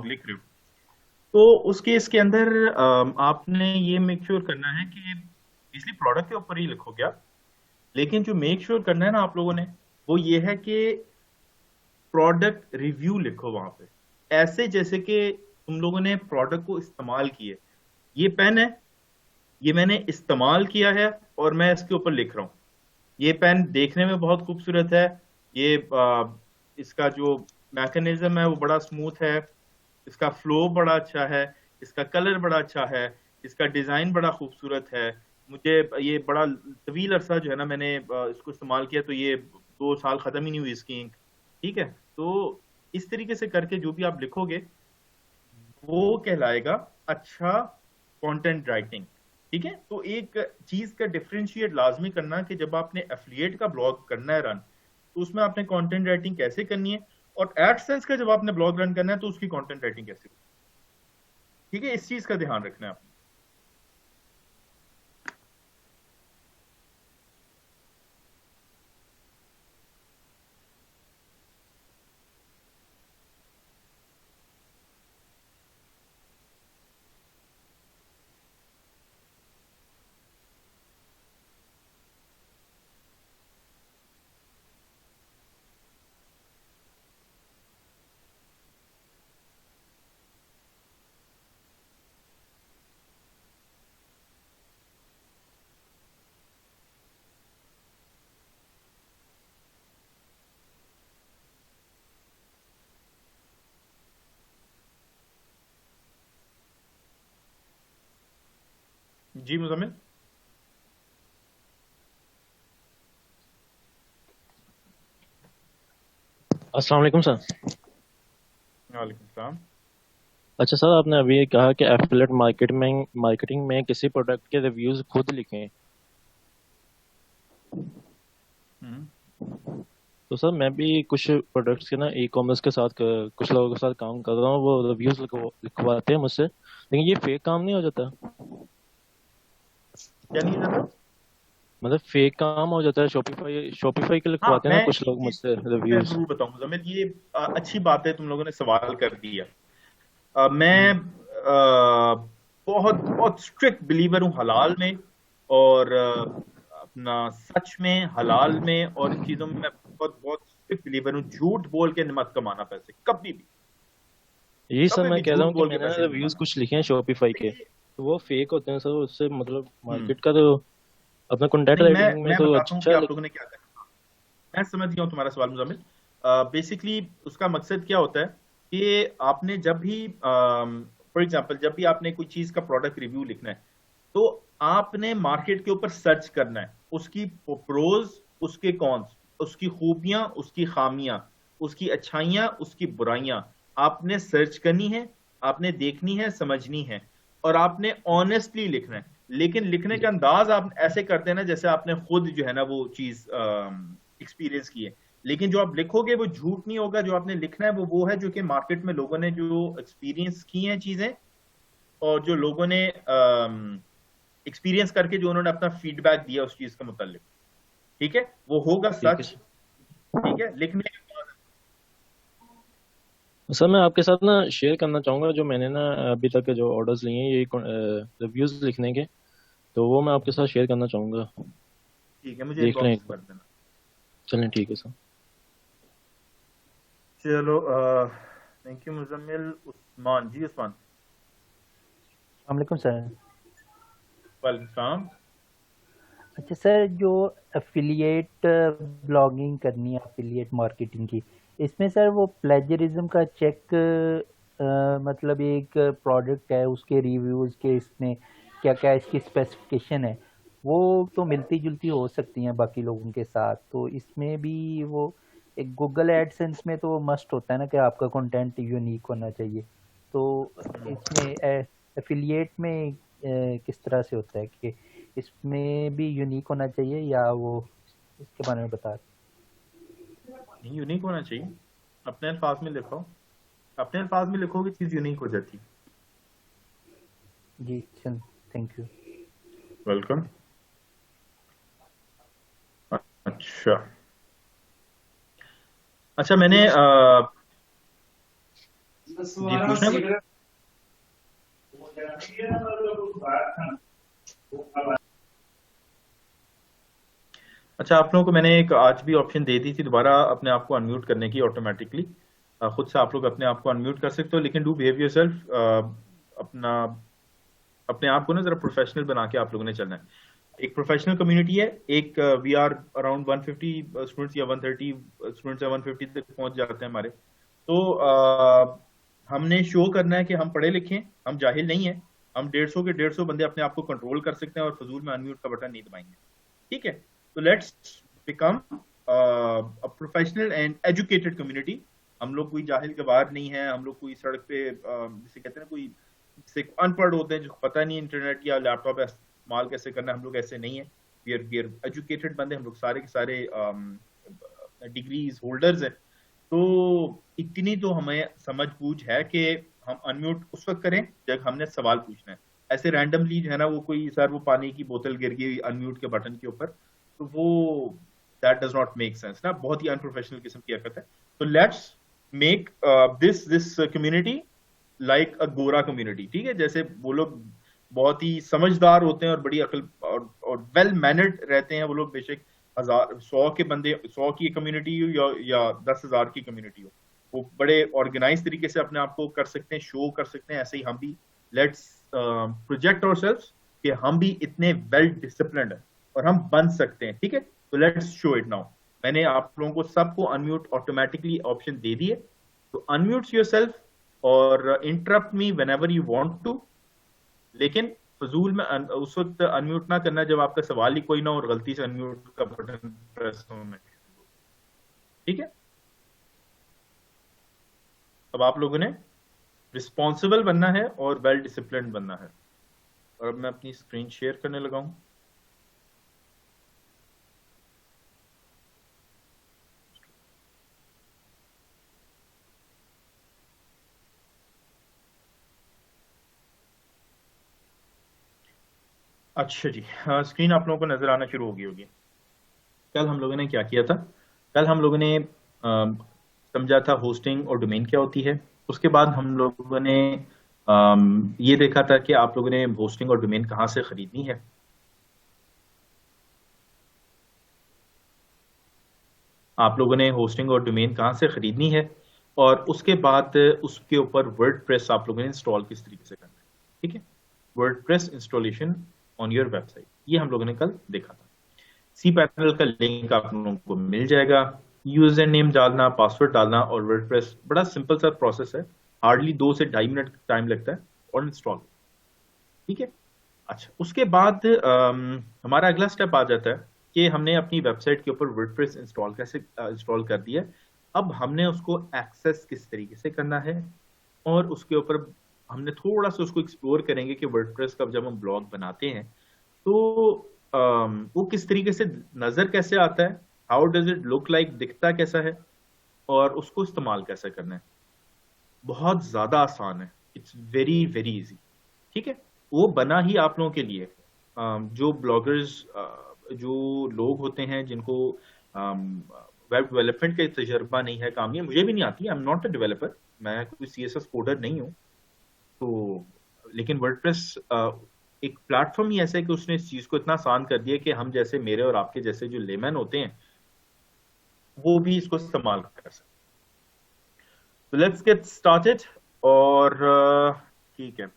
Blog लिख रहे हो, तो उस केस के अंदर आपने ये मेक श्योर करना है कि इसलिए प्रोडक्ट के ऊपर ही लिखोगे आप, लेकिन जो मेक श्योर करना है ना आप लोगों ने, वो ये है कि प्रोडक्ट रिव्यू लिखो वहां पे, ऐसे जैसे कि तुम लोगों ने प्रोडक्ट को इस्तेमाल किए। ये पेन है, ये मैंने इस्तेमाल किया है और मैं इसके ऊपर लिख रहा हूँ। ये पेन देखने में बहुत खूबसूरत है, ये इसका जो मैकेनिज्म है वो बड़ा स्मूथ है, इसका फ्लो बड़ा अच्छा है, इसका कलर बड़ा अच्छा है, इसका डिजाइन बड़ा खूबसूरत है। मुझे ये बड़ा तवील अरसा जो है ना मैंने इसको इस्तेमाल किया, तो ये 2 साल खत्म ही नहीं हुई इसकी इंक। ठीक है, तो इस तरीके से करके जो भी आप लिखोगे वो कहलाएगा अच्छा कंटेंट राइटिंग। ठीक है, तो एक चीज का डिफरेंशिएट लाजमी करना कि जब आपने एफिलिएट का ब्लॉग करना है रन, तो उसमें आपने कंटेंट राइटिंग कैसे करनी है, और एडसेंस का जब आपने ब्लॉग रन करना है तो उसकी कंटेंट राइटिंग कैसे करनी है। ठीक है, इस चीज का ध्यान रखना है आपने। जी मुजम्मिल। अस्सलाम वालेकुम सर। वालेकुम सलाम। अच्छा सर, आपने अभी ये कहा कि एफिलिएट मार्केटिंग में किसी प्रोडक्ट के रिव्यूज खुद लिखें। हम्म। तो सर मैं भी कुछ प्रोडक्ट्स के ना ई कॉमर्स के साथ कुछ लोगों के साथ काम कर रहा हूँ, वो रिव्यूज लिखवाते हैं मुझसे, लेकिन ये फेक काम नहीं हो जाता? क्या नहीं हो जाता? मतलब फेक काम हो जाता है, शॉपिफाई शॉपिफाई के हाँ, लिखवाते हैं ना मैं कुछ लोग इस मुझसे मैं रिव्यूज। जरूर बताऊं मुजम्मिल, ये अच्छी बात है तुम लोगों ने सवाल कर दिया। मैं बहुत बहुत स्ट्रिक्ट बिलीवर हूँ हलाल में, और अपना सच में, हलाल में, और इन चीजों में मैं बहुत बहुत स्ट्रिक्ट बिलीवर हूँ। झूठ बोल के मत कमाना पैसे, कभी भी। यही सब कभी मैं भी कह रहा झूठ हूँ कि बोल के मैंने ना पैसे नहीं रिव्यूज कमाना। कुछ लिखे हैं शॉपिफाई के, देखिए। तो वो फेक होते हैं सर, उससे मतलब हम्म। मार्केट का तो अपना कॉन्टेंट नहीं, मैं राइटिंग में मैं तो बताता हूँ कि अच्छा आप लोगों ने क्या करना। मैं समझ गया हूँ तुम्हारा सवाल मुजम्मिल। बेसिकली उसका मकसद क्या होता है कि आपने जब भी फॉर एग्जांपल जब भी आपने कोई चीज का प्रोडक्ट रिव्यू लिखना है, तो आपने मार्केट के ऊपर सर्च करना है, उसकी प्रोज, उसके कॉन्स, उसकी खूबियां, उसकी खामियां, उसकी अच्छाइयां, उसकी बुराइयां आपने सर्च करनी है, आपने देखनी है, समझनी है, और आपने ऑनेस्टली लिखना है। लेकिन लिखने का जी। अंदाज आप ऐसे करते हैं ना जैसे आपने खुद जो है ना वो चीज एक्सपीरियंस की है। लेकिन जो आप लिखोगे वो झूठ नहीं होगा, जो आपने लिखना है वो है जो कि मार्केट में लोगों ने जो एक्सपीरियंस की हैं चीजें, और जो लोगों ने एक्सपीरियंस करके जो उन्होंने अपना फीडबैक दिया उस चीज के मुतालिक। ठीक है, वो होगा ठीक है सच। ठीक है, लिखने के बाद। सर, मैं आपके साथ ना शेयर करना चाहूँगा जो मैंने ना अभी तक के जो ऑर्डर्स लिए हैं, ये रिव्यूज लिखने के, तो वो मैं आपके साथ शेयर करना चाहूँगा। ठीक है, मुझे देख लें एक इनबॉक्स बार। कर देना। चलें, ठीक है सर। चलो, थैंक यू मुजम्मिल। उस्मान जी, उस्मान। वालेकुम सर। वालेकुम सलाम। अच्छा सर, जो एफिलिएट ब्लॉगिंग करनी है, एफिलिएट मार्केटिंग की, इसमें सर वो प्लेजरिज्म का चेक, मतलब एक प्रोडक्ट है उसके रिव्यूज़ के, इसमें क्या क्या इसकी स्पेसिफिकेशन है, वो तो मिलती जुलती हो सकती हैं बाकी लोगों के साथ, तो इसमें भी वो एक गूगल एडसेंस में तो मस्ट होता है ना कि आपका कंटेंट यूनिक होना चाहिए, तो इसमें एफिलिएट में किस तरह से होता है कि इसमें भी यूनिक होना चाहिए या वो, इसके बारे में बता। नहीं, यूनिक होना चाहिए। अपने अल्फाज में लिखो, अपने अल्फाज में लिखोगे चीज यूनिक हो जाती है। जी चल, थैंक यू। वेलकम। अच्छा। अच्छा, मैंने जी पूछना है कुछ? अच्छा, आप लोगों को मैंने एक आज भी ऑप्शन दे दी थी दोबारा अपने आप को अनम्यूट करने की ऑटोमेटिकली। खुद से आप लोग अपने आप को अनम्यूट कर सकते हो, लेकिन डू बिहेव योरसेल्फ। अपना अपने आप को ना जरा प्रोफेशनल बना के आप लोगों ने चलना है। एक प्रोफेशनल कम्युनिटी है, एक वी आर अराउंड 150 स्टूडेंट्स या 130 स्टूडेंट्स या 150 तक पहुंच जाते हैं हमारे। तो हमने शो करना है कि हम पढ़े लिखे हैं, हम जाहिल नहीं है। हम 150 के 150 बंदे अपने आप को कंट्रोल कर सकते हैं और फजूल में अनम्यूट का बटन नहीं दबाएंगे। ठीक है, तो let's become a professional and educated community. हम लोग कोई जाहिल गवार नहीं है, हम लोग कोई सड़क पे जिसे कहते हैं ना, कोई से अनपढ़ होते हैं जो पता नहीं इंटरनेट या लैपटॉप इस्तेमाल कैसे करना है, हम लोग ऐसे नहीं है। वी आर एजुकेटेड बंदे, हम लोग सारे के सारे डिग्रीज होल्डर्स हैं। तो इतनी तो हमें समझ बूझ है कि हम अनम्यूट उस वक्त करें जब हमने सवाल पूछना है। ऐसे रैंडमली जो है ना, वो कोई सर वो पानी की बोतल गिर गई अनम्यूट के बटन के ऊपर, तो वो that does not make sense ना, बहुत ही अनप्रोफेशनल किस्म की हरकत है। तो let's make this community like अ गोरा कम्युनिटी। ठीक है, जैसे वो लोग बहुत ही समझदार होते हैं और बड़ी अकल और वेल मैनर्ड रहते हैं वो लोग, बेशक 1000 100 के बंदे 100 की कम्युनिटी हो या 10,000 की कम्युनिटी हो, वो बड़े ऑर्गेनाइज तरीके से अपने आप को कर सकते हैं, शो कर सकते हैं। ऐसे ही हम भी लेट्स प्रोजेक्ट आवरसेल्व्स कि हम भी इतने वेल डिसिप्लिन्ड हैं और हम बन सकते हैं। ठीक है, तो लेट्स शो इट नाउ। मैंने आप लोगों को सबको अनम्यूट ऑटोमेटिकली ऑप्शन दे दिए, तो अनम्यूट योरसेल्फ और interrupt me whenever you want to, लेकिन फजूल में उस वक्त अनम्यूट ना करना जब आपका सवाल ही कोई ना और गलती से अनम्यूट का बटन प्रेस होना। ठीक है, अब आप लोगों ने रिस्पॉन्सिबल बनना है और वेल डिसिप्लिन बनना है। और अब मैं अपनी स्क्रीन शेयर करने लगा हूं। अच्छा जी, हाँ, स्क्रीन आप लोगों को नजर आना शुरू हो गई होगी। कल हम लोगों ने क्या किया था? कल हम लोगों ने समझा था होस्टिंग और डोमेन क्या होती है। उसके बाद हम लोगों ने ये देखा था कि आप लोगों ने होस्टिंग और डोमेन कहाँ से खरीदनी है। आप लोगों ने होस्टिंग और डोमेन कहाँ से खरीदनी है, और उसके बाद उसके ऊपर वर्डप्रेस आप लोगों ने इंस्टॉल किस तरीके से करना है। ठीक है, WordPress installation on your website, ये हम लोगों ने कल देखा था। सी पैनल का लिंक आप लोगों को मिल जाएगा। यूजर नेम डालना, पासवर्ड डालना और वर्डप्रेस, बड़ा सिंपल सा प्रोसेस है, हार्डली 2 से 2.5 मिनट टाइम लगता है और इंस्टॉल। ठीक है, अच्छा, उसके बाद हमारा अगला स्टेप आ जाता है कि हमने अपनी वेबसाइट के ऊपर वर्डप्रेस इंस्टॉल कैसे इंस्टॉल कर दिया। अब हमने उसको एक्सेस किस तरीके से करना है, और उसके ऊपर हमने थोड़ा सा उसको एक्सप्लोर करेंगे कि वर्डप्रेस का जब हम ब्लॉग बनाते हैं तो वो किस तरीके से नजर कैसे आता है, how does it look like, दिखता कैसा है, और उसको इस्तेमाल कैसे करना है। बहुत ज्यादा आसान है, इट्स वेरी वेरी इजी। ठीक है, वो बना ही आप लोगों के लिए। जो ब्लॉगर्स, जो लोग होते हैं जिनको वेब डेवलपमेंट का तजर्बा नहीं है, काम नहीं है, मुझे भी नहीं आती, I am not a developer, मैं कोई CSS कोडर नहीं हूँ। तो लेकिन वर्डप्रेस एक प्लेटफॉर्म ही ऐसा है कि उसने इस चीज को इतना आसान कर दिया कि हम जैसे मेरे और आपके जैसे जो लेमैन होते हैं वो भी इसको इस्तेमाल कर सकते। तो लेट्स गेट स्टार्टेड। और ठीक है,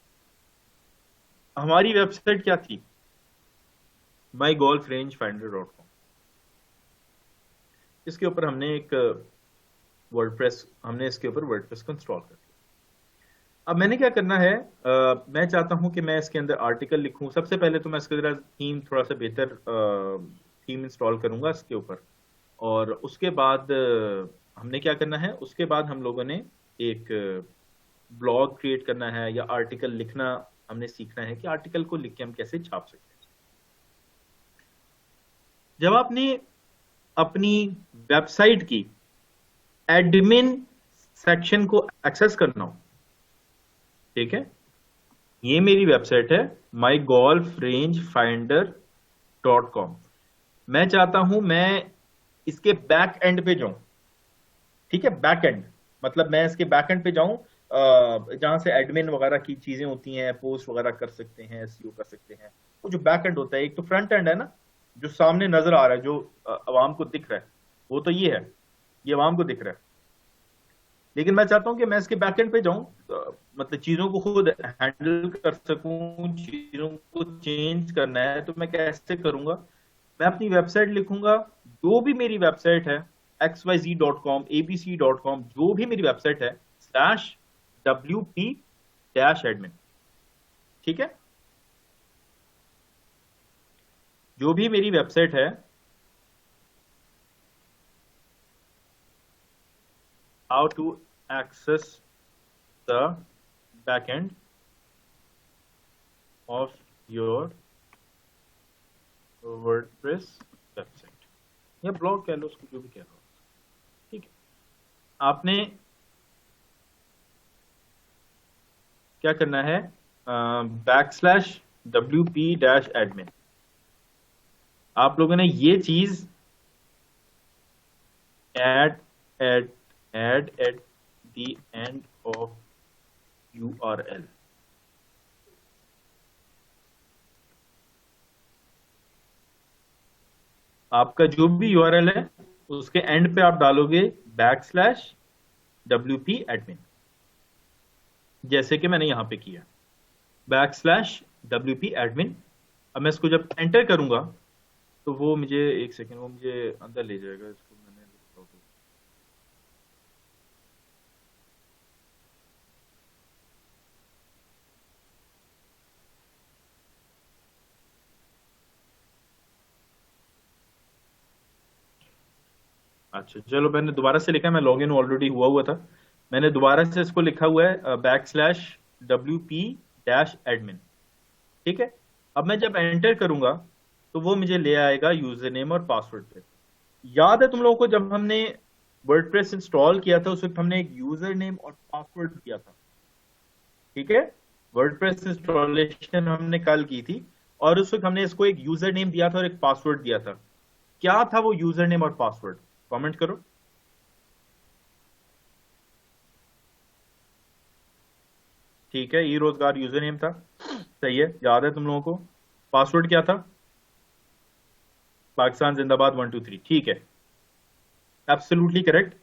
हमारी वेबसाइट क्या थी? mygolfrangefinder.com। इसके ऊपर हमने एक वर्डप्रेस, हमने इसके ऊपर वर्डप्रेस को इंस्टॉल कर दिया। अब मैंने क्या करना है, मैं चाहता हूं कि मैं इसके अंदर आर्टिकल लिखूं। सबसे पहले तो मैं इसके अंदर थीम, थोड़ा सा बेहतर थीम इंस्टॉल करूंगा इसके ऊपर। और उसके बाद हमने क्या करना है, उसके बाद हम लोगों ने एक ब्लॉग क्रिएट करना है या आर्टिकल लिखना हमने सीखना है कि आर्टिकल को लिख के हम कैसे छाप सकते हैं। जब आपने अपनी वेबसाइट की एडमिन सेक्शन को एक्सेस करना हो, ठीक है, ये मेरी वेबसाइट है mygolfrangefinder.com। मैं चाहता हूं मैं इसके बैक एंड पे जाऊं। ठीक है, बैक एंड मतलब मैं इसके बैकएंड पे जाऊं, जहां से एडमिन वगैरह की चीजें होती हैं, पोस्ट वगैरह कर सकते हैं, एसईओ कर सकते हैं। वो जो बैकएंड होता है, एक तो फ्रंट एंड है ना, जो सामने नजर आ रहा है, जो अवाम को दिख रहा है, वो तो ये है, ये अवाम को दिख रहा है। लेकिन मैं चाहता हूं कि मैं इसके बैकएंड पे जाऊं, मतलब चीजों को खुद हैंडल कर सकूं, चीजों को चेंज करना है तो मैं कैसे करूंगा? मैं अपनी वेबसाइट लिखूंगा, जो भी मेरी वेबसाइट है, xyz.com, abc.com, जो भी मेरी वेबसाइट है, /wp-admin, ठीक है? जो भी मेरी वेबसाइट है, how to access the backend of your WordPress website या ब्लॉग कह लो, उसको जो भी कह लो, ठीक है? आपने क्या करना है? /wp-admin। आप लोगों ने ये चीज add at the end of URL, आपका जो भी URL है उसके एंड पे आप डालोगे /wp-admin, जैसे कि मैंने यहां पे किया /wp-admin। अब मैं इसको जब एंटर करूंगा तो वो मुझे, एक सेकेंड, वो मुझे अंदर ले जाएगा। इसको मैंने अच्छा चलो, मैंने दोबारा से लिखा है, मैं लॉगिन ऑलरेडी हुआ था, मैंने दोबारा से इसको लिखा हुआ है /wp-admin, ठीक है? अब मैं जब एंटर करूंगा तो वो मुझे ले आएगा यूजर नेम और पासवर्ड पे। याद है तुम लोगों को, जब हमने वर्डप्रेस इंस्टॉल किया था उस वक्त हमने एक यूजर नेम और पासवर्ड दिया था, ठीक है? वर्डप्रेस इंस्टॉलेशन हमने कल की थी और उस वक्त हमने इसको एक यूजर नेम दिया था और एक पासवर्ड दिया था। क्या था वो यूजर नेम और पासवर्ड? कमेंट करो। ठीक है, ई रोजगार यूजर नेम था, सही है, याद है तुम लोगों को। पासवर्ड क्या था? पाकिस्तान जिंदाबाद 1 2 3, ठीक है, एब्सोल्युटली करेक्ट।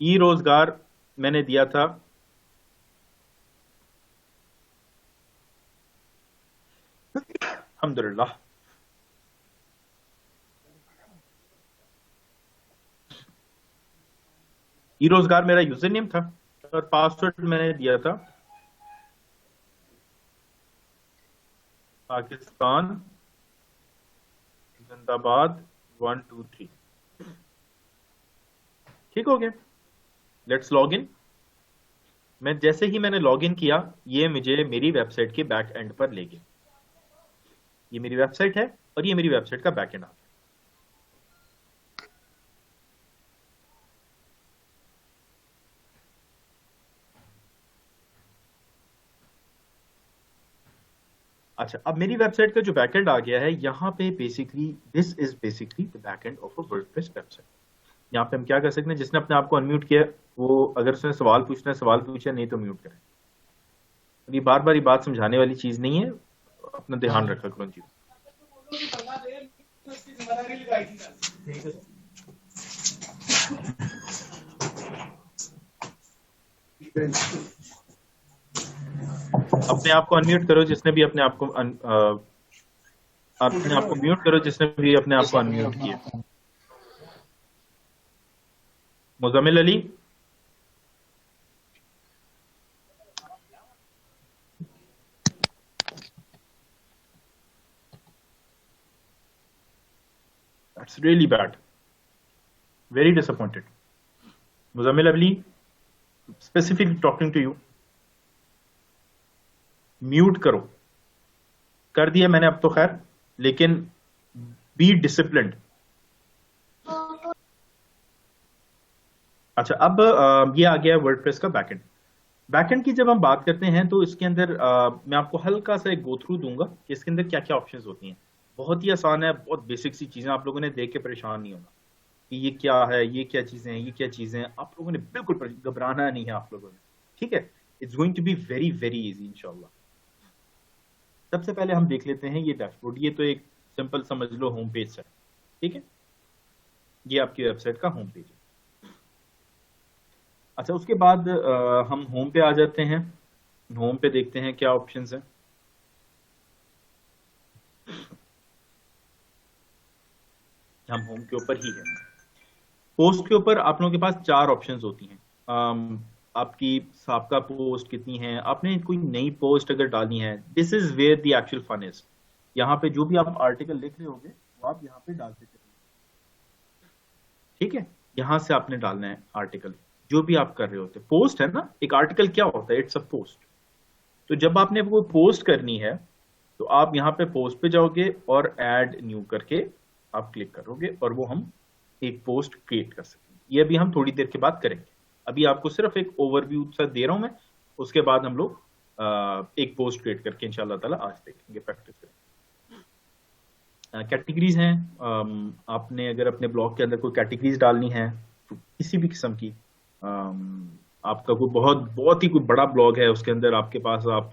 ई रोजगार मैंने दिया था अल्हम्दुलिल्लाह। ई रोजगार मेरा यूजर नेम था और पासवर्ड मैंने दिया था पाकिस्तान जिंदाबाद 1 2 3। ठीक हो गया, लेट्स लॉग इन। मैं जैसे ही मैंने लॉग इन किया, ये मुझे मेरी वेबसाइट के बैक एंड पर ले गया। ये मेरी वेबसाइट है और ये मेरी वेबसाइट का बैक एंड आ गया। अच्छा, अब मेरी वेबसाइट का जो बैकएंड आ गया है, यहाँ पे basically this is basically the backend of a WordPress website. यहाँ पे हम क्या कर सकते हैं? जिसने अपने आप को अनम्यूट किया, वो अगर उसने सवाल पूछना है सवाल पूछे, नहीं तो म्यूट करें। ये बार बार ये बात समझाने वाली चीज नहीं है, अपना ध्यान रखा करो चीज। अपने आप को अनम्यूट करो जिसने भी अपने आप को म्यूट करो जिसने भी अपने आप को अनम्यूट किया। Muzammil Ali, that's really bad, very disappointed. Muzammil Ali, specifically talking to you, mute करो। कर दिया मैंने अब तो खैर, लेकिन बी डिसिप्लिन्ड। अच्छा, अब ये आ गया वर्डप्रेस का बैकएंड। बैकएंड की जब हम बात करते हैं तो इसके अंदर मैं आपको हल्का सा एक गो थ्रू दूंगा कि इसके अंदर क्या क्या ऑप्शंस होती हैं। बहुत ही आसान है, बहुत बेसिक सी चीजें, आप लोगों ने देख के परेशान नहीं होना, कि ये क्या है, ये क्या चीजें हैं, ये क्या चीजें हैं। आप लोगों ने बिल्कुल घबराना नहीं है आप लोगों ने, ठीक है। It's going to be very very easy इंशाल्लाह। सबसे पहले हम देख लेते हैं ये डैशबोर्ड। ये तो एक सिंपल समझ लो होम पेज है, ठीक है। ये आपकी वेबसाइट का होम पेज है। अच्छा, उसके बाद हम होम पे आ जाते हैं। होम पे देखते हैं क्या ऑप्शंस हैं। हम होम के ऊपर ही है। पोस्ट के ऊपर आप लोगों के पास 4 ऑप्शंस होती हैं। आपकी साबका पोस्ट कितनी है, आपने कोई नई पोस्ट अगर डालनी है, this is where the actual fun is. यहाँ पे जो भी आप आर्टिकल लिख रहे होगे वो आप यहाँ पे डालते चलिए, ठीक है। यहाँ से आपने डालना है आर्टिकल, जो भी आप कर रहे होते। पोस्ट है ना, एक आर्टिकल क्या होता है, इट्स अ पोस्ट। तो जब आपने कोई पोस्ट करनी है तो आप यहाँ पे पोस्ट पे जाओगे और ऐड न्यू करके आप क्लिक करोगे और वो हम एक पोस्ट क्रिएट कर सकेंगे। ये अभी हम थोड़ी देर के बाद करेंगे। अभी आपको सिर्फ एक ओवरव्यू सा दे रहा हूं मैं। उसके बाद हम लोग एक पोस्ट क्रिएट करके इंशाल्लाह ताला आज देखेंगे, प्रैक्टिस करेंगे। कैटेगरीज हैं। आपने अगर अपने ब्लॉग के अंदर कोई कैटेगरीज डालनी है तो किसी भी किस्म की, आपका कोई बहुत बहुत ही कोई बड़ा ब्लॉग है, उसके अंदर आपके पास आप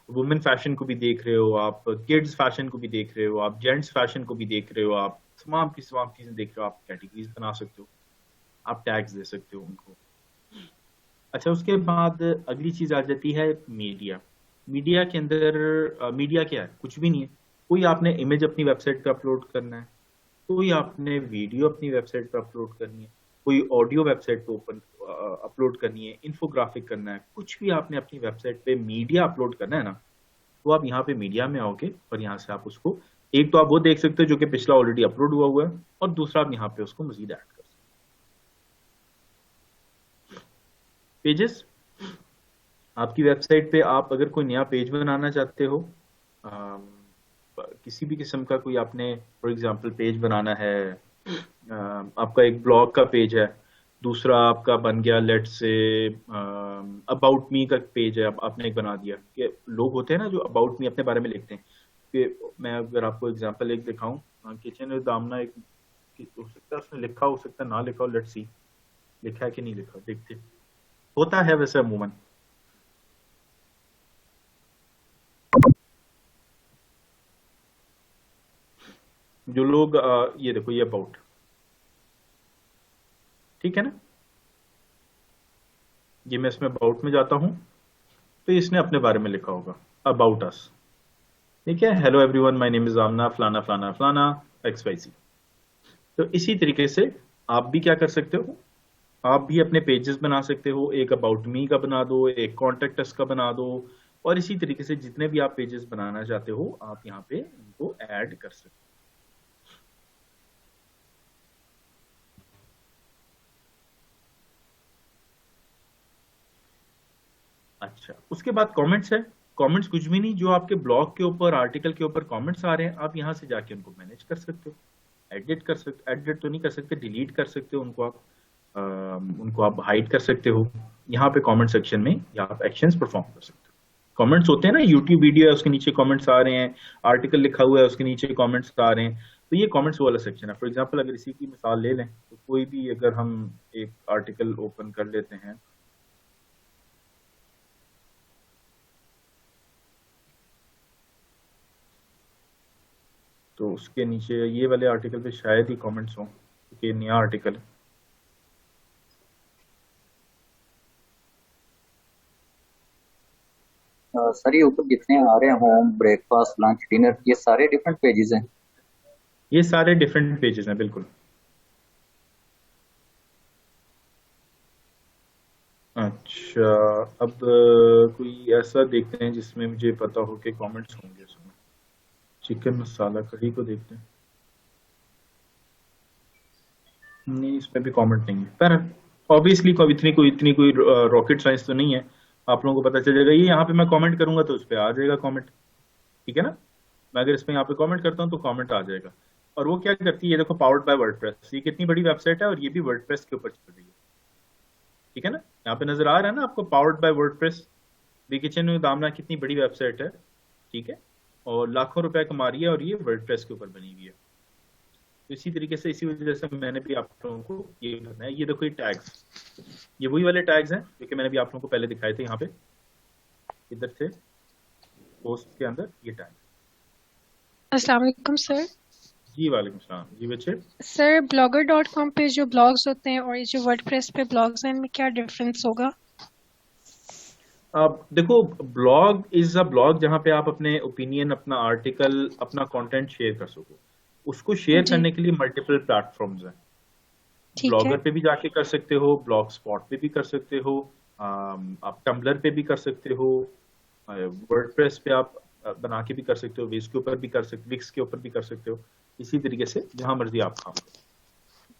वुमेन फैशन को भी देख रहे हो, आप किड्स फैशन को भी देख रहे हो, आप जेंट्स फैशन को भी देख रहे हो, आप तमाम की तमाम चीजें देख रहे हो, आप कैटेगरीज बना सकते हो, आप टैग्स दे सकते हो उनको। अच्छा, उसके बाद अगली चीज आ जाती है मीडिया। मीडिया के अंदर मीडिया क्या है, कुछ भी नहीं है। कोई आपने इमेज अपनी वेबसाइट पे अपलोड करना है, कोई आपने वीडियो अपनी वेबसाइट पे अपलोड करनी है, कोई ऑडियो वेबसाइट पे ओपन अपलोड करनी है, इन्फोग्राफिक करना है, कुछ भी आपने अपनी वेबसाइट पे मीडिया अपलोड करना है ना, तो आप यहाँ पे मीडिया में आओगे और यहाँ से आप उसको, एक तो आप वो देख सकते हो जो कि पिछला ऑलरेडी अपलोड हुआ हुआ है, और दूसरा आप यहाँ पे उसको मजीद ऐड कर सकते हो। पेजेस, आपकी वेबसाइट पे आप अगर कोई नया पेज बनाना चाहते हो, किसी भी किस्म का कोई आपने फॉर एग्जांपल पेज बनाना है, आपका एक ब्लॉग का पेज है, दूसरा आपका बन गया लेट से अबाउट मी का पेज है, आपने एक बना दिया। कि लोग होते हैं ना जो अबाउट मी अपने बारे में लिखते हैं, कि मैं अगर आपको एग्जांपल एक दिखाऊं, किचन विद दामना, एक हो सकता है उसने लिखा, हो सकता है ना लिखा हो, लेट्स सी लिखा है कि नहीं लिखा, देखते। होता है वैसे अमूमन। जो लोग ये देखो, ये अबाउट, ठीक है ना, ये मैं इसमें अबाउट में जाता हूं तो इसने अपने बारे में लिखा होगा अबाउट अस, ठीक है। Hello everyone, my name is Amna, फलाना फलाना फलाना एक्स वाई सी। तो इसी तरीके से आप भी क्या कर सकते हो, आप भी अपने पेजेस बना सकते हो। एक अबाउट मी का बना दो, एक कॉन्टेक्ट अस का बना दो, और इसी तरीके से जितने भी आप पेजेस बनाना चाहते हो आप यहाँ पे इनको ऐड कर सकते हो। अच्छा, उसके बाद कमेंट्स है। कमेंट्स कुछ भी नहीं, जो आपके ब्लॉग के ऊपर, आर्टिकल के ऊपर कमेंट्स आ रहे हैं, आप यहाँ से जाके उनको मैनेज कर सकते हो, एडिट कर सकते, एडिट तो नहीं कर सकते, डिलीट कर सकते हो उनको आप, उनको आप हाइड कर सकते हो। यहाँ पे कमेंट सेक्शन में या आप एक्शंस परफॉर्म कर सकते हो। कमेंट्स होते हैं ना, यूट्यूब वीडियो है उसके नीचे कमेंट्स आ रहे हैं, आर्टिकल लिखा हुआ है उसके नीचे कमेंट्स आ रहे हैं, तो ये कमेंट्स वाला सेक्शन है। फॉर एग्जांपल अगर इसी की मिसाल ले लें तो कोई भी अगर हम एक आर्टिकल ओपन कर लेते हैं, तो उसके नीचे ये वाले आर्टिकल पे शायद ही कमेंट्स हों क्योंकि ये नया आर्टिकल है। सर ये ऊपर जितने आ रहे हैं, होम, ब्रेकफास्ट, लंच, डिनर, ये सारे डिफरेंट पेजेस हैं। ये सारे डिफरेंट पेजेस हैं, बिल्कुल। अच्छा, अब कोई ऐसा देखते हैं जिसमें मुझे पता हो कि कमेंट्स होंगे उसमें। चिकन मसाला कढ़ी को देखते हैं, नहीं इसमें भी कमेंट नहीं है, पर ऑब्वियसली कोई इतनी कोई रॉकेट साइंस तो नहीं है। आप लोगों को पता चल जाएगा, ये यहाँ पे मैं कमेंट करूंगा तो उस पर आ जाएगा कमेंट, ठीक है ना। मैं अगर इसमें यहाँ पे कमेंट करता हूँ तो कमेंट आ जाएगा। और वो क्या करती है, ये देखो, पावर्ड बाय वर्डप्रेस, ये कितनी बड़ी वेबसाइट है और ये भी वर्डप्रेस के ऊपर चल रही है, ठीक है ना। यहाँ पे नजर आ रहा है ना आपको, powered by WordPress. The kitchen with Amna कितनी बड़ी वेबसाइट है, ठीक है, और लाखों रुपए कमा रही है, और ये वर्डप्रेस के ऊपर बनी हुई है। तो इसी तरीके से, इसी वजह से मैंने भी आप लोगों को ये करना है। ये देखो, ये टैग्स, ये वही वाले टैग्स हैं जो कि मैंने भी आप लोगों को पहले दिखाए थे। यहाँ पे इधर से पोस्ट के अंदर ये टैग। अस्सलाम वालेकुम सर। जी वालेकुम सलाम। जी बच्चे, सर blogger.com पे जो ब्लॉग्स होते हैं और ये जो वर्डप्रेस पे ब्लॉग्स हैं, इनमें क्या डिफरेंस होगा? अब देखो, ब्लॉग इज अ ब्लॉग जहाँ पे आप अपने ओपिनियन, अपना आर्टिकल, अपना कंटेंट शेयर कर सको। उसको शेयर जी, करने के लिए मल्टीपल प्लेटफॉर्म्स हैं। ठीक है। ब्लॉगर पे भी जाके कर सकते हो, ब्लॉग स्पॉट पे भी कर सकते हो, आप टम्बलर पे भी कर सकते हो, वर्डप्रेस पे आप बना के भी कर सकते हो, विक्स के ऊपर भी कर सकते, विक्स के ऊपर भी कर सकते हो। इसी तरीके से जहां मर्जी आप काम करो।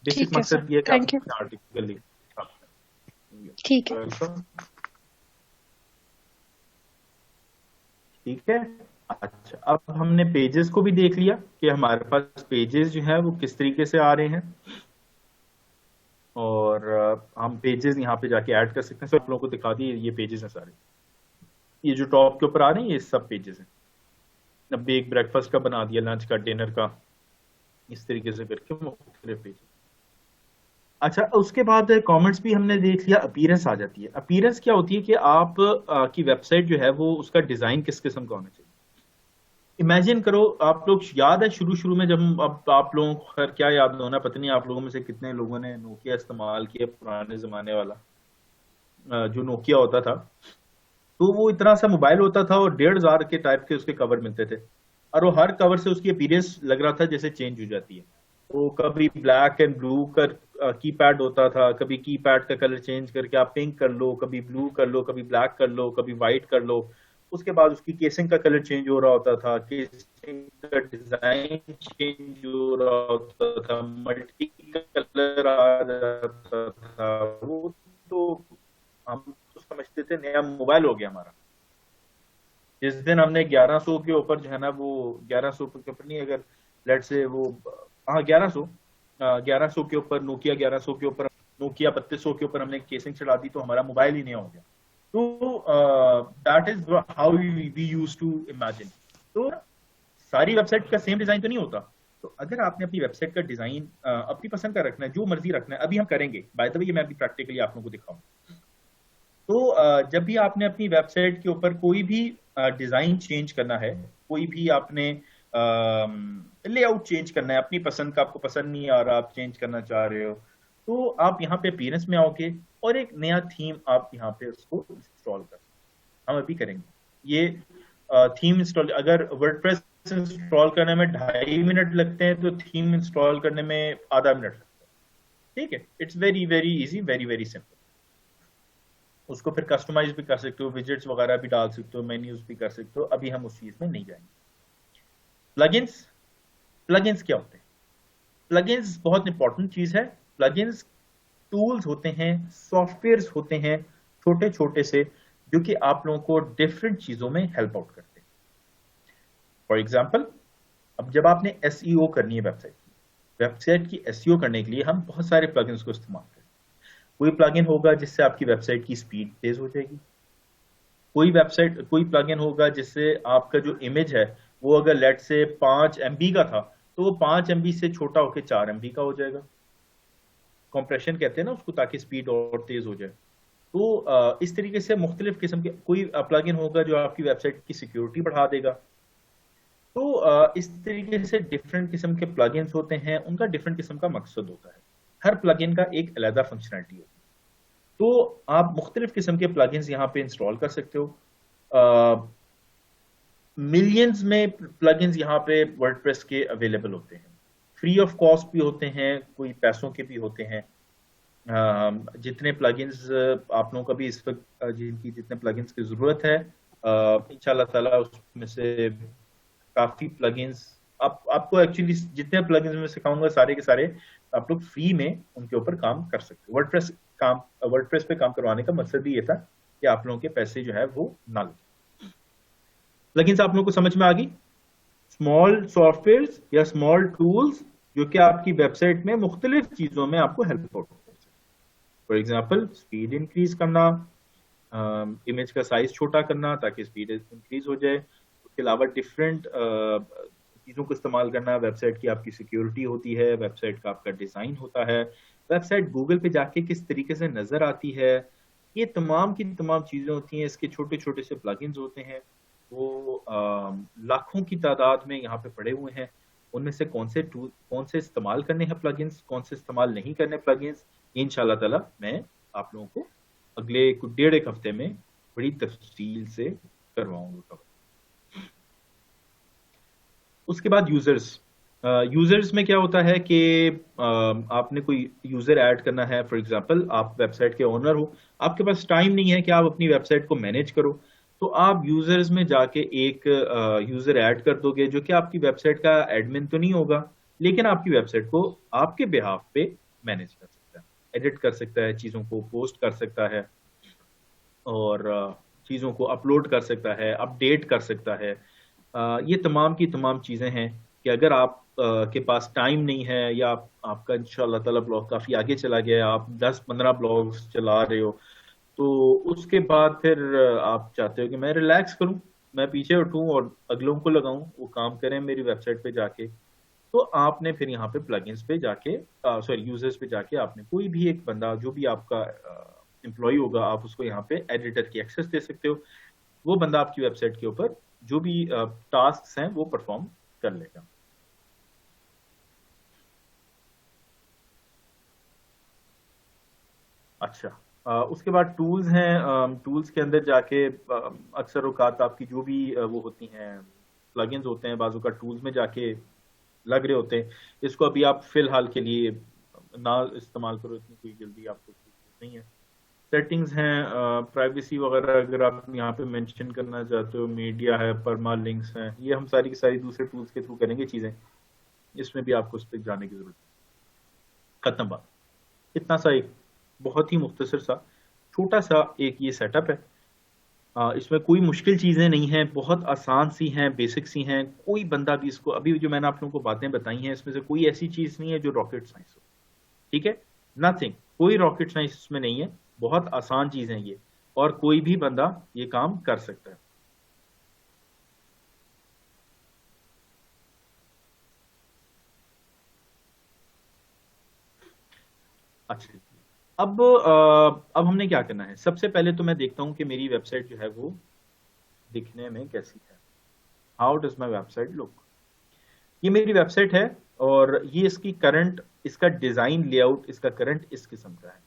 बेसिक ठीक है सर, मकसद ये है कि आप थैंक यू। अपने आर्टिकल लिख। ठीक है। वेलकम। ठीक है। अच्छा, अब हमने पेजेस को भी देख लिया कि हमारे पास पेजेस जो है वो किस तरीके से आ रहे हैं, और हम पेजेस यहाँ पे जाके ऐड कर सकते हैं। सब लोगों को दिखा दिए, ये पेजेस हैं सारे। ये जो टॉप के ऊपर आ रहे हैं ये सब पेजेस हैं। अब एक ब्रेकफास्ट का बना दिया, लंच का, डिनर का, इस तरीके से करके मुख्तलिफ पेज। अच्छा, उसके बाद कमेंट्स भी हमने देख लिया। अपीयरेंस आ जाती है। अपीयरेंस क्या होती है कि आप की वेबसाइट जो है वो, उसका डिजाइन किस किस्म का होना चाहिए। इमेजिन करो, आप लोग, याद है शुरू शुरू में जब, अब आप लोगों को खैर क्या याद होना, पता नहीं आप लोगों में से कितने लोगों ने नोकिया इस्तेमाल किया, पुराने जमाने वाला जो नोकिया होता था। तो वो इतना सा मोबाइल होता था और 1,500 के टाइप के उसके कवर मिलते थे, और वो हर कवर से उसकी अपीयरेंस लग रहा था जैसे चेंज हो जाती है। वो कभी ब्लैक एंड ब्लू का कीपैड होता था, कभी कीपैड का कलर चेंज करके आप पिंक कर लो, कभी ब्लू कर लो, कभी ब्लैक कर लो, कभी व्हाइट कर लो। उसके बाद उसकी केसिंग का कलर चेंज हो रहा होता था, केसिंग का डिजाइन चेंज हो रहा होता था, मल्टी कलर आ जाता था। वो तो हम तो समझते थे नया मोबाइल हो गया हमारा। जिस दिन हमने 1100 के ऊपर जो है ना, वो 1100 के ऊपर नहीं, अगर लेट से वो, हाँ 1100, 1100 के ऊपर, नोकिया 1100 के ऊपर, नोकिया 3200 के ऊपर हमने केसिंग चढ़ा दी, तो हमारा मोबाइल ही नया हो गया। तो that is how we use to imagine. तो सारी वेबसाइट का सेम डिजाइन तो नहीं होता। तो अगर आपने अपनी वेबसाइट का डिजाइन अपनी पसंद का रखना है, जो मर्जी रखना है, अभी हम करेंगे, बाय द वे ये मैं अभी प्रैक्टिकली आप लोगों को दिखाऊं। तो जब भी आपने अपनी वेबसाइट के ऊपर कोई भी डिजाइन चेंज करना है, कोई भी आपने लेआउट चेंज करना है, अपनी पसंद का, आपको पसंद नहीं आ रहा, आप चेंज करना चाह रहे हो, तो आप यहाँ पे अपीयरेंस में आओगे और एक नया थीम आप यहाँ पे उसको इंस्टॉल कर। हम अभी करेंगे ये थीम इंस्टॉल। अगर वर्डप्रेस इंस्टॉल करने में 2.5 मिनट लगते हैं, तो थीम इंस्टॉल करने में आधा मिनट लगता है। ठीक है, it's very very easy, very very simple. उसको फिर कस्टमाइज भी कर सकते हो, विजेट्स वगैरह भी डाल सकते हो, मेन्यूज भी कर सकते हो। अभी हम उस चीज में नहीं जाएंगे। प्लगइन्स, प्लगइन्स क्या होते हैं? प्लगइन्स बहुत इंपॉर्टेंट चीज है। प्लगइन्स टूल्स होते हैं, सॉफ्टवेयर्स होते हैं, छोटे छोटे से, जो कि आप लोगों को डिफरेंट चीजों में हेल्प आउट करते हैं। फॉर एग्जाम्पल, अब जब आपने एसईओ करनी है वेबसाइट की एसईओ करने के लिए हम बहुत सारे प्लगइन्स को इस्तेमाल करते हैं। कोई प्लगइन होगा जिससे आपकी वेबसाइट की स्पीड तेज हो जाएगी। कोई प्लगइन होगा जिससे आपका जो इमेज है वो, अगर लेट से 5 MB का था, तो वो 5 MB से छोटा होकर 4 MB का हो जाएगा। कंप्रेशन कहते हैं ना उसको, ताकि स्पीड और तेज हो जाए। तो इस तरीके से मुख्तलिफ किस्म के कोई प्लगइन होगा जो आपकी वेबसाइट की सिक्योरिटी बढ़ा देगा। तो इस तरीके से डिफरेंट किस्म के प्लगइन्स होते हैं, उनका डिफरेंट किस्म का मकसद होता है। हर प्लगइन का एक अलग फंक्शनैलिटी होती है। तो आप मुख्तलिफ किस्म के प्लगइन्स यहाँ पे इंस्टॉल कर सकते हो। मिलियंस में प्लगइन्स यहाँ पे वर्डप्रेस के अवेलेबल होते हैं। फ्री ऑफ कॉस्ट भी होते हैं, कोई पैसों के भी होते हैं। जितने प्लगइन्स आप लोगों को भी इस वक्त जिनकी जितने प्लगइन्स की जरूरत है, इंशाल्लाह ताला उसमें से काफी प्लगइन्स आपको एक्चुअली, जितने प्लगइन्स में सिखाऊंगा सारे के सारे आप लोग फ्री में उनके ऊपर काम कर सकते हो। वर्डप्रेस पे काम करवाने का मकसद भी ये था कि आप लोगों के पैसे जो है वो ना लगे। प्लगइन्स आप लोगों को समझ में आ गई? स्मॉल सॉफ्टवेयर या स्मॉल टूल्स जो कि आपकी वेबसाइट में मुख्तलिफ चीजों में आपको हेल्प आउट करते हैं। फॉर एग्जाम्पल, स्पीड इंक्रीज करना, इमेज का साइज छोटा करना ताकि स्पीड इंक्रीज हो जाए। उसके अलावा डिफरेंट चीज़ों को इस्तेमाल करना, वेबसाइट की आपकी सिक्योरिटी होती है, वेबसाइट का आपका डिज़ाइन होता है, वेबसाइट गूगल पे जाके किस तरीके से नज़र आती है, ये तमाम की तमाम चीज़ें होती हैं। इसके छोटे छोटे से प्लगइन्स होते हैं, वो लाखों की तादाद में यहाँ पे पड़े हुए हैं। उनमें से कौन से इस्तेमाल करने हैं प्लगइन्स, कौन से इस्तेमाल नहीं करने प्लगइन्स, इंशाल्लाह ताला मैं आप लोगों को अगले कुछ डेढ़ एक हफ्ते में बड़ी तफसील से करवाऊंगा कवर। उसके बाद यूजर्स में क्या होता है कि आपने कोई यूजर ऐड करना है। फॉर एग्जांपल आप वेबसाइट के ओनर हो, आपके पास टाइम नहीं है कि आप अपनी वेबसाइट को मैनेज करो, तो आप यूजर्स में जाके एक यूजर ऐड कर दोगे जो कि आपकी वेबसाइट का एडमिन तो नहीं होगा, लेकिन आपकी वेबसाइट को आपके बिहाफ पे मैनेज कर सकता है, एडिट कर सकता है, चीज़ों को पोस्ट कर सकता है और चीज़ों को अपलोड कर सकता है, अपडेट कर सकता है। ये तमाम की तमाम चीज़ें हैं कि अगर आप के पास टाइम नहीं है या आपका इंशाल्लाह ताला ब्लॉग काफ़ी आगे चला गया है, आप 10-15 ब्लॉग्स चला रहे हो, तो उसके बाद फिर आप चाहते हो कि मैं रिलैक्स करूं, मैं पीछे उठूं और अगलों को लगाऊं, वो काम करें मेरी वेबसाइट पे जाके, तो आपने फिर यहाँ पे प्लगइन्स पे जाके सॉरी यूजर्स पे जाके आपने कोई भी एक बंदा जो भी आपका एम्प्लॉय होगा, आप उसको यहाँ पे एडिटर की एक्सेस दे सकते हो। वो बंदा आपकी वेबसाइट के ऊपर जो भी टास्क हैं वो परफॉर्म कर लेगा। अच्छा, उसके बाद टूल्स हैं। टूल्स के अंदर जाके अक्सर औकात आपकी जो भी वो होती हैं प्लगइन्स होते हैं, बाजू का टूल्स में जाके लग रहे होते हैं। इसको अभी आप फिलहाल के लिए ना इस्तेमाल करो, इतनी कोई जल्दी आपको नहीं है। सेटिंग्स हैं, प्राइवेसी वगैरह अगर आप यहाँ पे मेंशन करना चाहते हो, मीडिया है, परमा लिंक्स हैं, ये हम सारी की सारी दूसरे टूल्स के थ्रू करेंगे चीज़ें, इसमें भी आपको उस पर जाने की जरूरत है। खत्म बात। इतना सा एक बहुत ही मुख्तसर सा छोटा सा एक ये सेटअप है। इसमें कोई मुश्किल चीज़ें नहीं हैं, बहुत आसान सी हैं, बेसिक सी हैं। कोई बंदा भी इसको, अभी जो मैंने आप लोगों को बातें बताई हैं, इसमें से कोई ऐसी चीज़ नहीं है जो रॉकेट साइंस हो, ठीक है, नथिंग, कोई रॉकेट साइंस इसमें नहीं है, बहुत आसान चीज़ है ये, और कोई भी बंदा ये काम कर सकता है। अच्छा, अब हमने क्या करना है। सबसे पहले तो मैं देखता हूं कि मेरी वेबसाइट जो है वो दिखने में कैसी है। How does my website look. ये मेरी वेबसाइट है और ये इसकी करंट, इसका डिजाइन लेआउट इसका करंट इस किस्म का है।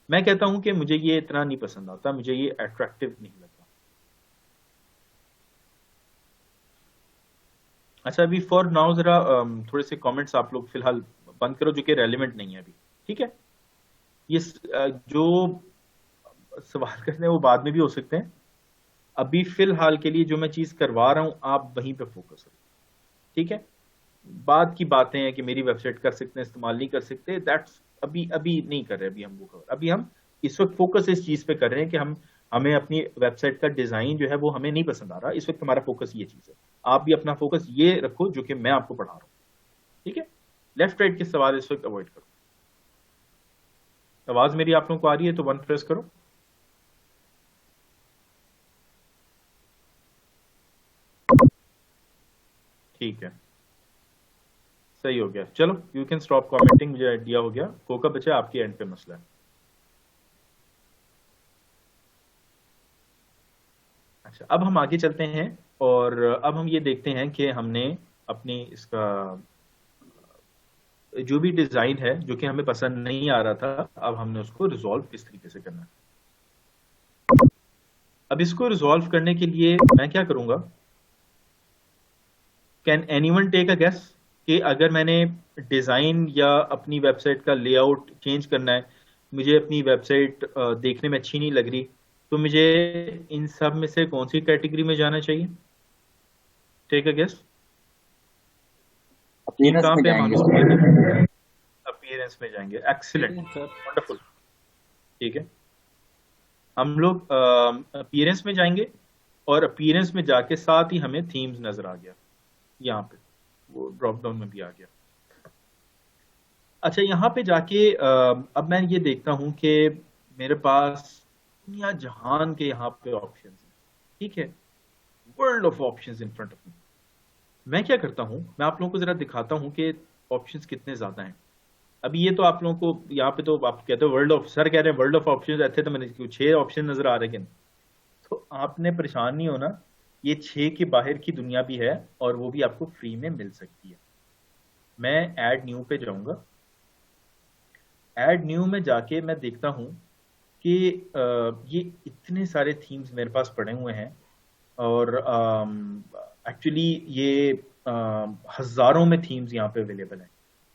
मैं कहता हूं कि मुझे ये इतना नहीं पसंद आता, मुझे ये अट्रैक्टिव नहीं लगता। अच्छा, अभी फॉर नाउ जरा थोड़े से कमेंट्स आप लोग फिलहाल बंद करो जो कि रेलिवेंट नहीं है अभी, ठीक है। ये जो सवाल करने हैं वो बाद में भी हो सकते हैं। अभी फिलहाल के लिए जो मैं चीज करवा रहा हूं आप वहीं पे फोकस करो, ठीक है। बाद की बातें हैं कि मेरी वेबसाइट कर सकते हैं, इस्तेमाल नहीं कर सकते, दैट्स अभी अभी नहीं कर रहे। अभी हम वो कवर, अभी हम इस वक्त फोकस इस चीज पे कर रहे हैं कि हमें अपनी वेबसाइट का डिजाइन जो है वो हमें नहीं पसंद आ रहा। इस वक्त हमारा फोकस ये चीज है। आप भी अपना फोकस ये रखो जो कि मैं आपको पढ़ा रहा हूँ, ठीक है। लेफ्ट राइट के सवाल इस वक्त अवॉइड करो। आवाज मेरी आप लोगों को आ रही है तो 1 प्रेस करो। ठीक है, सही हो गया। चलो यू कैन स्टॉप कमेंटिंग, मुझे आइडिया हो गया। कोका बच्चा आपके एंड पे मसला है। अच्छा, अब हम आगे चलते हैं और अब हम ये देखते हैं कि हमने अपनी इसका जो भी डिजाइन है जो कि हमें पसंद नहीं आ रहा था, अब हमने उसको रिजॉल्व किस तरीके से करना है। अब इसको रिजॉल्व करने के लिए मैं क्या करूंगा, can anyone take a guess कि अगर मैंने डिजाइन या अपनी वेबसाइट का लेआउट चेंज करना है, मुझे अपनी वेबसाइट देखने में अच्छी नहीं लग रही, तो मुझे इन सब में से कौन सी कैटेगरी में जाना चाहिए। Take a guess. अपीयरेंस कहाँ में पे हम जाएंगे। अपीयरेंस में जाएंगे। एक्सीलेंट, वंडरफुल, ठीक है। हम लोग अपीयरेंस में जाएंगे और अपीयरेंस में जाके साथ ही हमें थीम्स नजर आ गया, यहाँ पे वो ड्रॉप डाउन में भी आ गया। अच्छा, यहाँ पे जाके अब मैं ये देखता हूँ कि मेरे पास दुनिया जहान के यहाँ पे ऑप्शंस हैं, ठीक है, world of options in front of me. मैं क्या करता हूँ, मैं आप लोगों को जरा दिखाता हूँ कि ऑप्शंस कितने ज्यादा हैं। अभी ये तो आप लोगों को यहाँ पे तो आप कहते हो वर्ल्ड ऑफ, सर कह रहे हैं वर्ल्ड ऑफ ऑप्शंस, ऐसे तो मैंने क्यों 6 ऑप्शन नजर आ रहे हैं। तो आपने परेशान नहीं होना, ये 6 के बाहर की दुनिया भी है और वो भी आपको फ्री में मिल सकती है। मैं ऐड न्यू पे जाऊंगा। ऐड न्यू में जाके मैं देखता हूँ कि ये इतने सारे थीम्स मेरे पास पड़े हुए हैं और एक्चुअली ये हजारों में थीम्स यहाँ पे अवेलेबल हैं।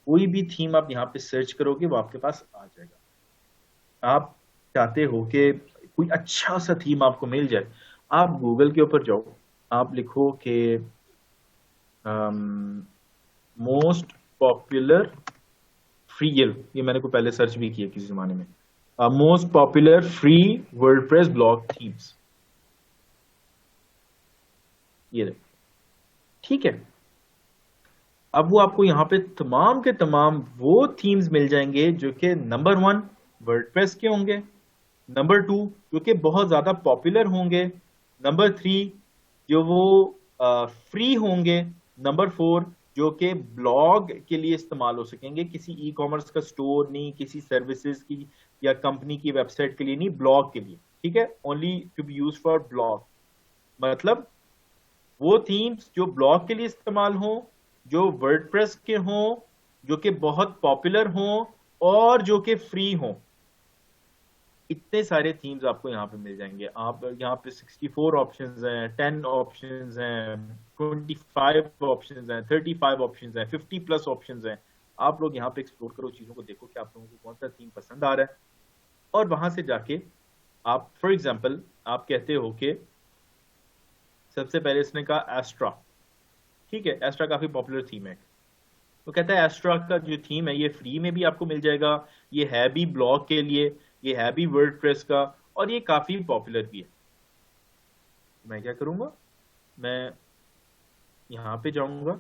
कोई भी थीम आप यहाँ पे सर्च करोगे वो आपके पास आ जाएगा। आप चाहते हो कि कोई अच्छा सा थीम आपको मिल जाए, आप गूगल के ऊपर जाओ, आप लिखो कि मोस्ट पॉपुलर फ्री, ये मैंने को पहले सर्च भी किया किसी जमाने में, most popular free WordPress blog themes, ये देखो, ठीक है। अब वो आपको यहाँ पे तमाम के तमाम वो थीम्स मिल जाएंगे जो कि नंबर 1 वर्डप्रेस के होंगे, नंबर 2 जो कि बहुत ज्यादा पॉपुलर होंगे, नंबर 3 जो वो फ्री होंगे, नंबर 4 जो कि ब्लॉग के लिए इस्तेमाल हो सकेंगे, किसी ई कॉमर्स का स्टोर नहीं, किसी सर्विसेज की या कंपनी की वेबसाइट के लिए नहीं, ब्लॉग के लिए, ठीक है, only to be use for blog. मतलब वो थीम्स जो ब्लॉग के लिए इस्तेमाल हो, जो वर्डप्रेस के हों, जो कि बहुत पॉपुलर हों और जो कि फ्री हों, इतने सारे थीम्स आपको यहाँ पे मिल जाएंगे। आप यहाँ पे 64 ऑप्शंस हैं, 10 ऑप्शंस हैं, 25 ऑप्शंस हैं, 35 ऑप्शंस हैं, 50 प्लस ऑप्शंस हैं। आप लोग यहाँ पे एक्सप्लोर करो, चीजों को देखो कि आप लोगों को कौन सा थीम पसंद आ रहा है, और वहां से जाके आप फॉर एग्जाम्पल आप कहते हो कि सबसे पहले इसने कहा एस्ट्रा, ठीक है, एस्ट्रा काफी पॉपुलर थीम है, तो कहता है एस्ट्रा का जो थीम है ये फ्री में भी आपको मिल जाएगा, ये है भी ब्लॉग के लिए, ये है भी वर्डप्रेस का, और ये काफी पॉपुलर भी है। मैं क्या करूंगा, मैं यहां पे जाऊंगा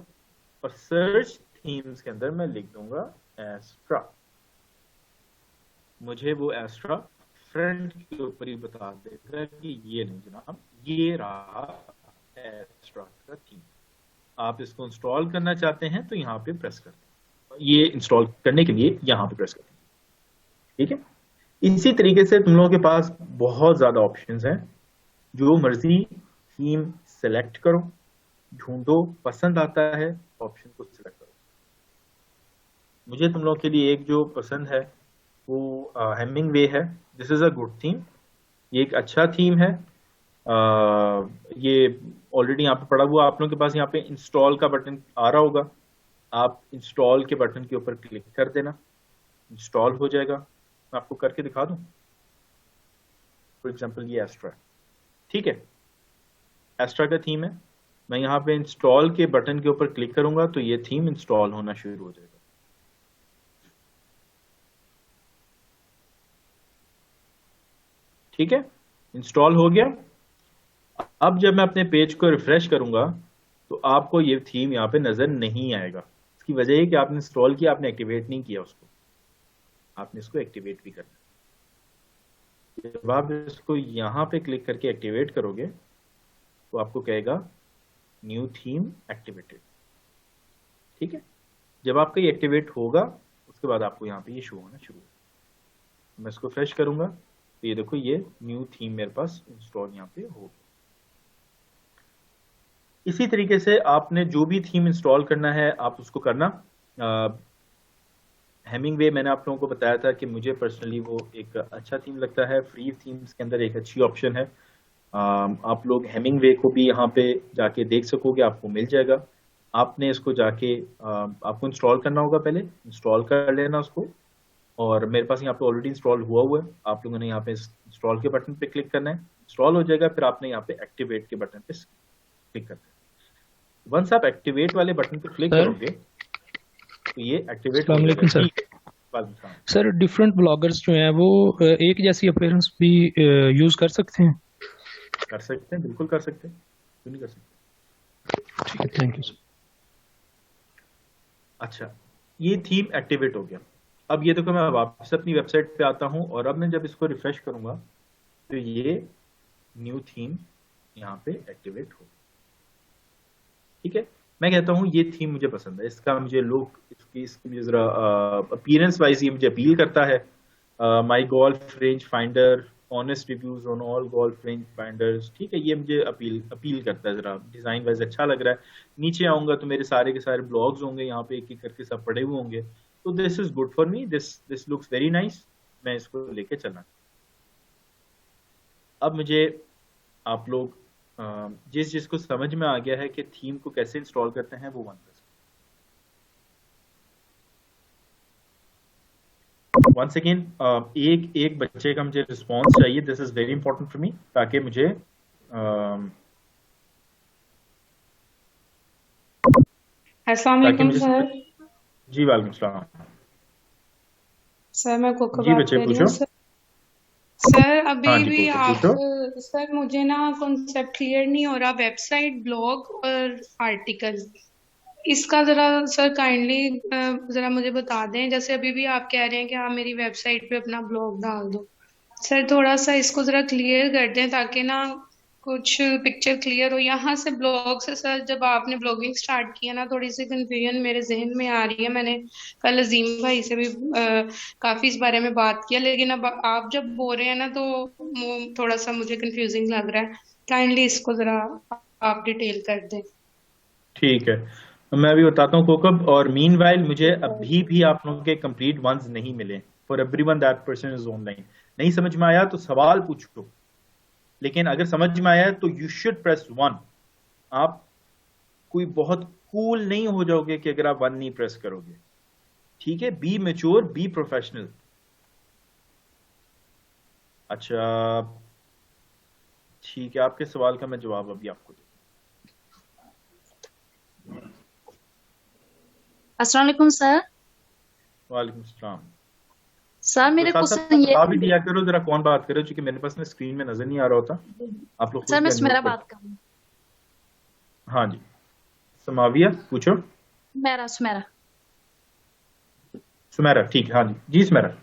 और सर्च थीम्स के अंदर मैं लिख दूंगा एस्ट्रा। मुझे वो एस्ट्रा फ्रंट के ऊपर ही बता देगा कि ये नहीं जनाब, ये रहा एस्ट्रा का थीम। आप इसको इंस्टॉल करना चाहते हैं तो यहाँ पे प्रेस करते हैं, ये इंस्टॉल करने के लिए यहाँ पे प्रेस करते हैं, ठीक है। इसी तरीके से तुम लोगों के पास बहुत ज्यादा ऑप्शंस हैं, जो मर्जी थीम सेलेक्ट करो, ढूंढो, पसंद आता है ऑप्शन को सिलेक्ट करो। मुझे तुम लोगों के लिए एक जो पसंद है वो हेमिंगवे है। This is a good theme, ये एक अच्छा थीम है। ये ऑलरेडी यहाँ पे पड़ा हुआ, आप लोगों के पास यहाँ पे इंस्टॉल का बटन आ रहा होगा, आप इंस्टॉल के बटन के ऊपर क्लिक कर देना, इंस्टॉल हो जाएगा। मैं आपको करके दिखा दूं, फॉर एग्जांपल ये एस्ट्रा, ठीक है, एस्ट्रा का थीम है। मैं यहाँ पे इंस्टॉल के बटन के ऊपर क्लिक करूंगा तो ये थीम इंस्टॉल होना शुरू हो जाएगा। ठीक है, इंस्टॉल हो गया। अब जब मैं अपने पेज को रिफ्रेश करूंगा तो आपको ये थीम यहाँ पे नजर नहीं आएगा। इसकी वजह है कि आपने इंस्टॉल किया, आपने एक्टिवेट नहीं किया उसको, आपने इसको एक्टिवेट भी करना है। जब आप इसको यहाँ पे क्लिक करके एक्टिवेट करोगे तो आपको कहेगा न्यू थीम एक्टिवेटेड, ठीक है। जब आपका ये एक्टिवेट होगा उसके बाद आपको यहाँ पे ये शो होना शुरू होगा। मैं इसको फ्रेश करूंगा तो ये देखो ये न्यू थीम मेरे पास इंस्टॉल यहाँ पे हो गया। इसी तरीके से आपने जो भी थीम इंस्टॉल करना है आप उसको करना। हेमिंगवे मैंने आप लोगों को बताया था कि मुझे पर्सनली वो एक अच्छा थीम लगता है, फ्री थीम्स के अंदर एक अच्छी ऑप्शन है। आप लोग हेमिंगवे को भी यहाँ पे जाके देख सकोगे, आपको मिल जाएगा। आपने इसको जाके आपको इंस्टॉल करना होगा, पहले इंस्टॉल कर लेना उसको, और मेरे पास यहाँ पे ऑलरेडी इंस्टॉल हुआ है। आप लोगों ने यहाँ पे इंस्टॉल के बटन पे क्लिक करना है, इंस्टॉल हो जाएगा, फिर आपने यहाँ पे एक्टिवेट के बटन पे क्लिक करना है। वंस आप एक्टिवेट वाले बटन पे क्लिक करोगे तो ये एक्टिवेट हो जाएगा। सर डिफरेंट ब्लॉगर्स जो हैं वो एक जैसी अपीयरेंस भी यूज कर सकते हैं? कर सकते हैं, बिल्कुल कर सकते हैं, क्यों नहीं कर सकते। ठीक है, थैंक यू सर। अच्छा, ये थीम एक्टिवेट हो गया। अब ये देखो मैं वापस अपनी वेबसाइट पे आता हूं और अब मैं जब इसको रिफ्रेश करूंगा तो ये न्यू थीम यहाँ पे एक्टिवेट हो, ठीक है। मैं कहता हूँ ये थीम मुझे पसंद है, इसका मुझे लुक, इसकी मुझे जरा अपीयरेंस वाइज ये मुझे अपील करता है। My golf range finder, honest reviews on all golf range finders, ठीक है, ये मुझे अपील करता है, जरा डिजाइन वाइज अच्छा लग रहा है। नीचे आऊंगा तो मेरे सारे के सारे ब्लॉग्स होंगे यहाँ पे, एक एक करके सब पड़े हुए होंगे, तो this is good for me, this looks very nice, मैं इसको लेके चलना। अब मुझे आप लोग जिसको समझ में आ गया है कि थीम को कैसे इंस्टॉल करते हैं वो वंस अगेन एक बच्चे का मुझे रिस्पॉन्स चाहिए, this is very important for me, ताकि मुझे अस्सलाम वालेकुम सर। जी वालेकुम सलाम। सर मैं कोको जी बात बच्चे कर रही पूछो। हूँ सर अभी हाँ जी भी कोको आप पूछो। सर मुझे ना कॉन्सेप्ट क्लियर नहीं हो रहा, वेबसाइट, ब्लॉग और आर्टिकल, इसका जरा सर काइंडली जरा मुझे बता दें। जैसे अभी भी आप कह रहे हैं कि आप मेरी वेबसाइट पे अपना ब्लॉग डाल दो, सर थोड़ा सा इसको जरा क्लियर कर दें ताकि ना कुछ पिक्चर क्लियर हो। यहाँ से ब्लॉग से सर जब आपने ब्लॉगिंग स्टार्ट किया ना, थोड़ी सी कंफ्यूजन मेरे जहन में आ रही है। मैंने कल अजीम भाई से भी काफी इस बारे में बात किया, लेकिन अब आप जब बोल रहे हैं ना तो थोड़ा सा मुझे कंफ्यूजिंग लग रहा है। काइंडली इसको जरा आप डिटेल कर दें। ठीक है, मैं अभी बताता हूँ कोकब। और मीनवाइल मुझे अभी भी आप लोगों के कंप्लीट वंस नहीं मिले, for everyone that person is online. नहीं समझ में आया तो सवाल पूछो, लेकिन अगर समझ में आया तो यू शुड प्रेस 1। आप कोई बहुत कूल नहीं हो जाओगे कि अगर आप 1 नहीं प्रेस करोगे, ठीक है। Be mature, be professional. अच्छा ठीक है, आपके सवाल का मैं जवाब अभी आपको दूं। अस्सलाम वालेकुम सर। वालेकुम सलाम। सर तो मेरे साथ साथ क्वेश्चन ये बता भी दिया करो जरा कौन बात करे, क्योंकि मेरे पास ना स्क्रीन में नजर नहीं आ रहा होता, आप लोग खुद सर मैं भी सुमेरा अनम्यूट बात कर। कर रही हूँ। हाँ जी समाविया पूछो। सुमेरा सुमेरा सुमेरा, ठीक है, हाँ जी जी सुमेरा।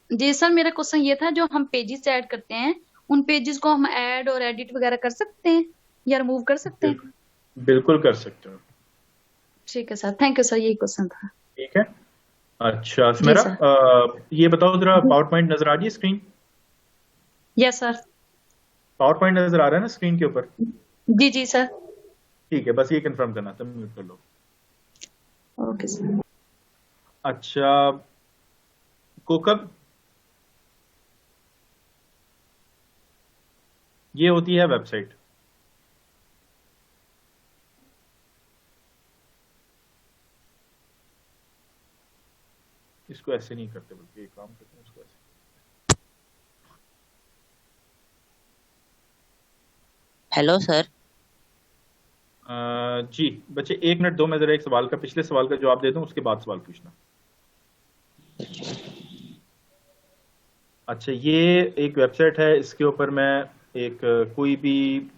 जी सर मेरा क्वेश्चन ये था, जो हम पेजेस ऐड करते हैं उन पेजेस को हम ऐड और एडिट वगैरह कर सकते हैं या रिमूव कर सकते हैं? बिल्कुल कर सकते हो। ठीक है सर, थैंक यू सर, यही क्वेश्चन था। ठीक है, अच्छा सुमेरा ये बताओ जरा, पावर पॉइंट नजर आ रही है screen? Yes sir. Power point नजर आ रहा है ना स्क्रीन के ऊपर? जी जी सर। ठीक है, बस ये कंफर्म करना, तब म्यूट कर लो। Okay sir. अच्छा कोकब, ये होती है वेबसाइट। इसको ऐसे नहीं करते, बल्कि एक काम करते हैं, इसको ऐसे। Hello sir. जी बच्चे 1 मिनट दो, मैं जरा एक सवाल का, पिछले सवाल का जवाब दे दूं, उसके बाद सवाल पूछना। अच्छा ये एक वेबसाइट है, इसके ऊपर मैं एक कोई भी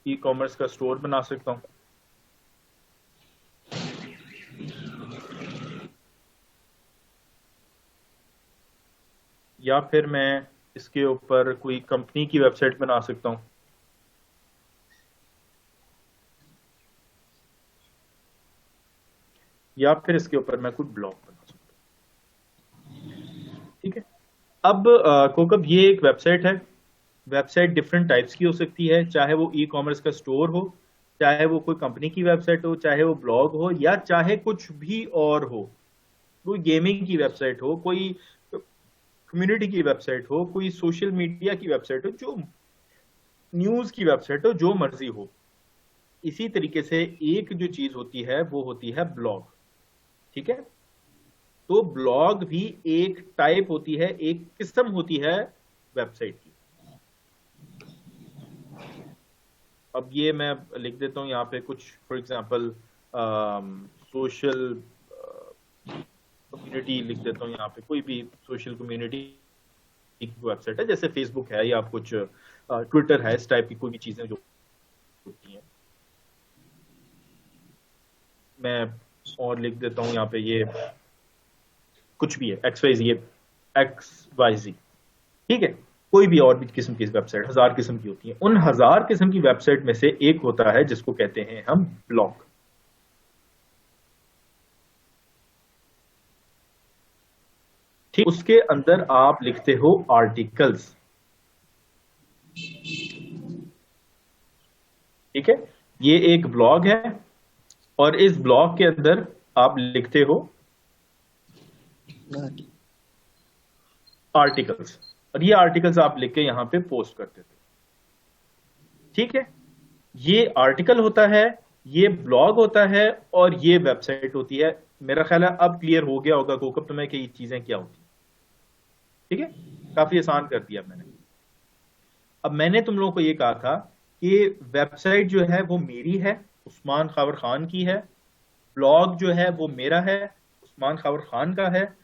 ई कॉमर्स का स्टोर बना सकता हूँ। या फिर मैं इसके ऊपर कोई कंपनी की वेबसाइट बना सकता हूँ। या फिर इसके ऊपर मैं कोई ब्लॉग बना सकता हूँ। ठीक है, अब कोकब ये एक वेबसाइट है। वेबसाइट डिफरेंट टाइप्स की हो सकती है, चाहे वो ई कॉमर्स का स्टोर हो, चाहे वो कोई कंपनी की वेबसाइट हो, चाहे वो ब्लॉग हो, या चाहे कुछ भी और हो, कोई गेमिंग की वेबसाइट हो, कोई कम्युनिटी की वेबसाइट हो, कोई सोशल मीडिया की वेबसाइट हो, जो न्यूज की वेबसाइट हो, जो मर्जी हो। इसी तरीके से एक जो चीज होती है वो होती है ब्लॉग। ठीक है, तो ब्लॉग भी एक टाइप होती है, एक किस्म होती है वेबसाइट की। अब ये मैं लिख देता हूं यहाँ पे कुछ, फॉर एग्जांपल सोशल कम्युनिटी लिख देता हूँ यहाँ पे, कोई भी सोशल कम्युनिटी की वेबसाइट है, जैसे फेसबुक है या कुछ ट्विटर है, इस टाइप की कोई भी चीजें जो होती हैं। मैं और लिख देता हूँ यहाँ पे, ये कुछ भी है XYZ, ठीक है, कोई भी और भी किस्म की वेबसाइट, 1000 किस्म की होती है। उन 1000 किस्म की वेबसाइट में से एक होता है जिसको कहते हैं हम ब्लॉग। ठीक, उसके अंदर आप लिखते हो आर्टिकल्स। ठीक है, ये एक ब्लॉग है और इस ब्लॉग के अंदर आप लिखते हो आर्टिकल्स, और ये आर्टिकल्स आप लिख के यहां पे पोस्ट करते थे। ठीक है, ये आर्टिकल होता है, ये ब्लॉग होता है और ये वेबसाइट होती है। मेरा ख्याल है अब क्लियर हो गया होगा कोकब तुम्हें कि ये चीजें क्या होती हैं। ठीक है, काफी आसान कर दिया मैंने। अब मैंने तुम लोगों को ये कहा था कि वेबसाइट जो है वो मेरी है, उस्मान खावर खान की है, ब्लॉग जो है वो मेरा है, उस्मान खावर खान का है।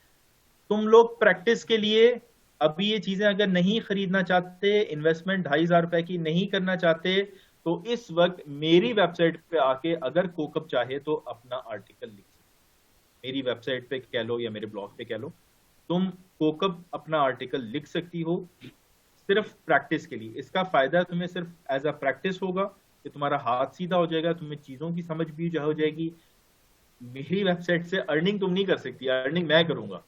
तुम लोग प्रैक्टिस के लिए अभी ये चीजें अगर नहीं खरीदना चाहते, इन्वेस्टमेंट 2500 रुपए की नहीं करना चाहते, तो इस वक्त मेरी वेबसाइट पे आके अगर कोकब चाहे तो अपना आर्टिकल लिख सकते। मेरी वेबसाइट पे कह लो या मेरे ब्लॉग पे कह लो, तुम कोकब अपना आर्टिकल लिख सकती हो सिर्फ प्रैक्टिस के लिए। इसका फायदा तुम्हें सिर्फ एज अ प्रैक्टिस होगा कि तुम्हारा हाथ सीधा हो जाएगा, तुम्हें चीजों की समझ भी हो जाएगी। मेरी वेबसाइट से अर्निंग तुम नहीं कर सकती, अर्निंग मैं करूंगा।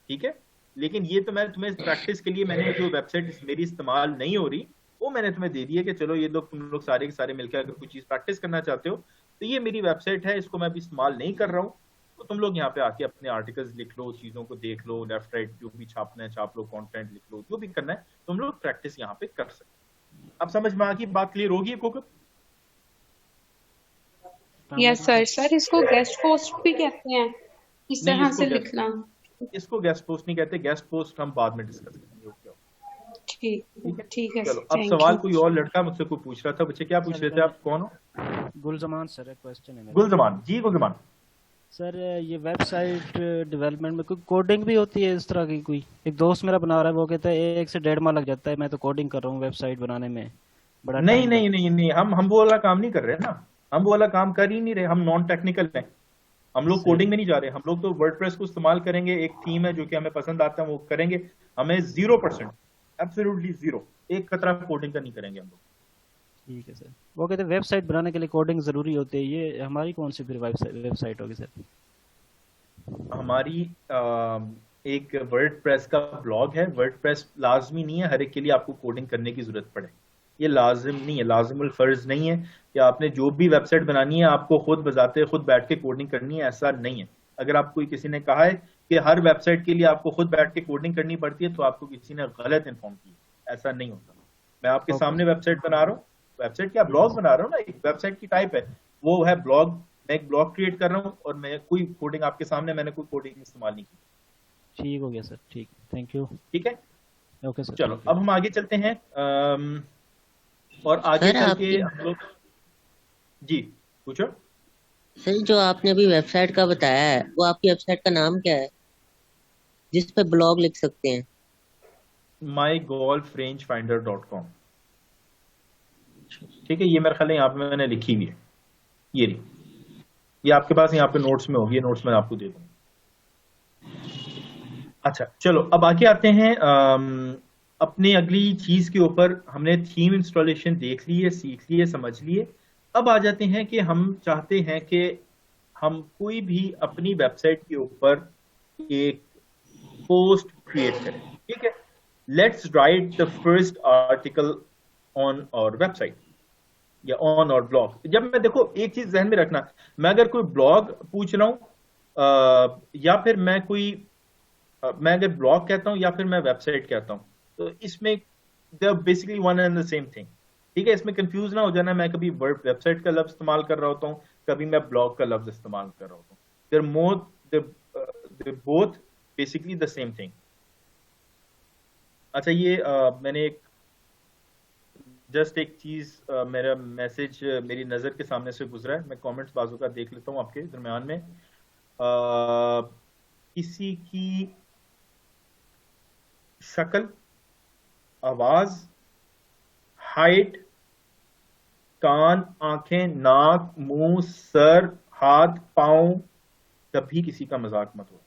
ठीक है, लेकिन ये तो मैं तुम्हें प्रैक्टिस के लिए, मैंने जो वेबसाइट मेरी इस्तेमाल नहीं हो रही वो मैंने तुम्हें दे दी है कि चलो ये लोग, तुम लोग सारे के सारे मिलकर अगर कोई चीज प्रैक्टिस करना चाहते हो तो ये मेरी वेबसाइट है, इसको मैं अभी इस्तेमाल नहीं कर रहा हूँ, तो तुम लोग यहाँ पे आके अपने आर्टिकल्स लिख लो, चीजों को देख लो, लेफ्ट राइट जो भी छापना है छाप लो, कंटेंट लिख लो, जो भी करना है तुम लोग प्रैक्टिस यहाँ पे कर सकते। अब समझ में आ गई बात? क्लियर होगी कोकब? Yes sir. सर इसको गेस्ट पोस्ट भी कहते हैं, इस नहीं, तरह से लिखना? इसको गेस्ट पोस्ट नहीं कहते, गेस्ट पोस्ट हम बाद में डिस्कस करेंगे। ओके, ठीक है। चलो, अब सवाल कोई और लड़का मुझसे कोई पूछ रहा था। बच्चे क्या पूछ रहे थे? आप कौन हो? गुलजमान सर, एक क्वेश्चन है मेरा। गुलजमान जी, गुलजमान सर ये वेबसाइट डेवलपमेंट में कोई कोडिंग भी होती है इस तरह की? कोई एक दोस्त मेरा बना रहा है, वो कहता है 1 से 1.5 माह लग जाता है, मैं तो कोडिंग कर रहा हूँ वेबसाइट बनाने में, बड़ा नहीं नहीं नहीं नहीं, हम वो वाला काम नहीं कर रहे ना, हम वो वाला काम कर ही नहीं रहे, हम नॉन टेक्निकल हैं, हम लोग कोडिंग में नहीं जा रहे। हम लोग तो वर्डप्रेस को इस्तेमाल करेंगे, एक थीम है जो कि हमें पसंद आता है वो करेंगे, हमें 0%, एब्सोल्युटली 0, एक खतरा कोडिंग का नहीं करेंगे हम लोग। ठीक है सर। वो कहते हैं वेबसाइट बनाने के लिए कोडिंग जरूरी होती है, ये हमारी कौन सी फिर वेबसाइट होगी सर? हमारी एक वर्डप्रेस का ब्लॉग है। वर्डप्रेस लाजमी नहीं है हर एक के लिए आपको कोडिंग करने की जरूरत पड़े, ये लाजिम नहीं है, लाजिमुल फर्ज नहीं है कि आपने जो भी वेबसाइट बनानी है आपको खुद बजाते खुद बैठ के कोडिंग करनी है, ऐसा नहीं है। अगर आप कोई किसी ने कहा है कि हर वेबसाइट के लिए आपको खुद बैठ के कोडिंग करनी पड़ती है तो आपको किसी ने गलत इन्फॉर्म किया, ऐसा नहीं होता। मैं आपके सामने वेबसाइट बना रहा हूँ, वेबसाइट क्या ब्लॉग बना रहा हूँ ना, एक वेबसाइट की टाइप है वो है ब्लॉग, मैं एक ब्लॉग क्रिएट कर रहा हूँ और मैं कोई कोडिंग आपके सामने, मैंने कोई कोडिंग इस्तेमाल नहीं की। ठीक हो गया सर, ठीक, थैंक यू। ठीक है, ओके सर। चलो अब हम आगे चलते हैं और आगे चल के हम लोग, जी पूछो। सर जो आपने अभी वेबसाइट का बताया है, वो आपकी वेबसाइट का नाम क्या है जिस पे ब्लॉग लिख सकते हैं? mygolfrangefinder.com। ठीक है, ये मेरे ख्याल है यहाँ पे मैंने लिखी हुई है, ये रही, ये आपके पास यहाँ पे नोट्स में होगी, नोट्स में आपको दे दूंगा। अच्छा चलो अब आगे आते हैं अपनी अगली चीज के ऊपर। हमने थीम इंस्टॉलेशन देख ली है, सीख लिए, समझ लिए। अब आ जाते हैं कि हम चाहते हैं कि हम कोई भी अपनी वेबसाइट के ऊपर एक पोस्ट क्रिएट करें। ठीक है, let's write the first article on our website या ऑन आवर ब्लॉग। जब मैं, देखो एक चीज ध्यान में रखना, मैं अगर कोई ब्लॉग पूछ रहा हूं या फिर मैं अगर ब्लॉग कहता हूं या फिर मैं वेबसाइट कहता हूं, तो इसमें they are basically one and the same thing. ठीक है, इसमें कंफ्यूज ना हो जाना, मैं कभी वर्ड वेबसाइट का लफ्ज इस्तेमाल कर रहा होता हूँ, कभी मैं ब्लॉग का लफ्ज इस्तेमाल कर रहा होता हूँ। they're both basically the same thing। अच्छा, ये मैंने एक जस्ट एक चीज, मेरा मैसेज मेरी नजर के सामने से गुजरा है, मैं कमेंट्स बाजू का देख लेता हूँ आपके दरमियान में। किसी की शक्ल, आवाज, हाइट, कान, आंखें, नाक, मुंह, सर, हाथ, पांव, कभी किसी का मजाक मत हो,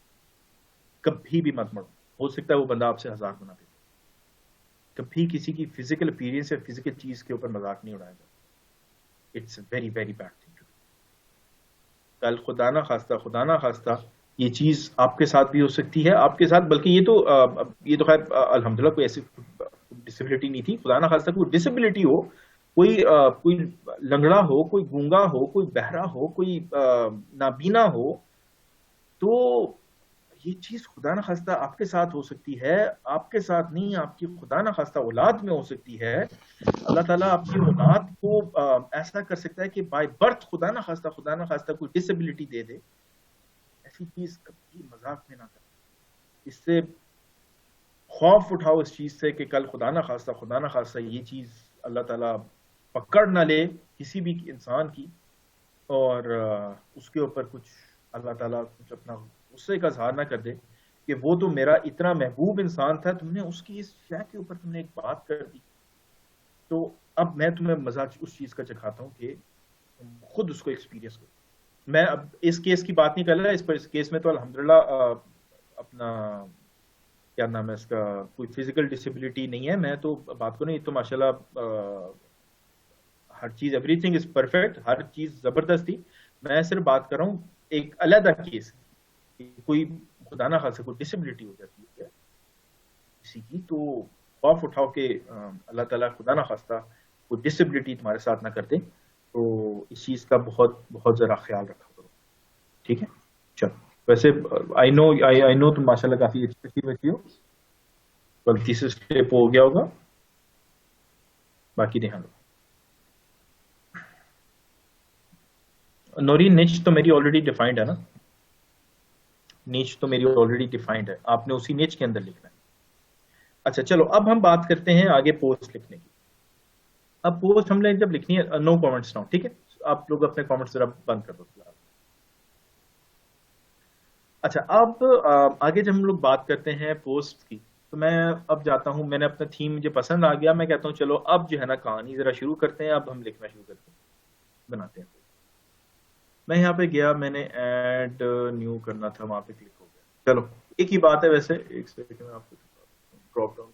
कभी भी मत मरो। हो सकता है वो बंदा आपसे 1000 गुना दे। कभी किसी की फिजिकल अपीयरेंस या फिजिकल चीज के ऊपर मजाक नहीं उड़ाया जाता। It's very very bad thing. कल खुदा ना खास्ता ये चीज आपके साथ भी हो सकती है, आपके साथ, बल्कि ये तो खैर अल्हम्दुलिल्लाह कोई ऐसी डिसेबिलिटी नहीं थी, खुदा ना खास्ता कोई डिसेबिलिटी हो, कोई लंगड़ा हो, कोई गूंगा हो, कोई बहरा हो, कोई नाबीना हो, तो ये चीज खुदा ना खास्ता आपके साथ हो सकती है, आपके साथ नहीं, आपकी खुदा ना खास्ता औलाद में हो सकती है। अल्लाह ताला आपकी औलाद को ऐसा कर सकता है कि बाय बर्थ खुदा ना खास्ता कोई डिसेबिलिटी दे दे। ऐसी चीज कभी मजाक में ना करें, इससे खौफ उठाओ इस चीज से कि कल खुदा ना खास्ता ये चीज अल्लाह ताला पकड़ ना ले किसी भी इंसान की, और उसके ऊपर कुछ अल्लाह ताला कुछ अपना गुस्से का इजहार ना कर दे कि वो तो मेरा इतना महबूब इंसान था, तुमने उसकी इस शय के ऊपर तुमने एक बात कर दी। तो अब मैं तुम्हें मजा उस चीज का चखाता हूँ कि तुम खुद उसको एक्सपीरियंस करो। मैं अब इस केस की बात नहीं कर रहा, इस केस में तो अल्हम्दुलिल्लाह अपना क्या नाम है इसका, कोई फिजिकल डिसेबिलिटी नहीं है। मैं तो बात करूँ, ये तो माशाल्लाह हर चीज, एवरीथिंग इज परफेक्ट, हर चीज जबरदस्त थी। मैं सिर्फ बात कर रहा हूँ एक अलग केस, कोई खुदा ना खास्ता कोई डिसेबिलिटी हो जाती है किसी की, तो खौफ उठाओ कि अल्लाह ताला खुदा ना खास्ता कोई डिसेबिलिटी तुम्हारे साथ ना कर दे। तो इस चीज का बहुत बहुत जरा ख्याल रखा करो, ठीक है। चलो, वैसे आई नो तुम माशाल्लाह काफी अच्छी बच्ची हो, गलती से स्टेप हो गया होगा, बाकी ध्यान रखो। नोरी, निच तो मेरी ऑलरेडी डिफाइंड है ना, नीच तो मेरी ऑलरेडी डिफाइंड है, आपने उसी नीच के अंदर लिखना है। अच्छा चलो, अब हम बात करते हैं आगे पोस्ट लिखने की। अब पोस्ट हमने जब लिखनी है, नो कमेंट्स नाउ, ठीक है, आप लोग अपने कमेंट्स जरा बंद कर दो फिलहाल। अच्छा, अब आगे जब हम लोग बात करते हैं पोस्ट की, तो मैं अब जाता हूं, मैंने अपना थीम मुझे पसंद आ गया, मैं कहता हूं चलो अब जो है ना कहानी जरा शुरू करते हैं, अब हम लिखना शुरू करते हैं, बनाते हैं। मैं यहाँ पे गया, मैंने ऐड न्यू करना था, वहां पे क्लिक हो गया। चलो, एक ही बात है वैसे, एक सेकंड में आपको ड्रॉप डाउन,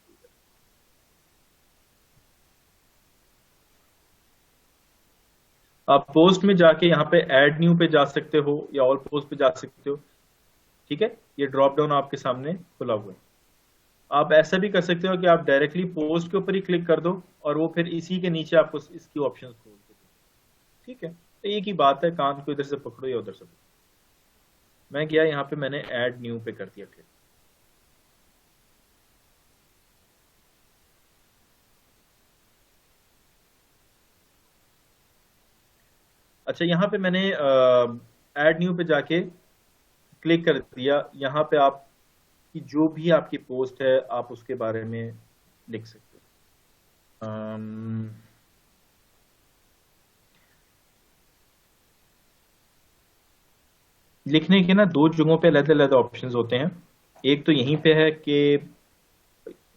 आप पोस्ट में जाके यहाँ पे ऐड न्यू पे जा सकते हो या ऑल पोस्ट पे जा सकते हो, ठीक है। ये ड्रॉप डाउन आपके सामने खुला हुआ है। आप ऐसा भी कर सकते हो कि आप डायरेक्टली पोस्ट के ऊपर ही क्लिक कर दो और वो फिर इसी के नीचे आपको इसकी ऑप्शन खोल दे, ठीक है। तो एक ही बात है, कान को इधर से पकड़ो या उधर से पकड़ो। मैं गया यहाँ पे, मैंने ऐड न्यू पे कर दिया क्लिक। अच्छा, यहाँ पे मैंने ऐड न्यू पे जाके क्लिक कर दिया। यहाँ पे आप की जो भी आपकी पोस्ट है आप उसके बारे में लिख सकते हो। लिखने के ना दो जगहों पे अलग अलग ऑप्शंस होते हैं। एक तो यहीं पे है कि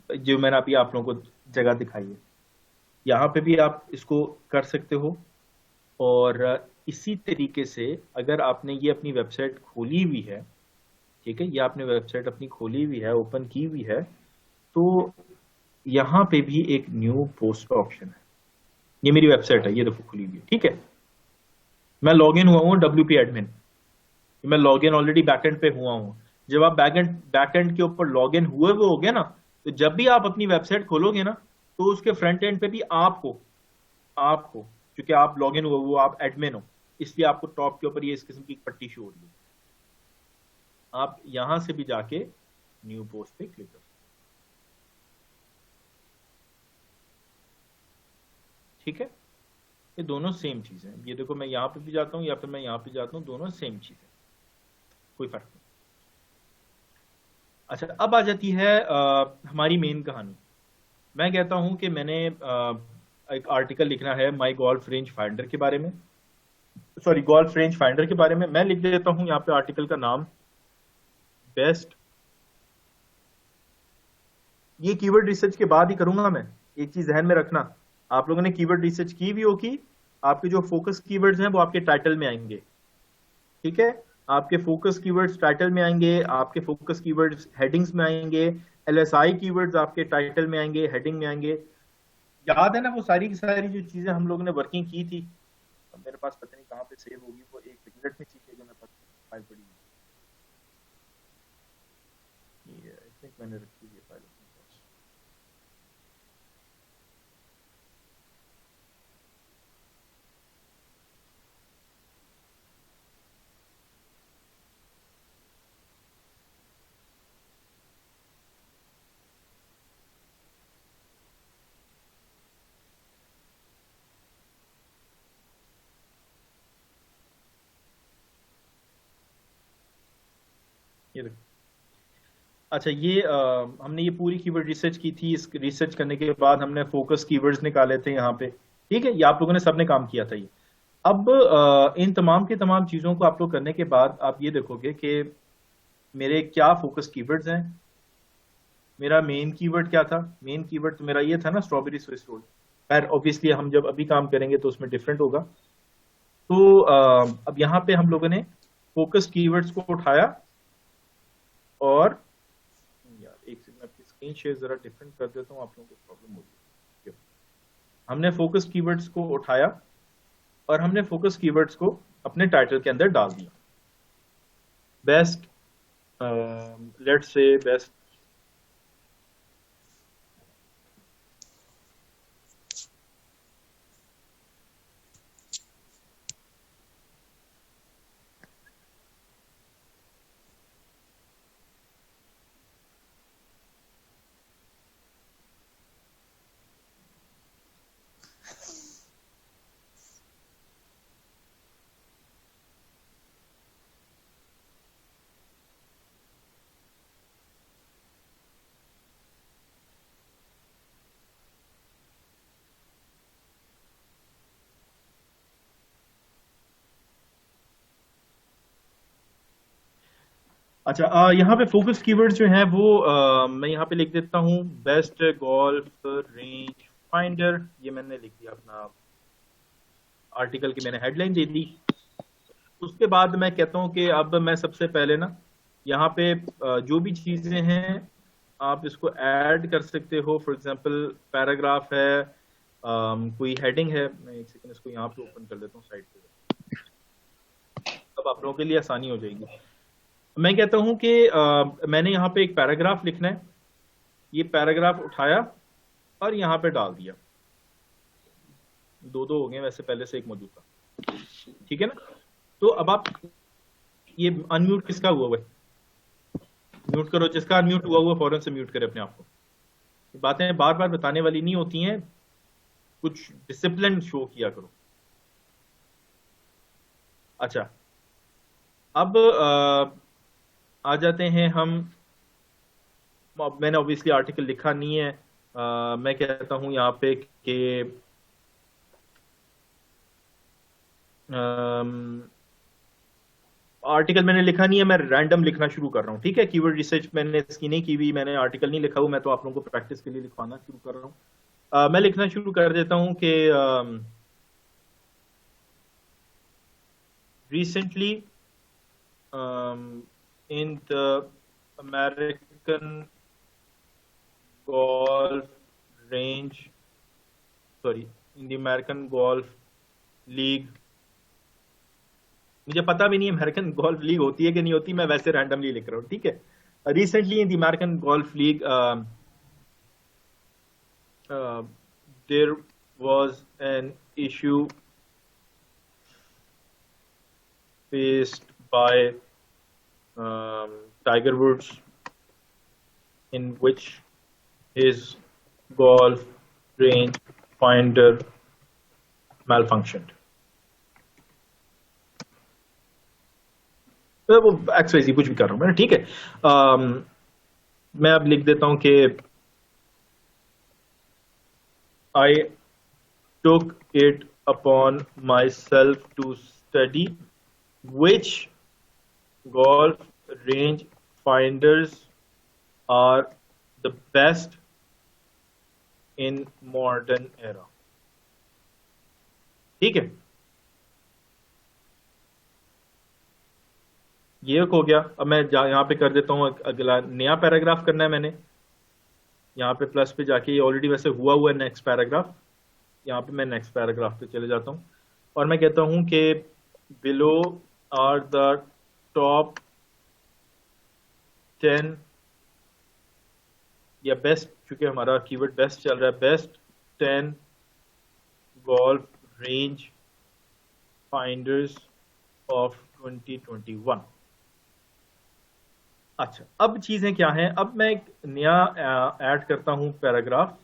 जो मैंने अभी आप लोगों को जगह दिखाई है, यहाँ पे भी आप इसको कर सकते हो। और इसी तरीके से अगर आपने ये अपनी वेबसाइट खोली हुई है, ठीक है, ये आपने वेबसाइट अपनी खोली हुई है, ओपन की हुई है, तो यहाँ पे भी एक न्यू पोस्ट का ऑप्शन है। ये मेरी वेबसाइट है, ये देखो खुली हुई है, ठीक है। मैं लॉग इन हुआ हूँ WP एडमिन, मैं लॉग इन ऑलरेडी बैकएंड पे हुआ हूँ। जब आप बैकएंड के ऊपर लॉग इन हुए वो हो गया ना, तो जब भी आप अपनी वेबसाइट खोलोगे ना, तो उसके फ्रंट एंड पे भी आपको क्योंकि आप लॉग इन हुए हो, आप एडमिन हो, इसलिए आपको टॉप के ऊपर ये इस किस्म की पट्टी शो हो रही है। आप यहां से भी जाके न्यू पोस्ट पे क्लिक करो, ठीक है। ये दोनों सेम चीज है। ये देखो, मैं यहाँ पे भी जाता हूँ या फिर मैं यहाँ पे जाता हूँ, दोनों सेम चीज है, कोई फर्क नहीं। अच्छा, अब आ जाती है हमारी मेन कहानी। मैं कहता हूं कि मैंने एक आर्टिकल लिखना है माई गोल्फ रेंज फाइंडर के बारे में, सॉरी गोल्फ रेंज फाइंडर के बारे में। मैं लिख देता हूं यहाँ पे आर्टिकल का नाम, बेस्ट। ये कीवर्ड रिसर्च के बाद ही करूंगा मैं, एक चीज ध्यान में रखना, आप लोगों ने कीवर्ड रिसर्च की भी होगी, आपके जो फोकस कीवर्ड्स हैं वो आपके टाइटल में आएंगे, ठीक है। आपके फोकस कीवर्ड्स टाइटल में आएंगे, आपके फोकस कीवर्ड्स हेडिंग्स में आएंगे, LSI कीवर्ड्स आपके टाइटल में आएंगे, हेडिंग में आएंगे। याद है ना वो सारी की सारी जो चीजें हम लोगों ने वर्किंग की थी, मेरे पास पता नहीं कहाँ पे सेव होगी, वो एक मिनट में सीखेगा, मेरे पास फाइल पड़ी है। ये आई थिंक मैंने रखी हुई है फाइल अपने पास। ये देखो। अच्छा, ये हमने ये पूरी कीवर्ड रिसर्च की थी। इस रिसर्च करने के बाद हमने फोकस कीवर्ड्स निकाले थे यहाँ पे, ठीक है। ये आप लोगों ने सबने काम किया था ये। अब इन तमाम के तमाम चीजों को आप लोग करने के बाद आप ये देखोगे कि मेरे क्या फोकस कीवर्ड्स हैं। मेरा मेन कीवर्ड क्या था? मेन कीवर्ड तो मेरा ये था ना, स्ट्रॉबेरी स्विस रोल। खैर ऑब्वियसली हम जब अभी काम करेंगे तो उसमें डिफरेंट होगा। तो अब यहाँ पे हम लोगों ने फोकस कीवर्ड्स को उठाया और यार एक सेकंड, आपकी स्क्रीन शेयर जरा डिफरेंट कर देता हूँ, आप लोगों को प्रॉब्लम होगी। हमने फोकस कीवर्ड्स को उठाया और हमने फोकस कीवर्ड्स को अपने टाइटल के अंदर डाल दिया। बेस्ट, लेट्स से बेस्ट अच्छा, यहाँ पे फोकस कीवर्ड जो है वो मैं यहाँ पे लिख देता हूँ बेस्ट गोल्फ रेंज फाइंडर। ये मैंने लिख दिया अपना आर्टिकल की, मैंने हेडलाइन दे दी। उसके बाद मैं कहता हूँ कि अब मैं सबसे पहले ना यहाँ पे जो भी चीजें हैं आप इसको ऐड कर सकते हो। फॉर एग्जांपल पैराग्राफ है, कोई हेडिंग है। मैं एक सेकंड इसको यहाँ पे ओपन कर देता हूँ साइड पे, अब आप लोगों के लिए आसानी हो जाएगी। मैं कहता हूं कि मैंने यहाँ पे एक पैराग्राफ लिखना है। ये पैराग्राफ उठाया और यहाँ पे डाल दिया। दो दो हो गए वैसे, पहले से एक मौजूद था, ठीक है ना। तो अब आप ये अनम्यूट किसका हुआ है? म्यूट करो, जिसका अनम्यूट हुआ हुआ फौरन से म्यूट करे अपने आप को। बातें बार बार बताने वाली नहीं होती हैं, कुछ डिसिप्लिन शो किया करो। अच्छा, अब आ जाते हैं हम। मैंने ऑब्वियसली आर्टिकल लिखा नहीं है। मैं कहता हूं यहाँ पे कि आर्टिकल मैंने लिखा नहीं है, मैं रैंडम लिखना शुरू कर रहा हूँ, ठीक है। कीवर्ड रिसर्च मैंने इसकी नहीं की हुई, मैंने आर्टिकल नहीं लिखा हुआ, मैं तो आप लोगों को प्रैक्टिस के लिए लिखवाना शुरू कर रहा हूँ। मैं लिखना शुरू कर देता हूँ कि recently in the American Golf Range, sorry, in the American Golf League। मुझे पता भी नहीं अमेरिकन गोल्फ लीग होती है कि नहीं होती, मैं वैसे रैंडमली लिख रहा हूँ, ठीक है। Recently in the American golf league there was an issue faced by Tiger Woods in which his golf range finder malfunctioned। तो वो XYZ कुछ भी कर रहा हूं मैं, ठीक है। मैं अब लिख देता हूं कि I took it upon myself to study which golf range finders are the best in modern era। ठीक है, ये हो गया। अब मैं यहाँ पे कर देता हूँ अगला नया पैराग्राफ करना है मैंने। यहाँ पे प्लस पे जाके, ये ऑलरेडी वैसे हुआ हुआ है नेक्स्ट पैराग्राफ। यहाँ पे मैं नेक्स्ट पैराग्राफ पे चले जाता हूँ और मैं कहता हूँ कि बिलो आर द टॉप 10 या बेस्ट, चूंकि हमारा कीवर्ड बेस्ट चल रहा है, best 10 golf range finders of 2021। अच्छा, अब चीजें क्या हैं, अब मैं एक नया ऐड करता हूं पैराग्राफ,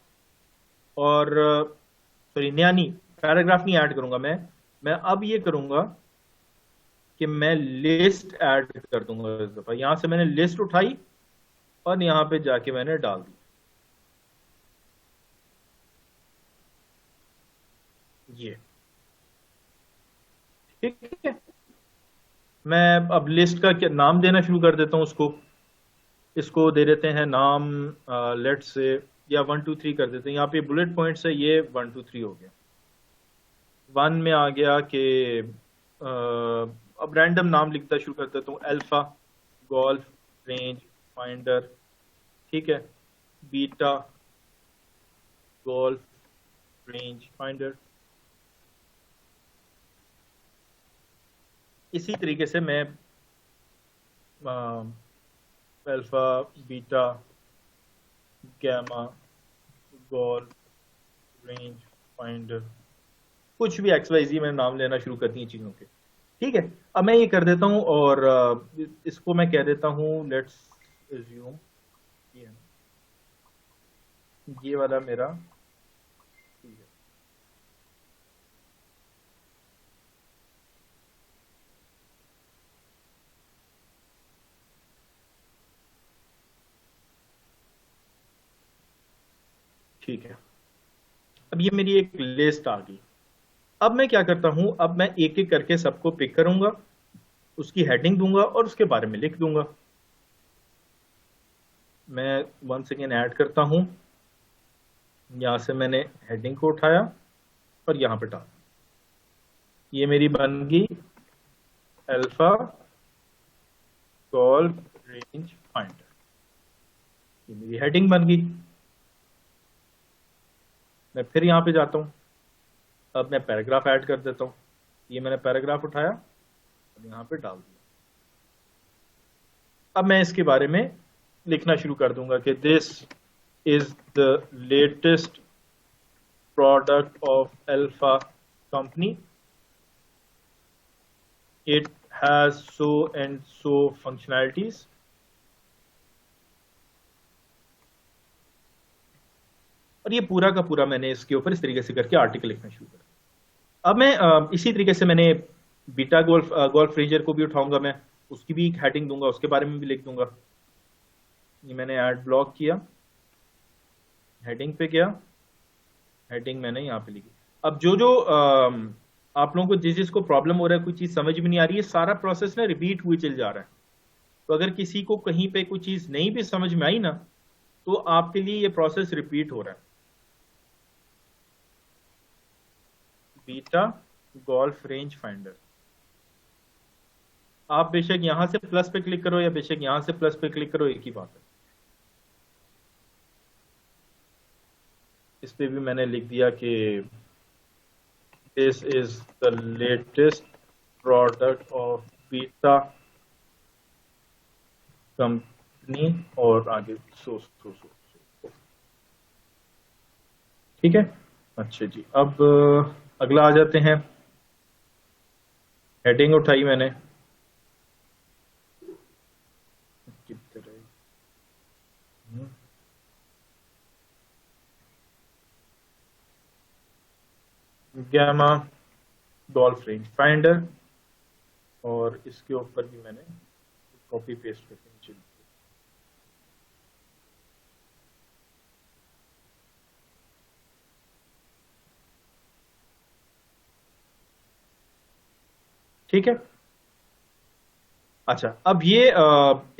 और सॉरी नया नहीं, पैराग्राफ नहीं ऐड करूंगा मैं अब ये करूंगा कि मैं लिस्ट ऐड कर दूंगा इस दफा। यहां से मैंने लिस्ट उठाई और यहां पे जाके मैंने डाल दी ये, ठीक है। मैं अब लिस्ट का क्या नाम देना शुरू कर देता हूं उसको, इसको दे देते हैं नाम लेट से, या 1 2 3 कर देते हैं। यहाँ पे बुलेट पॉइंट्स है, ये 1 2 3 हो गया। 1 में आ गया कि अब रैंडम नाम लिखता शुरू कर देता हूँ, अल्फा गोल्फ रेंज फाइंडर, ठीक है, बीटा गोल्फ रेंज फाइंडर। इसी तरीके से मैं alpha beta gamma golf range finder, कुछ भी XYZ मैं नाम लेना शुरू करती हैं चीजों के, ठीक है। अब मैं ये कर देता हूं और इसको मैं कह देता हूं लेट्स एज्यूम ये वाला मेरा, ठीक है। अब ये मेरी एक लिस्ट आ गई। अब मैं क्या करता हूं, अब मैं एक एक करके सबको पिक करूंगा, उसकी हेडिंग दूंगा और उसके बारे में लिख दूंगा। मैं वंस अगेन ऐड करता हूं, यहां से मैंने हेडिंग को उठाया और यहां पे डाला, ये मेरी बन गई अल्फा गोल्फ रेंज फाइंडर, ये मेरी हेडिंग बन गई। मैं फिर यहां पे जाता हूं, अब मैं पैराग्राफ ऐड कर देता हूं, ये मैंने पैराग्राफ उठाया और यहां पे डाल दिया। अब मैं इसके बारे में लिखना शुरू कर दूंगा कि this is the latest product of alpha company, it has so and so functionalities, और ये पूरा का पूरा मैंने इसके ऊपर इस तरीके से करके आर्टिकल लिखना शुरू कर। अब मैं इसी तरीके से मैंने बीटा गोल्फ रेंजर को भी उठाऊंगा, मैं उसकी भी एक हेडिंग दूंगा, उसके बारे में भी लिख दूंगा। ये मैंने ऐड ब्लॉक किया, हेडिंग पे गया, हेडिंग मैंने यहाँ पे लिखी। अब जो जो आप लोगों को जिस जिसको प्रॉब्लम हो रहा है, कोई चीज समझ में नहीं आ रही है, सारा प्रोसेस ना रिपीट हुई चल जा रहा है। तो अगर किसी को कहीं पे कोई चीज नहीं भी समझ में आई ना, तो आपके लिए ये प्रोसेस रिपीट हो रहा है। बीटा गोल्फ रेंज फाइंडर, आप बेशक यहां से प्लस पे क्लिक करो या बेशक यहां से प्लस पे क्लिक करो, एक ही बात है। इस पे भी मैंने लिख दिया कि this is the latest product of beta company, और आगे सो ठीक है। अच्छा जी, अब अगला आ जाते हैं। हेडिंग उठाई मैंने, गैमा गोल्फ रेंज फाइंडर, और इसके ऊपर भी मैंने कॉपी पेस्ट करके नीचे, ठीक है। अच्छा, अब ये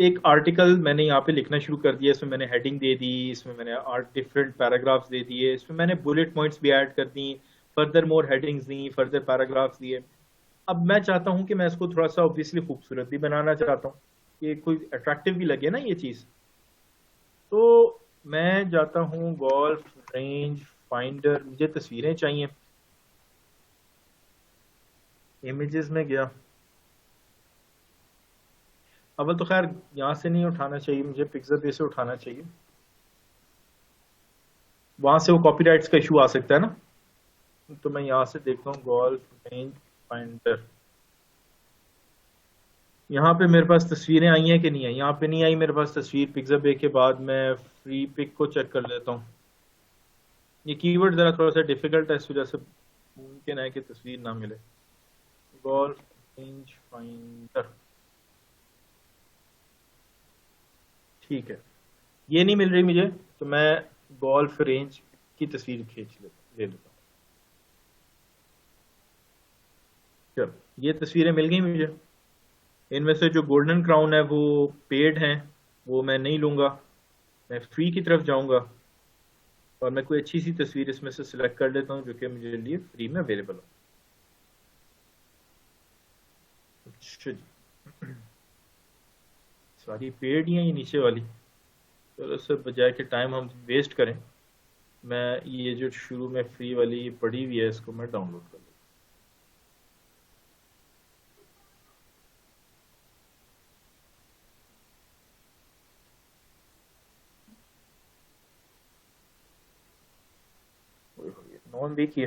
एक आर्टिकल मैंने यहाँ पे लिखना शुरू कर दिया, इसमें मैंने हेडिंग दे दी, इसमें मैंने डिफरेंट पैराग्राफ्स दे दिए, इसमें मैंने बुलेट पॉइंट्स भी ऐड कर दी, फर्दर मोर हेडिंग्स दी, फर्दर पैराग्राफ्स दिए। अब मैं चाहता हूं कि मैं इसको थोड़ा सा ऑब्वियसली खूबसूरत भी बनाना चाहता हूँ, कि कोई अट्रैक्टिव भी लगे ना ये चीज। तो मैं जाता हूँ गोल्फ रेंज फाइंडर, मुझे तस्वीरें चाहिए, इमेजेस में गया। अव्वल तो खैर यहाँ से नहीं उठाना चाहिए, मुझे पिक्चर पे से उठाना चाहिए। वहां से वो कॉपीराइट्स का इशू आ सकता है ना। तो मैं यहाँ से देखता हूँ गोल्फ रेंज फाइंडर, यहाँ पे मेरे पास तस्वीरें आई हैं कि नहीं आई? यहाँ पे नहीं आई मेरे पास तस्वीर पिक्सबे के बाद। मैं फ्री पिक को चेक कर लेता हूँ। ये कीवर्ड जरा थोड़ा सा डिफिकल्ट है, इस वजह से मुमकिन है कि तस्वीर ना मिले। गोल्फ रेंज फाइंडर, ठीक है, ये नहीं मिल रही मुझे, तो मैं गोल्फ रेंज की तस्वीर ले लेता हूँ। चलो, ये तस्वीरें मिल गई मुझे। इनमें से जो गोल्डन क्राउन है वो पेड है, वो मैं नहीं लूंगा। मैं फ्री की तरफ जाऊंगा और मैं कोई अच्छी सी तस्वीर इसमें से सिलेक्ट कर लेता हूँ जो कि मुझे लिए फ्री में अवेलेबल हो। अच्छा जी, सारी पेड ही है ये नीचे वाली। चलो, इससे बजाय के टाइम हम वेस्ट करें, मैं ये जो शुरू में फ्री वाली पड़ी हुई है इसको मैं डाउनलोड कर लूँ। नॉन देखिए,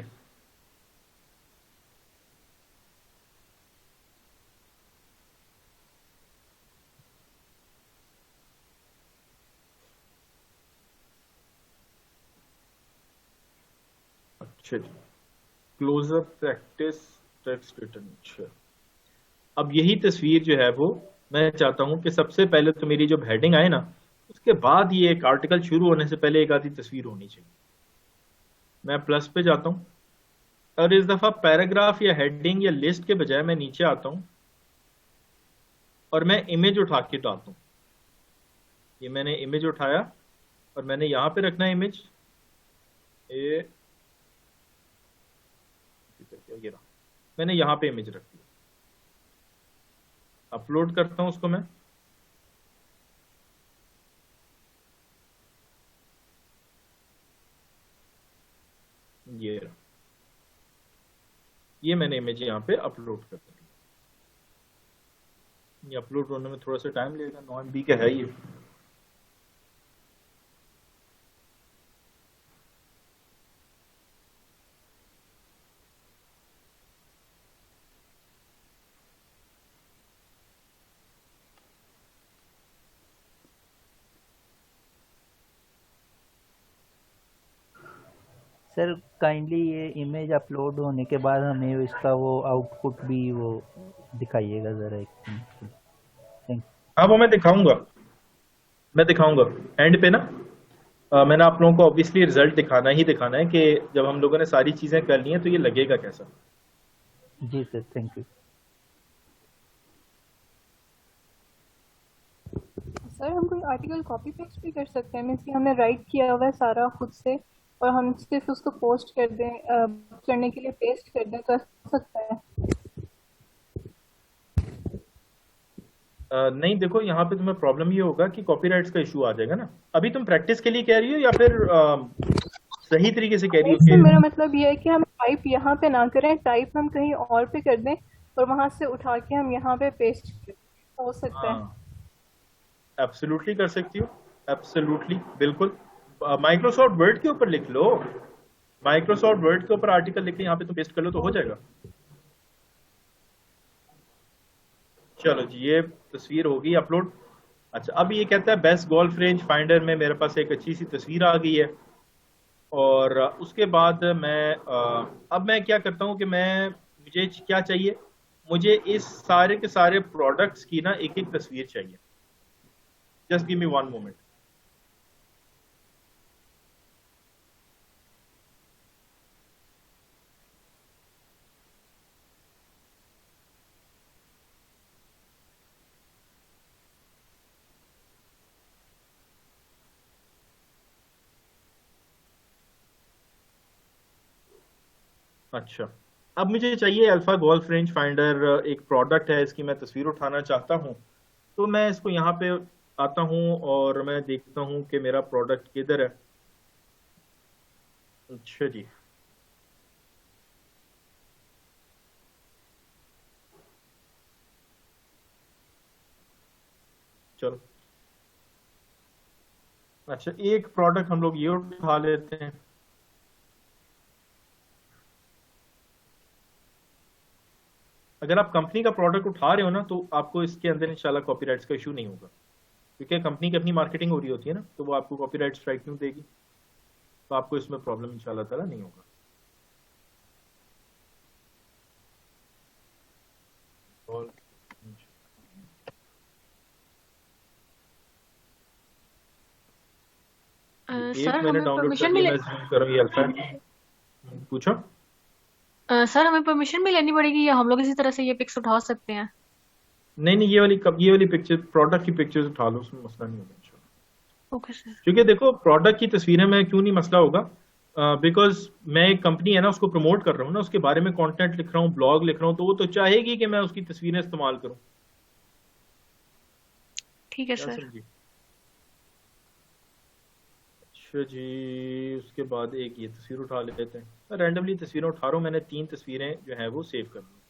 अच्छा जी, क्लोजअप प्रैक्टिस टेक्स्ट रिटर्न। अच्छा, अब यही तस्वीर जो है वो मैं चाहता हूं कि सबसे पहले तो मेरी जब हेडिंग आए ना, उसके बाद ये एक आर्टिकल शुरू होने से पहले एक आधी तस्वीर होनी चाहिए। मैं प्लस पे जाता हूं और इस दफा पैराग्राफ या हेडिंग या लिस्ट के बजाय मैं नीचे आता हूं और मैं इमेज उठा के डालता हूं। ये मैंने इमेज उठाया और मैंने यहां पे रखना है इमेज, ये रहा, मैंने यहां पे इमेज रख दी। अपलोड करता हूं उसको मैं, ये रहा, ये मैंने इमेज यहाँ पे अपलोड कर दी। ये अपलोड होने में थोड़ा सा टाइम लगेगा, 9 MB का है ये। सर काइंडली ये इमेज अपलोड होने के बाद हमें इसका वो आउटपुट भी वो दिखाइएगा ज़रा एक मिनट। थैंक हाँ, वो मैं दिखाऊंगा एंड पे ना। मैंने आप लोगों को ऑब्वियसली रिजल्ट दिखाना ही दिखाना है कि जब हम लोगों ने सारी चीजें कर ली हैं तो ये लगेगा कैसा। जी सर, थैंक यू। सर हम कोई आर्टिकल कॉपी पेस्ट भी कर सकते हैं, मीन्स कि हमने राइट किया हुआ है सारा खुद से और हम सिर्फ उसको पोस्ट कर दें, करने के लिए पेस्ट कर दें, तो ऐसा हो सकता है? नहीं, देखो यहाँ पे तुम्हें प्रॉब्लम ये होगा कि कॉपीराइट्स का इशू आ जाएगा ना। अभी तुम प्रैक्टिस के लिए कह रही हो या फिर सही तरीके से कह रही हो नहीं, कि मेरा मतलब ये है कि हम टाइप यहाँ पे ना करें, टाइप हम कहीं और पे कर दें और वहां से उठा के हम यहाँ पे पेस्ट करें, हो सकता है? एब्सोल्युटली कर सकती हो, एब्सोल्युटली, बिल्कुल। माइक्रोसॉफ्ट वर्ड के ऊपर लिख लो, माइक्रोसॉफ्ट वर्ड के ऊपर आर्टिकल लिख के यहाँ पे तुम पेस्ट कर लो तो हो जाएगा। चलो जी, ये तस्वीर होगी अपलोड। अच्छा, अब ये कहता है बेस्ट गोल्फ रेंज फाइंडर में मेरे पास एक अच्छी सी तस्वीर आ गई है। और उसके बाद अब मैं क्या करता हूँ कि मुझे क्या चाहिए, मुझे इस सारे के सारे प्रोडक्ट्स की ना एक एक तस्वीर चाहिए। Just give me 1 moment. अच्छा, अब मुझे चाहिए अल्फा गोल्फ रेंज फाइंडर। एक प्रोडक्ट है, इसकी मैं तस्वीर उठाना चाहता हूँ। तो मैं इसको यहाँ पे आता हूँ और मैं देखता हूँ कि मेरा प्रोडक्ट किधर है। अच्छा जी, चलो अच्छा, एक प्रोडक्ट हम लोग ये उठा लेते हैं। अगर आप कंपनी का प्रोडक्ट उठा रहे हो ना, तो आपको इसके अंदर इंशाल्लाह कॉपीराइट्स का इशू नहीं होगा, क्योंकि कंपनी की अपनी मार्केटिंग हो रही होती है ना, तो वो आपको कॉपीराइट स्ट्राइक क्यों देगी, तो आपको इसमें प्रॉब्लम इंशाल्लाह ताला नहीं होगा। और एक सर मैंने हमें डाउनलोड कर परमिशन लिया, मिले मैं जूम कर रहा हूँ, ये अल्फा है। पूछो। सर हमें परमिशन भी लेनी पड़ेगी या हम लोग इसी तरह से ये पिक्स उठा सकते हैं? नहीं नहीं, ये वाली पिक्चर, प्रोडक्ट की पिक्चर्स उठा लो, उसमें मसला नहीं होगा इंशाल्लाह। Okay sir. क्योंकि देखो, प्रोडक्ट की तस्वीरें में क्यों नहीं मसला होगा, बिकॉज मैं एक कंपनी है ना, उसको प्रमोट कर रहा हूँ ना, उसके बारे में कंटेंट लिख रहा हूँ, ब्लॉग लिख रहा हूँ, तो वो तो चाहेगी कि मैं उसकी तस्वीरें इस्तेमाल करूँ। ठीक है क्या सर। समझी? अच्छा जी, उसके बाद एक ये तस्वीर उठा लेते हैं। मैं रैंडमली तस्वीरें उठा रहा हूँ, मैंने 3 तस्वीरें जो है वो सेव कर ली।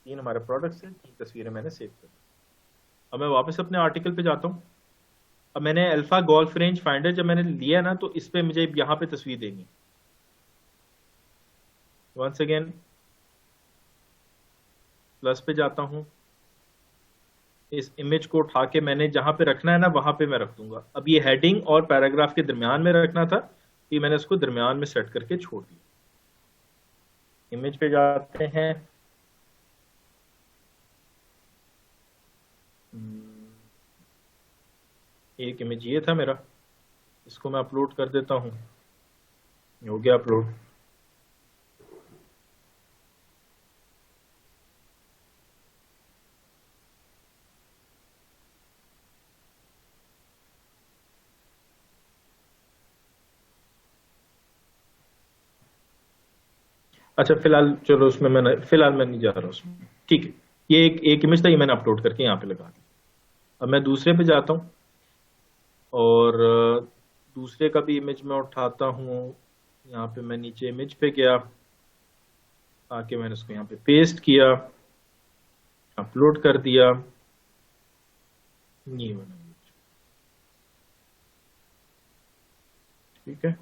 3 हमारे प्रोडक्ट्स हैं, 3 तस्वीरें मैंने सेव कर ली। अब मैं वापस अपने आर्टिकल पे जाता हूँ। अब मैंने अल्फा गोल्फ रेंज फाइंडर जब मैंने लिया ना, तो इस पे मुझे यहाँ पे तस्वीर देनी। वंस अगेन प्लस पे जाता हूँ, इस इमेज को उठा के मैंने जहां पे रखना है ना, वहां पे मैं रख दूंगा। अब ये हेडिंग और पैराग्राफ के दरमियान में रखना था, ये मैंने उसको दरमियान में सेट करके छोड़ दिया। इमेज पे जाते हैं, एक इमेज ये था मेरा, इसको मैं अपलोड कर देता हूँ। हो गया अपलोड। अच्छा, फिलहाल चलो उसमें फिलहाल मैं नहीं जा रहा उसमें, ठीक है। ये एक इमेज था, ये मैंने अपलोड करके यहाँ पे लगा दिया। अब मैं दूसरे पे जाता हूँ और दूसरे का भी इमेज मैं उठाता हूँ। यहाँ पे मैं नीचे इमेज पे गया, आके मैंने उसको यहाँ पे पेस्ट किया, अपलोड कर दिया। ये बना, ठीक है।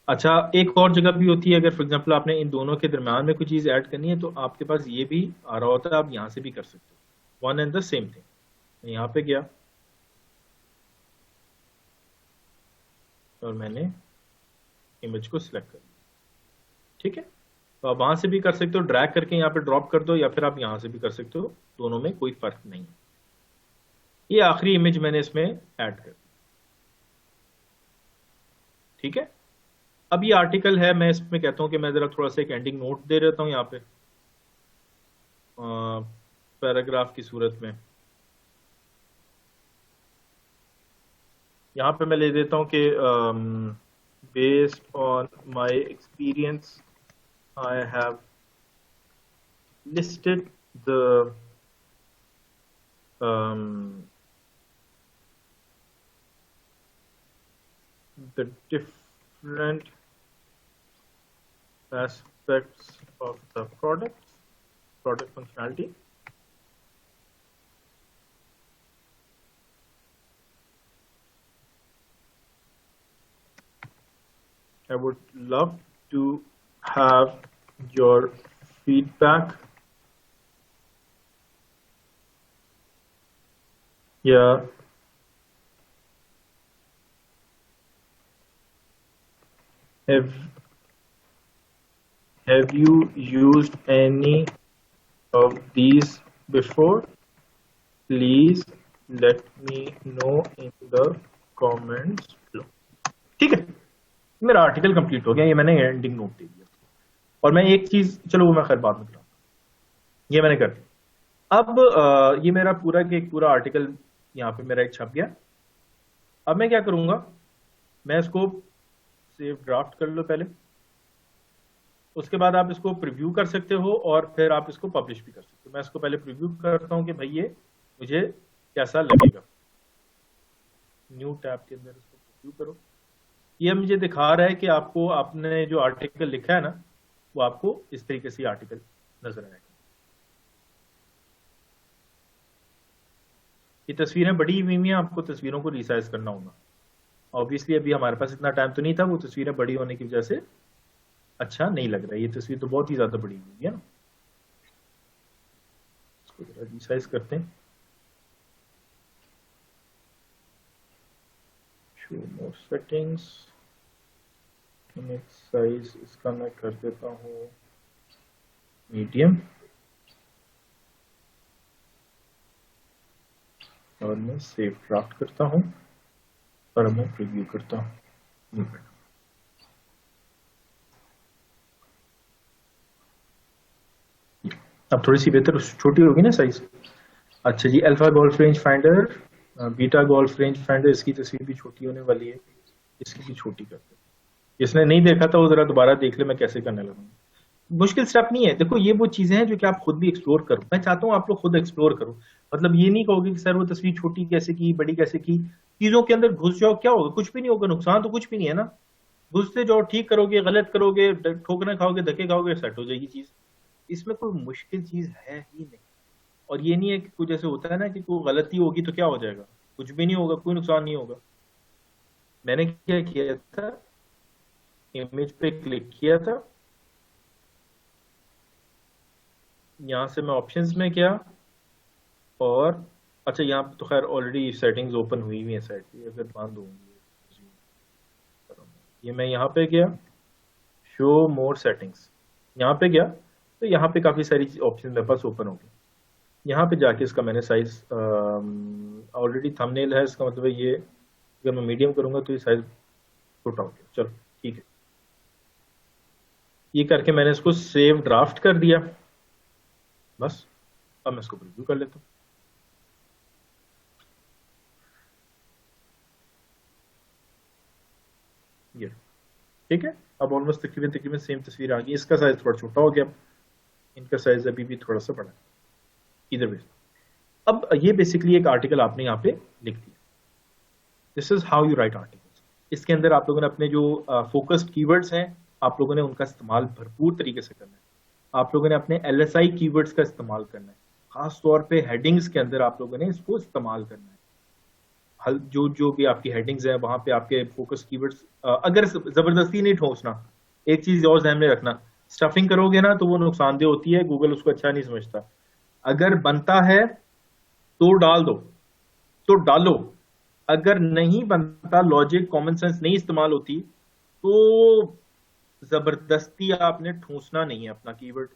अच्छा, एक और जगह भी होती है, अगर फॉर एग्जांपल आपने इन दोनों के दरम्यान में कोई चीज ऐड करनी है, तो आपके पास ये भी आ रहा होता है, आप यहाँ से भी कर सकते हो, one and the same thing. यहाँ पे गया और मैंने इमेज को सिलेक्ट कर लिया, ठीक है। तो आप वहां से भी कर सकते हो, ड्रैग करके यहाँ पे ड्रॉप कर दो, या फिर आप यहाँ से भी कर सकते हो, दोनों में कोई फर्क नहीं है। ये आखिरी इमेज मैंने इसमें ऐड कर दी, ठीक है। अब ये आर्टिकल है, मैं इसमें कहता हूँ कि मैं जरा थोड़ा सा एक एंडिंग नोट दे देता हूँ यहाँ पे पैराग्राफ की सूरत में। यहाँ पे मैं ले देता हूँ कि based on my experience I have listed the different aspects of the product functionality. I would love to have your feedback. Yeah. Have you used any of these before? Please let me know in the comments below. ठीक है, मेरा article complete हो गया, ये मैंने ending note दे दिया। और मैं एक चीज, चलो वो मैं खैर बाद में कराऊंगा, ये मैंने कर दिया। अब ये मेरा पूरा आर्टिकल यहाँ पे मेरा एक छप गया। अब मैं क्या करूंगा, मैं इसको सेव ड्राफ्ट कर लो पहले, उसके बाद आप इसको प्रीव्यू कर सकते हो और फिर आप इसको पब्लिश भी कर सकते हो। मैं इसको पहले प्रीव्यू करता हूँ कि भाई ये मुझे कैसा लगेगा। न्यू टैब के अंदर इसको प्रीव्यू करो। ये मुझे दिखा रहा है कि आपको आपने जो आर्टिकल लिखा है ना, वो आपको इस तरीके से आर्टिकल नजर आएगा। ये तस्वीरें बड़ी हुई हैं, आपको तस्वीरों को रिसाइज करना होगा। ऑब्वियसली अभी हमारे पास इतना टाइम तो नहीं था, वो तस्वीरें बड़ी होने की वजह से अच्छा नहीं लग रहा है। ये तस्वीर तो बहुत ही ज्यादा बड़ी हुई है ना, इसको जरा रिसाइज करते हैं। शो मोर सेटिंग्स, इमेज साइज इसका मैं कर देता हूँ मीडियम, और मैं सेव ड्राफ्ट करता हूँ और मैं प्रीव्यू करता हूँ। अब थोड़ी सी बेहतर छोटी होगी ना साइज। अच्छा जी, alpha golf range finder, beta golf range finder, इसकी तस्वीर भी छोटी होने वाली है, इसकी भी छोटी करते हैं। जिसने नहीं देखा था वो जरा दोबारा देख ले मैं कैसे करने लगूंगा। मुश्किल स्टेप नहीं है, देखो ये वो चीजें हैं जो कि आप खुद भी एक्सप्लोर करो। मैं चाहता हूँ आप लोग खुद एक्सप्लोर करो, मतलब ये नहीं कहोगे कि सर वो तस्वीर छोटी कैसे की, बड़ी कैसे की। चीजों के अंदर घुस जाओ, क्या होगा, कुछ भी नहीं होगा, नुकसान तो कुछ भी नहीं है ना। घुसते जाओ, ठीक करोगे, गलत करोगे, ठोकने खाओगे, धक्के खाओगे, सेट हो जाएगी चीज। इसमें कोई मुश्किल चीज है ही नहीं। और ये नहीं है कि कुछ ऐसे होता है ना कि कोई गलती होगी तो क्या हो जाएगा, कुछ भी नहीं होगा, कोई नुकसान नहीं होगा। मैंने क्या किया था, इमेज पे क्लिक किया था, यहां से मैं ऑप्शंस में गया, और अच्छा यहाँ तो खैर ऑलरेडी सेटिंग्स ओपन हुई हुई है साइड की, अगर बंद होंगी ये मैं यहाँ पे गया, शो मोर सेटिंग्स, यहाँ पे गया तो यहाँ पे काफी सारी ऑप्शन मेरे पास ओपन हो गई। यहाँ पे जाके इसका मैंने साइज ऑलरेडी थंबनेल है, इसका मतलब है ये अगर मैं मीडियम करूंगा तो ये साइज छोटा हो गया। चलो ठीक है, ये करके मैंने इसको सेव ड्राफ्ट कर दिया। बस अब मैं इसको प्रीव्यू कर लेता हूँ। ये ठीक है, अब ऑलमोस्ट तकरीबन सेम तस्वीर आ गई। इसका साइज थोड़ा छोटा हो गया, इनका साइज अभी भी थोड़ा सा बड़ा है, इधर भी। अब ये बेसिकली एक आर्टिकल आपने यहाँ पे लिख दिया। This is how you right articles. इसके अंदर आप लोगों ने अपने जो फोकस्ड कीवर्ड्स हैं, आप लोगों ने उनका इस्तेमाल भरपूर तरीके से करना है। आप लोगों ने अपने LSI कीवर्ड्स का इस्तेमाल करना है, खास तौर पे हेडिंग्स के अंदर आप लोगों ने इसको इस्तेमाल करना है। जो जो भी आपकी हेडिंग्स है वहां पे आपके फोकस कीवर्ड्स, अगर जबरदस्ती नहीं ठोसना, एक चीज और ध्यान में रखना, स्टफिंग करोगे ना तो वो नुकसानदेह होती है, गूगल उसको अच्छा नहीं समझता। अगर बनता है तो डाल दो तो डालो, अगर नहीं बनता, लॉजिक कॉमन सेंस नहीं इस्तेमाल होती, तो जबरदस्ती आपने ठूसना नहीं है अपना कीवर्ड।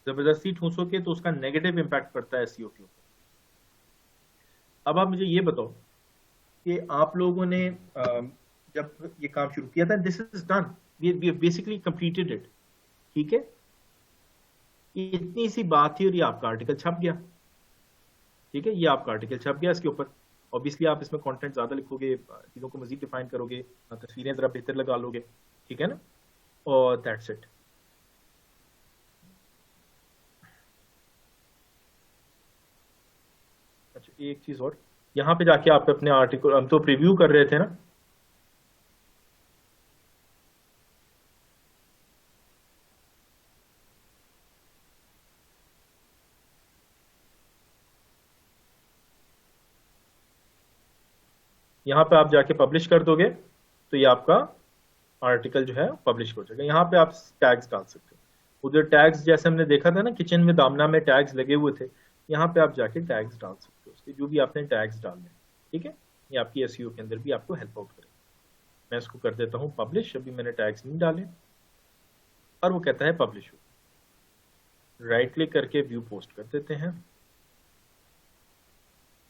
जबरदस्ती ठूसोगे तो उसका नेगेटिव इंपैक्ट पड़ता है SEO के ऊपर। अब आप मुझे ये बताओ कि आप लोगों ने जब ये काम शुरू किया था, this is done, we basically completed it, ठीक है। ये इतनी सी बात थी और ये आपका आर्टिकल छप गया, ठीक है। ये आपका आर्टिकल छप गया, इसके ऊपर ऑब्वियसली आप इसमें कंटेंट ज्यादा लिखोगे, चीजों को मजीद डिफाइन करोगे, तस्वीरें जरा बेहतर लगा लोगे, ठीक है ना, और दैट्स इट। अच्छा एक चीज और, यहाँ पे जाके आप अपने आर्टिकल, हम तो प्रीव्यू कर रहे थे ना, यहाँ पे आप जाके पब्लिश कर दोगे तो ये आपका आर्टिकल जो है पब्लिश हो जाएगा। यहाँ पे आप टैग्स डाल सकते हो। उधर टैग्स जैसे हमने देखा था ना, किचन में दामना में टैग्स लगे हुए थे, यहाँ पे आप जाके टैग्स डाल सकते हो, उसके जो भी आपने टैग्स डालने, ठीक है। ये आपकी SEO के अंदर भी आपको हेल्प आउट करेगा। मैं इसको कर देता हूँ पब्लिश, अभी मैंने टैग्स नहीं डाले, और वो कहता है पब्लिश हो। राइट क्लिक करके व्यू पोस्ट कर देते हैं।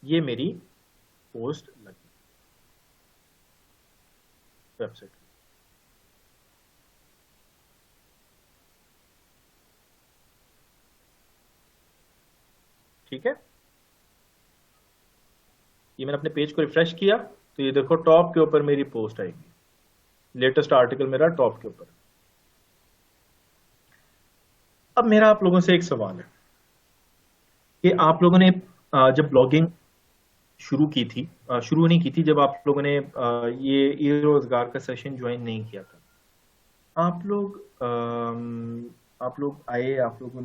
ये मेरी पोस्ट लगी वेबसाइट, ठीक है। ये मैंने अपने पेज को रिफ्रेश किया तो ये देखो टॉप के ऊपर मेरी पोस्ट आएगी, लेटेस्ट आर्टिकल मेरा टॉप के ऊपर। अब मेरा आप लोगों से एक सवाल है कि आप लोगों ने जब ब्लॉगिंग शुरू की थी, शुरू नहीं की थी, जब आप लोगों ने ये रोजगार का सेशन ज्वाइन नहीं किया था, आप लोग आए, आप लोग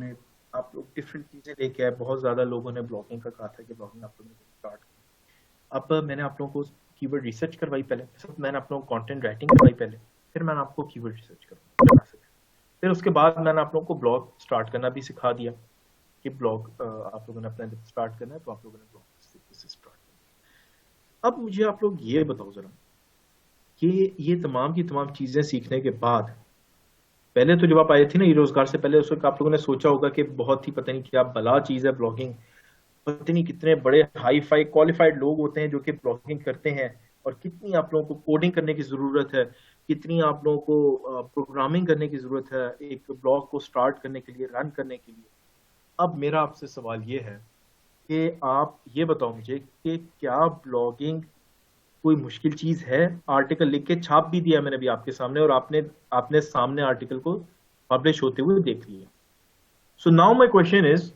डिफरेंट चीजें लेके आए, बहुत ज्यादा लोगों ने ब्लॉगिंग का कहा था कि ब्लॉगिंग आप लोगों ने स्टार्ट की। अब मैंने आप लोगों को कीवर्ड रिसर्च करवाई पहले, मैंने आप लोगों को कंटेंट राइटिंग करवाई पहले, फिर मैंने आपको कीवर्ड रिसर्च करवाया, फिर उसके बाद मैंने आप लोगों को ब्लॉग स्टार्ट करना भी सिखा दिया कि ब्लॉग आप लोगों ने अपना जब स्टार्ट करना है तो आप लोगों ने ब्लॉग से स्टार्ट करना। अब मुझे आप लोग ये बताओ जरा कि ये तमाम की तमाम चीजें सीखने के बाद, पहले तो जब आप आए थे ना रोजगार से पहले, उस वक्त आप लोगों ने सोचा होगा कि बहुत ही पता नहीं क्या बला चीज है ब्लॉगिंग, पता नहीं कितने बड़े हाई फाई क्वालिफाइड लोग होते हैं जो कि ब्लॉगिंग करते हैं, और कितनी आप लोगों को कोडिंग करने की जरूरत है, कितनी आप लोगों को प्रोग्रामिंग करने की जरूरत है एक ब्लॉग को स्टार्ट करने के लिए, रन करने के लिए। अब मेरा आपसे सवाल ये है कि आप ये बताओ मुझे कि क्या ब्लॉगिंग कोई मुश्किल चीज है? आर्टिकल लिख के छाप भी दिया मैंने भी आपके सामने, और आपने सामने आर्टिकल को पब्लिश होते हुए देख लिया। So now my question is,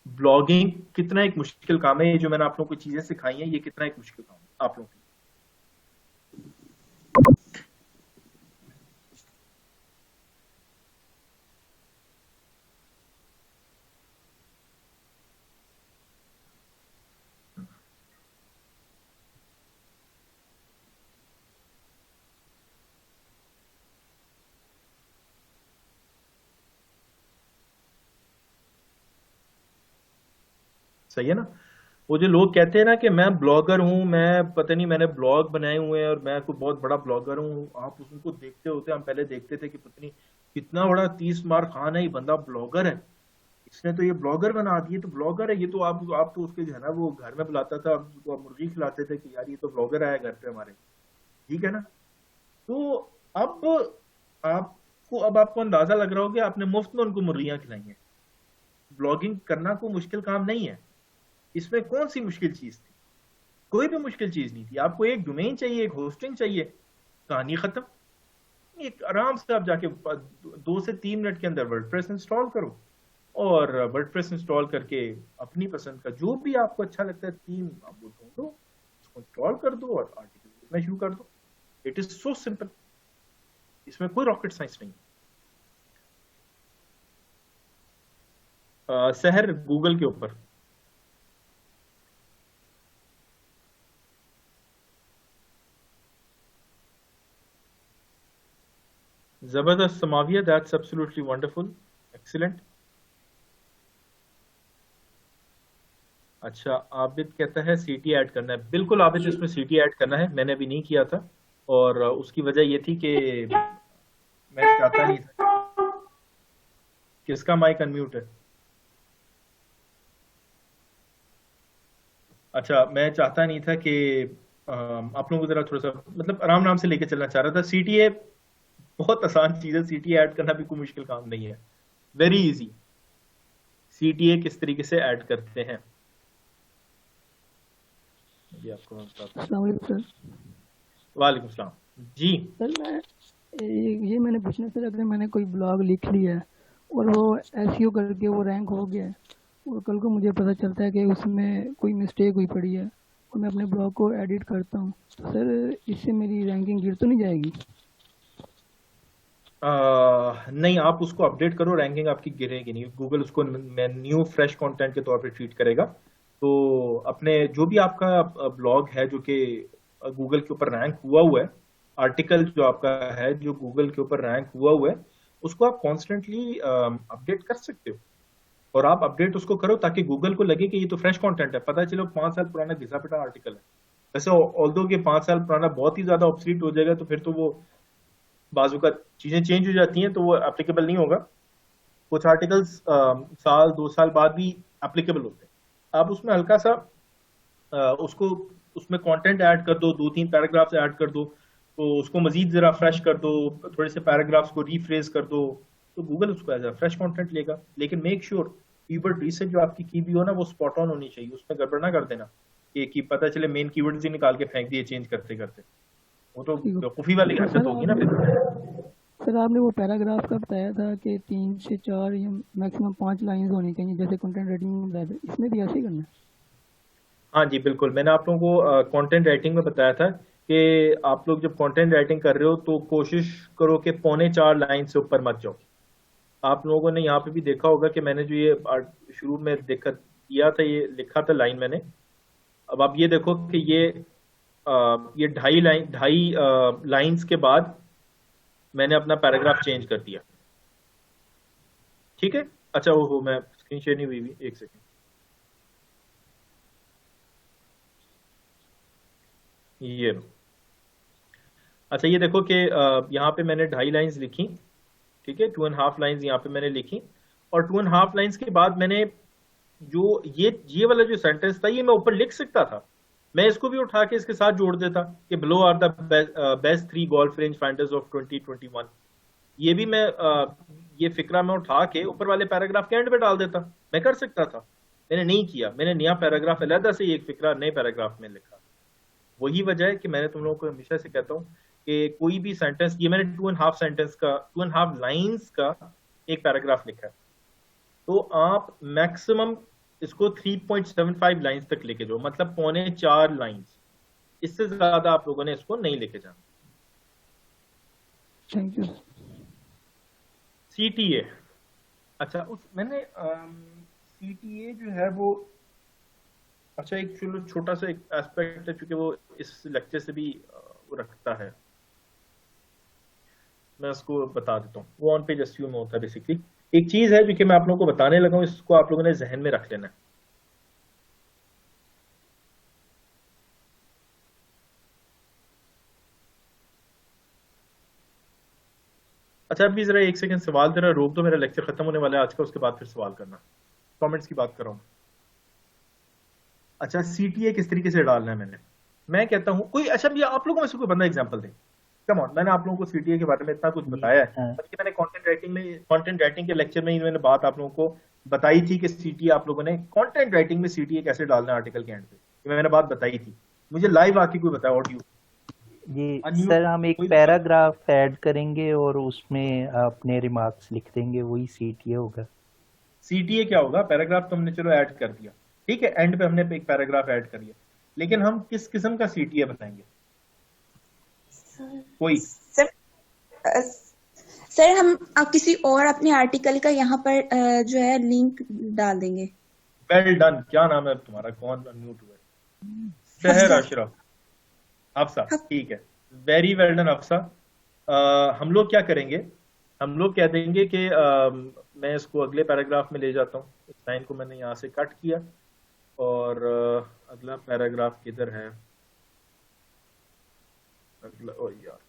blogging कितना एक मुश्किल काम है? ये जो मैंने आप लोगों को चीजें सिखाई हैं, ये कितना एक मुश्किल काम है आप लोगों के? सही है ना? वो जो लोग कहते हैं ना कि मैं ब्लॉगर हूं, मैं पता नहीं मैंने ब्लॉग बनाए हुए हैं और मैं कोई बहुत बड़ा ब्लॉगर हूं, आप उनको देखते होते, हम पहले देखते थे कि पता नहीं कितना बड़ा 30 मार खान है, ये बंदा ब्लॉगर है, इसने तो ये ब्लॉगर बना दिए, तो ब्लॉगर है ये तो। आप तो उसके जो है ना वो घर में बुलाता था, उसको मुर्गी खिलाते थे कि यार ये तो ब्लॉगर आया घर पे हमारे, ठीक है ना? तो अब आपको अंदाजा लग रहा हो कि आपने मुफ्त में उनको मुर्गियां खिलाई हैं। ब्लॉगिंग करना कोई मुश्किल काम नहीं है, इसमें कौन सी मुश्किल चीज थी? कोई भी मुश्किल चीज नहीं थी। आपको एक डोमेन चाहिए, एक होस्टिंग चाहिए, कहानी खत्म। एक आराम से आप जाके 2 से 3 मिनट के अंदर वर्डप्रेस इंस्टॉल करो, और वर्डप्रेस इंस्टॉल करके अपनी पसंद का जो भी आपको अच्छा लगता है थीम आप वो ढूंढो, उसको इंस्टॉल कर दो और आर्टिकल लिखना शुरू कर दो। इट इज सो सिंपल, इसमें कोई रॉकेट साइंस नहीं। शहर गूगल के ऊपर जबरदस्त Samavia, that's absolutely wonderful, excellent. अच्छा, आबिद कहता है सीटी ऐड करना है। बिल्कुल आबिद, इसमें सीटी ऐड करना है, मैंने अभी नहीं किया था, और उसकी वजह ये थी कि मैं चाहता नहीं था। किसका माइक अनम्यूट है? अच्छा, मैं चाहता नहीं था कि आप लोगों को जरा थोड़ा सा मतलब आराम से लेके चलना चाह रहा था। सीटीए बहुत आसान चीज है, सीटीए ऐड करना भी कोई मुश्किल काम नहीं है, वेरी इजी। सीटीए किस तरीके से ऐड करते हैं ये आपको मैं बताता हूं। अस्सलाम वालेकुम सर। वालेकुम सलाम जी। सर ये मैंने पूछना सर, अगर मैंने कोई ब्लॉग लिख लिया और वो एसईओ करके वो रैंक हो गया और कल को मुझे पता चलता है कि उसमें कोई मिस्टेक हुई पड़ी है और मैं अपने ब्लॉग को एडिट करता हूँ, तो सर इससे मेरी रैंकिंग गिर तो नहीं जाएगी? नहीं, आप उसको अपडेट करो, रैंकिंग आपकी गिरेगी नहीं। गूगल उसको न्यू फ्रेश कंटेंट के तौर पे ट्रीट करेगा। तो अपने जो भी आपका ब्लॉग है जो कि गूगल के ऊपर रैंक हुआ है, आर्टिकल जो आपका है जो गूगल के ऊपर रैंक हुआ है, उसको आप कॉन्स्टेंटली अपडेट कर सकते हो। और आप अपडेट उसको करो ताकि गूगल को लगे कि ये तो फ्रेश कंटेंट है। पता चलो 5 साल पुराना घिसा पिटा आर्टिकल है। वैसे ऑल्दो के 5 साल पुराना बहुत ही ज्यादा ऑब्सलीट हो जाएगा, तो फिर तो वो बाजू का चीजें चेंज हो जाती हैं, तो वो एप्लीकेबल नहीं होगा। कुछ आर्टिकल्स साल 2 साल बाद भी एप्लीकेबल होते हैं। आप उसमें हल्का सा उसको उसमें कंटेंट ऐड कर दो, 2-3 पैराग्राफ्स ऐड कर दो, तो उसको मजीद जरा फ्रेश कर दो, थोड़े से पैराग्राफ्स को रीफ्रेज कर दो, तो गूगल उसको एज अ फ्रेश कंटेंट लेगा। लेकिन मेक श्योर कीवर्ड रिसर्च जो आपकी की भी हो ना, वो स्पॉट ऑन होनी चाहिए, उसमें गड़बड़ ना कर देना कि पता चले मेन कीवर्ड्स ही निकाल के फेंक दिए चेंज करते करते, वो तो बेवकूफी वाली हरकत होगी ना फिर। सर आपने वो पैराग्राफ का बताया था कि 3 से 4 या मैक्सिमम 5 लाइंस होनी चाहिए, जैसे कंटेंट राइटिंग में बताया था, इसमें भी ऐसे ही करना है? हाँ जी बिल्कुल, मैंने आप लोगों को कंटेंट राइटिंग में बताया था कि आप लोग जब कंटेंट राइटिंग कर रहे हो तो कोशिश करो कि 3.25 लाइन से ऊपर मत जाओ। आप लोगों ने यहाँ पे भी देखा होगा कि मैंने जो ये शुरू में देखा दिया था, ये लिखा था लाइन मैंने। अब आप ये देखो कि ये ये ढाई लाइंस के बाद मैंने अपना पैराग्राफ चेंज कर दिया, ठीक है। अच्छा वो मैं स्क्रीन शेयर नहीं हुई, एक सेकेंड, ये लो। अच्छा ये देखो कि यहाँ पे मैंने 2.5 लाइंस लिखी, ठीक है, 2.5 लाइंस यहाँ पे मैंने लिखी, और 2.5 लाइंस के बाद मैंने जो ये वाला जो सेंटेंस था ये मैं ऊपर लिख सकता था, मैं इसको भी उठा के इसके साथ जोड़ देता कि below are the best 3 golf range finders of 2021। ये भी मैं ये फिक्रा में उठा के ऊपर वाले पैराग्राफ के एंड पे डाल देता, मैं कर सकता था, मैंने नहीं किया, मैंने नया पैराग्राफ अलहदा से एक फिक्रा नए पैराग्राफ में लिखा। वही वजह है कि मैंने तुम लोगों को हमेशा से कहता हूँ कि कोई भी सेंटेंस, ये मैंने 2.5 सेंटेंस का 2.5 लाइंस का एक पैराग्राफ लिखा है, तो आप मैक्सिमम इसको 3.75 लाइंस तक लेके जाओ, मतलब 3.25 लाइंस, इससे ज्यादा आप लोगों ने इसको नहीं लेके जाना। Thank you. CTA, अच्छा उस मैंने CTA जो है वो, अच्छा एक चलो छोटा सा एक एस्पेक्ट है क्योंकि वो इस लेक्चर से भी वो रखता है, मैं उसको बता देता हूँ। वो ऑन पेज एसईओ में होता है बेसिकली। एक चीज है जो कि मैं आप लोगों को बताने लगा हूँ, इसको आप लोगों ने जहन में रख लेना है। अच्छा अभी जरा एक सेकंड सवाल जरा रोक दो, मेरा लेक्चर खत्म होने वाला है आज का, उसके बाद फिर सवाल करना, कमेंट्स की बात कर रहा हूँ। अच्छा CTA किस तरीके से डालना है मैं कहता हूँ कोई, अच्छा ये आप लोगों में से कोई बंदा एग्जांपल दे, कम ऑन, मैंने आप लोगों को CTA के बारे में इतना कुछ बताया है, बल्कि मैंने कंटेंट राइटिंग के लेक्चर में ही मैंने बात आप लोगों को बताई थी कि CTA आप लोगों ने कंटेंट राइटिंग में CTA कैसे डालना है आर्टिकल के एंड पे, मैंने बात बताई थी। मुझे लाइव आके कोई बताया ऑडियो जी सर, हम एक पैराग्राफ ऐड करेंगे और उसमें अपने रिमार्क्स लिख देंगे, वही CTA होगा। CTA क्या होगा, पैराग्राफ तो हमने चलो ऐड कर दिया, ठीक है, एंड पे हमने एक पैराग्राफ ऐड कर दिया, लेकिन हम किस किस्म का CTA बताएंगे कोई? सर हम किसी और अपने आर्टिकल का यहाँ पर जो है लिंक डाल देंगे। वेल डन, क्या नाम है तुम्हारा, कौन अनम्यूट हुआ है? शहर अशरफ, अफसा, ठीक है, वेरी वेल डन अफसा। हम लोग क्या करेंगे, हम लोग कह देंगे कि मैं इसको अगले पैराग्राफ में ले जाता हूँ, इस लाइन को मैंने यहाँ से कट किया और अगला पैराग्राफ किधर है, अगला, ओ यार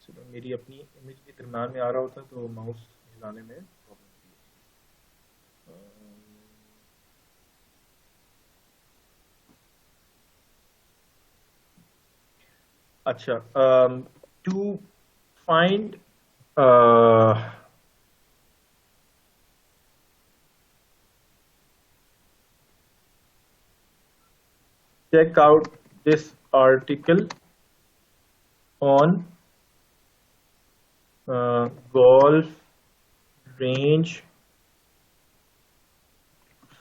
चलो, मेरी अपनी इमेज भी दरम्यान में आ रहा होता तो माउस हिलाने में प्रॉब्लम थी। अच्छा, to find check out this article on golf range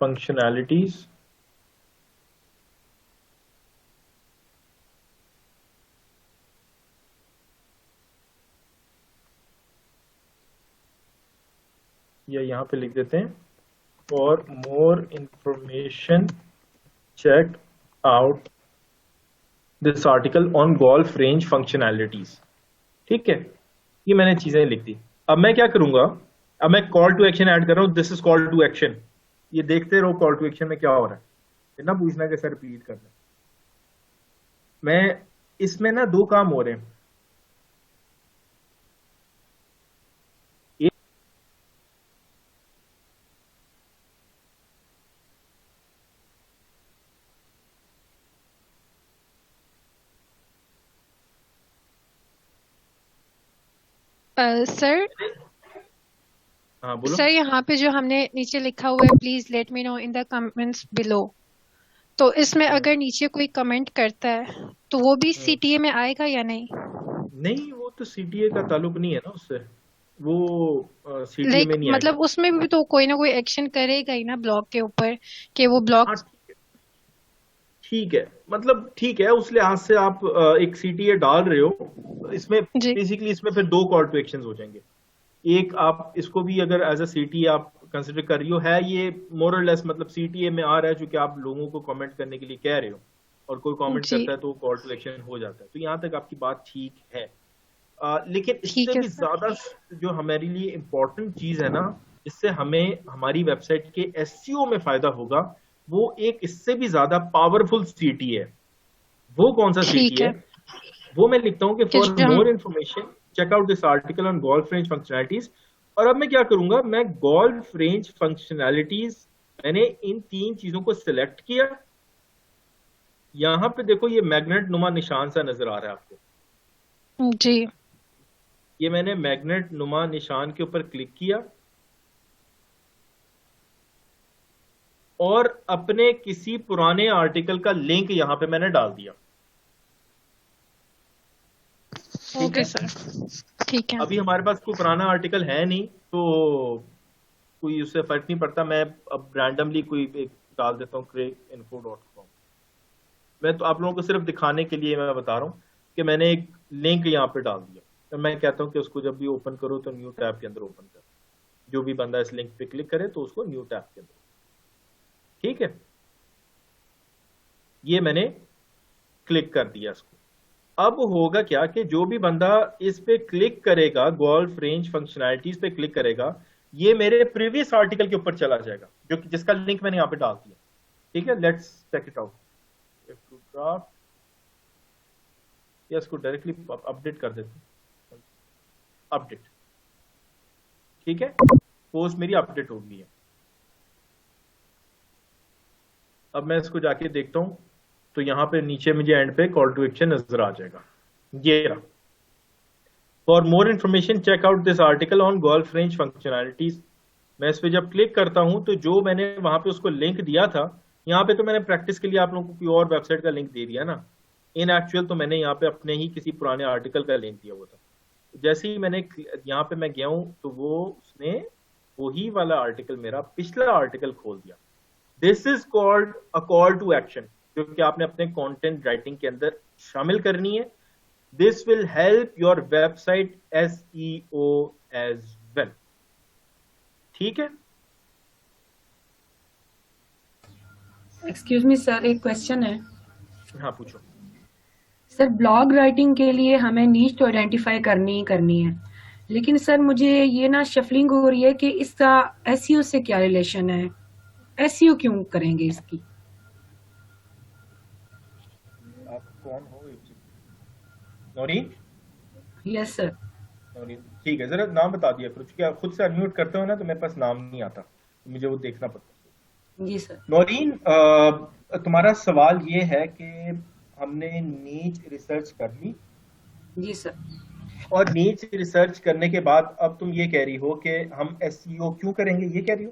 functionalities या यहाँ पे लिख देते हैं, for more information check out this article on golf range functionalities। ठीक है, ये मैंने चीजें लिख दी। अब मैं क्या करूंगा, अब मैं कॉल टू एक्शन ऐड कर रहा हूँ, this is call to action, ये देखते रहो कॉल टू एक्शन में क्या हो रहा है, फिर ना पूछना कि सर रिपीट करना। मैं इसमें ना दो काम हो रहे हैं, सर हाँ बोलो। सर यहाँ पे जो हमने नीचे लिखा हुआ है, please let me know in the comments below, तो इसमें अगर नीचे कोई कमेंट करता है तो वो भी CTA में आएगा या नहीं? नहीं, वो तो CTA का ताल्लुक नहीं है ना उससे, वो CTA में नहीं मतलब उसमें भी तो कोई ना कोई एक्शन करेगा ही ना ब्लॉग के ऊपर कि वो ब्लॉग। ठीक है, मतलब ठीक है, उस लिहाज से आप एक CTA डाल रहे हो, इसमें बेसिकली इसमें फिर दो कॉल टू एक्शंस हो जाएंगे। एक आप इसको भी अगर एज अ CTA आप कंसिडर कर रही हो, है ये मोर और लेस मतलब CTA में आ रहा है, जो कि आप लोगों को कमेंट करने के लिए कह रहे हो, और कोई कमेंट जी करता है तो कॉल टू एक्शन हो जाता है, तो यहाँ तक आपकी बात ठीक है। लेकिन ठीक इससे है भी सर। ज्यादा जो हमारे लिए इम्पोर्टेंट चीज है ना, इससे हमें हमारी वेबसाइट के SEO में फायदा होगा, वो एक इससे भी ज्यादा पावरफुल CTA है। वो कौन सा ठीक CTA है है? वो मैं लिखता हूँ कि कि फॉर जो हम more information check out this article on golf range functionalities. और अब मैं क्या करूंगा, मैं गोल्फ रेंज फंक्शनैलिटीज, मैंने इन 3 चीजों को सिलेक्ट किया। यहां पे देखो ये मैग्नेट नुमा निशान सा नजर आ रहा है आपको, जी ये मैंने मैग्नेट नुमा निशान के ऊपर क्लिक किया और अपने किसी पुराने आर्टिकल का लिंक यहां पे मैंने डाल दिया। ठीक ओके है, सर ठीक है अभी हमारे पास कोई पुराना आर्टिकल है नहीं, तो कोई उससे फर्क नहीं पड़ता। मैं अब रैंडमली कोई एक डाल देता हूँ craiginfo.com। मैं तो आप लोगों को सिर्फ दिखाने के लिए मैं बता रहा हूँ कि मैंने एक लिंक यहाँ पे डाल दिया, तो मैं कहता हूँ कि उसको जब भी ओपन करो तो न्यू टैब के अंदर ओपन करो, जो भी बंदा इस लिंक पे क्लिक करे तो उसको न्यू टैब के अंदर। ठीक है, ये मैंने क्लिक कर दिया इसको। अब होगा क्या कि जो भी बंदा इस पे क्लिक करेगा, गोल्फ रेंज फंक्शनैलिटीज पे क्लिक करेगा, ये मेरे प्रीवियस आर्टिकल के ऊपर चला जाएगा, जो कि जिसका लिंक मैंने यहाँ पे डाल दिया। ठीक है, लेट्स चेक इट आउट। या इसको डायरेक्टली अपडेट कर देते हैं, अपडेट। ठीक है, पोस्ट मेरी अपडेट हो गई है। अब मैं इसको जाके देखता हूं तो यहां पे नीचे मुझे एंड पे कॉल टू एक्शन नजर आ जाएगा, ये रहा। For more information check out this article on golf range functionalities. मैं इस पे जब क्लिक करता हूं तो जो मैंने वहां पे उसको लिंक दिया था, यहाँ पे तो मैंने प्रैक्टिस के लिए आप लोगों को कोई और वेबसाइट का लिंक दे दिया ना, इन एक्चुअल तो मैंने यहाँ पे अपने ही किसी पुराने आर्टिकल का लिंक दिया हुआ था। जैसे ही मैंने यहाँ पे मैं गया हूं तो वो उसने वही वाला आर्टिकल, मेरा पिछला आर्टिकल खोल दिया। This is called a call to action, जो कि आपने अपने कंटेंट राइटिंग के अंदर शामिल करनी है। This will help your website SEO as well. ठीक है, एक्सक्यूज मी सर, एक क्वेश्चन है। हाँ पूछो। सर ब्लॉग राइटिंग के लिए हमें नीश तो आइडेंटिफाई करनी ही करनी है, लेकिन सर मुझे ये ना शफलिंग हो रही है कि इसका SEO से क्या रिलेशन है, SEO क्यों करेंगे इसकी? आप कौन हो? नौरीन? Yes sir. नौरीन, ठीक है, जरा नाम बता दिया करो, क्योंकि आप खुद से अनम्यूट करते हो ना तो मेरे पास नाम नहीं आता, तो मुझे वो देखना पड़ता है। जी सर। नौरीन, तुम्हारा सवाल ये है कि हमने नीच रिसर्च कर ली। जी सर। और नीच रिसर्च करने के बाद अब तुम ये कह रही हो कि हम SEO क्यों करेंगे, ये कह रही हो?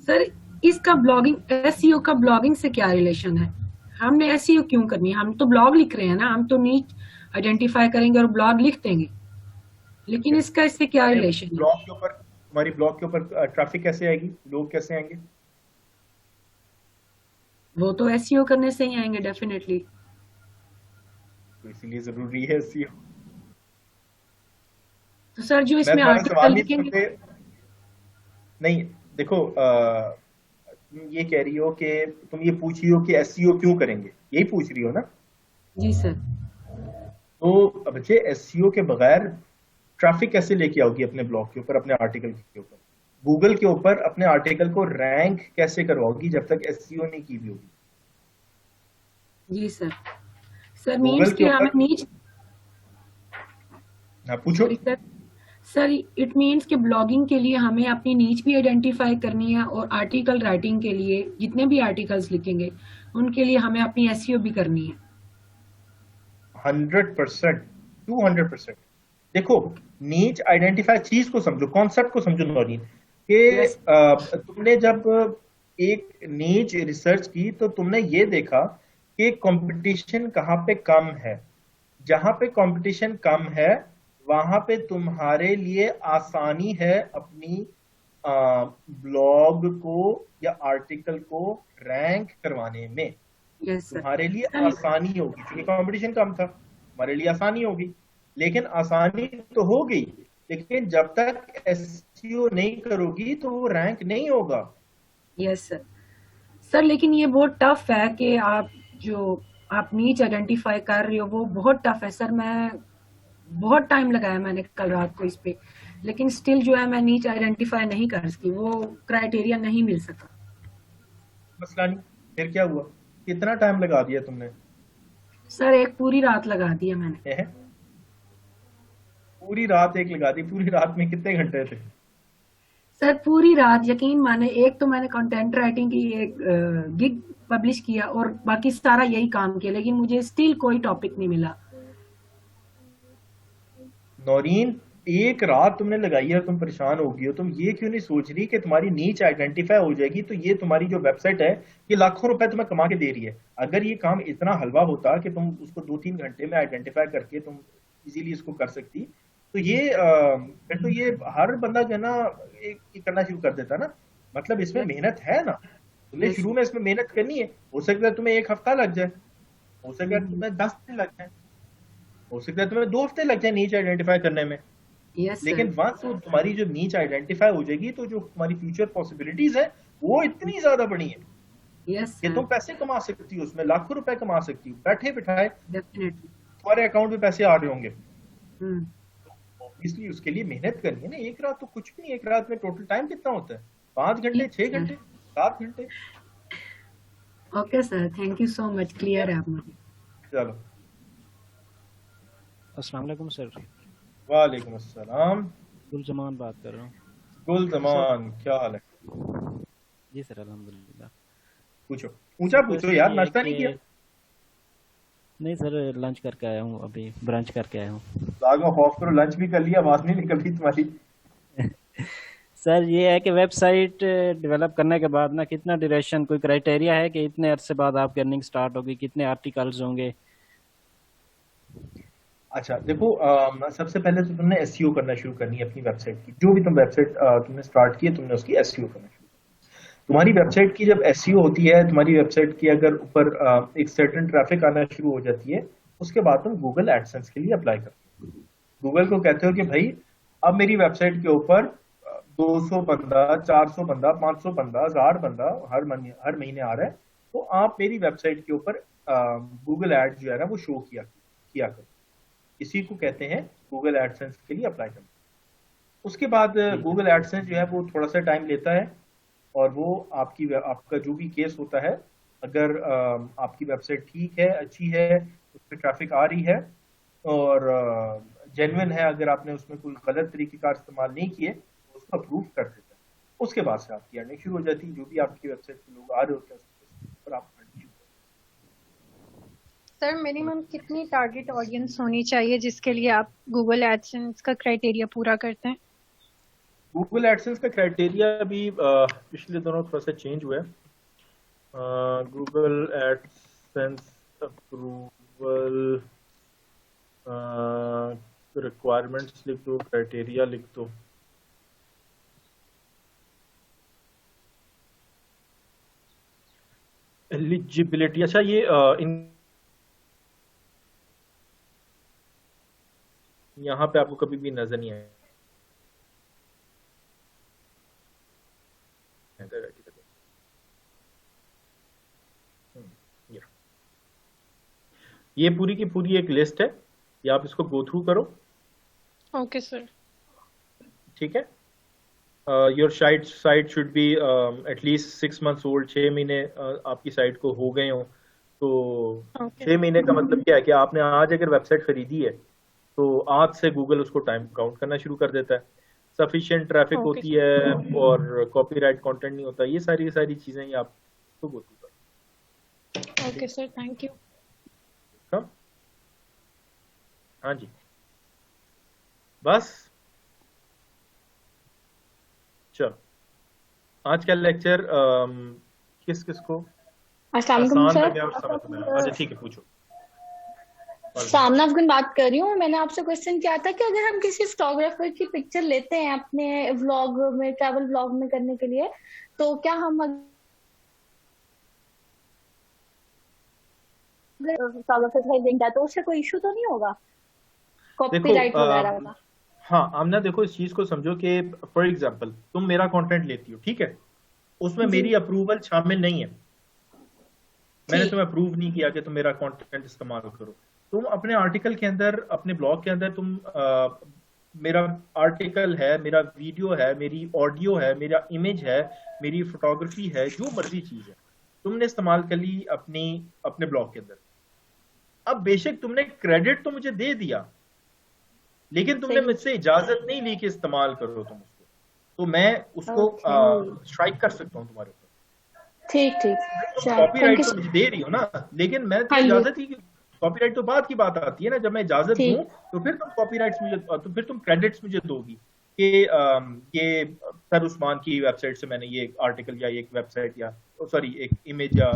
सर इसका ब्लॉगिंग, SEO का ब्लॉगिंग से क्या रिलेशन है? हमने SEO क्यों करनी है? हम तो ब्लॉग लिख रहे हैं ना, हम तो नीच आइडेंटिफाई करेंगे और ब्लॉग लिख देंगे, लेकिन इसका इससे क्या रिलेशन है? ब्लॉग के ऊपर, हमारी ब्लॉग के ऊपर ट्रैफिक कैसे आएगी, लोग कैसे आएंगे? वो तो SEO करने से ही आएंगे डेफिनेटली। तो इसीलिए जरूरी है SEO। तो सर जो इसमें आर्टिकल लिखेंगे, नहीं देखो, तुम ये कह रही हो कि तुम ये पूछ रही हो कि SEO क्यों करेंगे, यही पूछ रही हो ना? जी सर। तो बच्चे SEO के बगैर ट्रैफिक कैसे लेके आओगी अपने ब्लॉग के ऊपर, अपने आर्टिकल के ऊपर? गूगल के ऊपर अपने आर्टिकल को रैंक कैसे करवाओगी जब तक SEO नहीं की हुई होगी? जी सर। सर मीन्स कि हमें नीच, हाँ पूछो। सर इट मीन्स कि ब्लॉगिंग के लिए हमें अपनी नीच भी आइडेंटिफाई करनी है, और आर्टिकल राइटिंग के लिए जितने भी आर्टिकल्स लिखेंगे उनके लिए हमें अपनी SEO भी करनी है। 100%, 200%। देखो, नीच आइडेंटिफाई चीज को समझो, कॉन्सेप्ट को समझो नौरीन, कि तुमने जब एक नीच रिसर्च की तो तुमने ये देखा कि कंपटीशन कहाँ पे कम है। जहां पे कंपटीशन कम है वहां पे तुम्हारे लिए आसानी है अपनी ब्लॉग को या आर्टिकल को रैंक करवाने में। तुम्हारे लिए आसानी होगी, क्योंकि कंपटीशन कम था, हमारे लिए आसानी होगी। लेकिन आसानी तो हो गई, लेकिन जब तक एसईओ नहीं करोगी तो वो रैंक नहीं होगा। Yes sir. सर लेकिन ये बहुत टफ है कि आप जो आप नीच आइडेंटिफाई कर रहे हो वो बहुत टफ है सर। मैं बहुत टाइम लगाया मैंने कल रात को इस पे, लेकिन स्टिल जो है मैं नीच आइडेंटिफाई नहीं कर सकी, वो क्राइटेरिया नहीं मिल सका। मसला नहीं, फिर क्या हुआ? कितना टाइम लगा दिया तुमने? सर एक पूरी रात लगा दिया मैंने। पूरी रात एक लगा दी? पूरी रात में कितने घंटे थे? सर पूरी रात यकीन माने, एक तो मैंने कंटेंट राइटिंग की एक गिग पब्लिश किया और बाकी सारा यही काम किया, लेकिन मुझे स्टिल कोई टॉपिक नहीं मिला। नौरीन, एक रात तुमने लगाई है और तुम परेशान हो गई हो, तुम ये क्यों नहीं सोच रही कि तुम्हारी नीच आइडेंटिफाई हो जाएगी तो ये तुम्हारी जो वेबसाइट है ये लाखों रुपए तुम्हें कमा के दे रही है। अगर ये काम इतना हलवा होता कि तुम उसको 2-3 घंटे में आइडेंटिफाई करके तुम इजीली इसको कर सकती, तो ये फिर तो ये हर बंदा जो है ना एक करना शुरू कर देता ना। मतलब इसमें मेहनत है ना, तुम्हें शुरू में इसमें मेहनत करनी है। हो सकता है तुम्हें 1 हफ्ता लग जाए, हो सकता है तुम्हें 10 दिन लग जाए, हो सकता है तुम्हें 2 हफ्ते लग जाए नीच आइडेंटिफाई करने में। लेकिन वंस वो तुम्हारी जो नीच आइडेंटिफाई हो जाएगी तो जो तुम्हारी फ्यूचर पॉसिबिलिटीज है वो इतनी ज्यादा बड़ी है कि तुम पैसे कमा सकती हो, उसमें लाखों रुपए कमा सकती हो बैठे बिठाए। तुम्हारे अकाउंट में पैसे आ रहे होंगे, इसलिए उसके लिए मेहनत करनी है ना। एक रात तो कुछ भी नहीं, एक रात में टोटल टाइम कितना होता है? 5 घंटे, 6 घंटे, 7 घंटे। Okay sir, thank you so much, clear है आप मुझे। चलो, अस्सलाम वालेकुम सर। वालेकुम अस्सलाम। गुलजमान बात कर रहा हूँ। गुलजमान, क्या हाल है? जी सर अल्हम्दुलिल्लाह। पूछो, ऊंचा पूछो यार, नाश्ता नहीं किया? नहीं सर, लंच करके आया हूँ, अभी ब्रंच करके आया हूँ। लागो खौफ करो, लंच भी कर लिया, आवाज नहीं निकल रही तुम्हारी। सर ये है कि वेबसाइट डेवलप करने के बाद ना कितना ड्यूरेशन, कोई क्राइटेरिया है कि इतने अरसे बाद आपकी अर्निंग स्टार्ट होगी, कितने आर्टिकल्स होंगे? अच्छा देखो, सबसे पहले तो तुमने एसईओ करना शुरू करनी है अपनी वेबसाइट की। जो भी तुम वेबसाइट तुमने स्टार्ट की है, तुमने उसकी एसईओ करना शुरू। तुम्हारी वेबसाइट की जब एसईओ होती है, तुम्हारी वेबसाइट की अगर ऊपर एक सर्टेन ट्रैफिक आना शुरू हो जाती है, उसके बाद तुम गूगल एडसेंस के लिए अप्लाई करते हो। गूगल को कहते हो कि भाई अब मेरी वेबसाइट के ऊपर 200 बंदा, 400 बंदा, 500 बंदा, 1000 बंदा हर महीने आ रहा है, तो आप मेरी वेबसाइट के ऊपर गूगल एड जो है ना वो शो किया करो। इसी को कहते हैं गूगल एडसेंस के लिए अप्लाई करना। उसके बाद गूगल एडसेंस जो है वो थोड़ा सा टाइम लेता है, और वो आपका जो भी केस होता है, अगर आपकी वेबसाइट ठीक है, अच्छी है, उस पर ट्रैफिक आ रही है और जेन्युइन है, अगर आपने उसमें कोई गलत तरीके का इस्तेमाल नहीं किए, तो उसको अप्रूव कर देता है। उसके बाद से आपकी अर्निंग शुरू हो जाती है। जो भी आपकी वेबसाइट पे लोग आ रहे होते हैं पर आप सर मिनिमम कितनी टारगेट ऑडियंस होनी चाहिए जिसके लिए आप गूगल एडसेंस का क्राइटेरिया पूरा करते हैं? गूगल एडसेंस का क्राइटेरिया अभी पिछले दिनों थोड़ा सा चेंज हुआ है। गूगल एडसेंस अप्रूवल रिक्वायरमेंट्स लिख दो, क्राइटेरिया लिख दो। एलिजिबिलिटी, अच्छा ये यहाँ पे आपको कभी भी नजर नहीं आएगा। ये पूरी की पूरी एक लिस्ट है, ये आप इसको गो थ्रू करो। Okay sir. ठीक है। Your site should be at least 6 months old. 6 महीने आपकी साइट को हो गए हो, तो 6 महीने का मतलब क्या है कि आपने आज अगर वेबसाइट खरीदी है तो आज से गूगल उसको टाइम काउंट करना शुरू कर देता है। सफिशिएंट ट्रैफिक होती है और कॉपीराइट कंटेंट नहीं होता। ये सारी चीजें ये आप तो गो थ्रू करो। Okay sir, thank you. हाँ जी, बस चलो आज का लेक्चर किस को अस्सलाम वालेकुम सर। अच्छा ठीक है, पूछो। सामना अफगान बात कर रही हूँ। मैंने आपसे क्वेश्चन किया था कि अगर हम किसी फोटोग्राफर की पिक्चर लेते हैं अपने व्लॉग में, ट्रैवल व्लॉग में करने के लिए, तो क्या हम फोटोग्राफर खरीदेंगे तो उससे कोई इशू तो नहीं होगा कॉपीराइट वगैरह का? हाँ आमना देखो इस चीज को समझो कि फॉर एग्जांपल तुम मेरा कंटेंट लेती हो, ठीक है, उसमें जी मेरी अप्रूवल शामिल नहीं है, मैंने ठीक तुम्हें अप्रूव नहीं किया कि तुम मेरा कंटेंट इस्तेमाल करो। तुम अपने आर्टिकल के अंदर, अपने ब्लॉग के अंदर तुम मेरा आर्टिकल है, मेरा वीडियो है, मेरी ऑडियो है, मेरा इमेज है, मेरी फोटोग्राफी है, जो मर्जी चीज है तुमने इस्तेमाल कर ली अपने ब्लॉग के अंदर। अब बेशक तुमने क्रेडिट तो मुझे दे दिया, लेकिन तुमने सही मुझसे इजाजत नहीं ली कि इस्तेमाल करो तुम उसको, तो मैं उसको ओके स्ट्राइक कर सकता हूँ तुम्हारे ऊपर। ठीक ठीक तुम चलो थैंक कॉपीराइट यू तो सर मुझे दे रही हो ना, लेकिन मैं हाँ तुम्हें जी इजाजत ही, कॉपीराइट तो बाद की बात आती है ना, जब मैं इजाजत दूं ठीक तो फिर तुम कॉपीराइट्स मुझे, तो फिर तुम क्रेडिट्स मुझे दोगी कि ये सर उस्मान की वेबसाइट से मैंने ये आर्टिकल या एक वेबसाइट या सॉरी एक इमेज या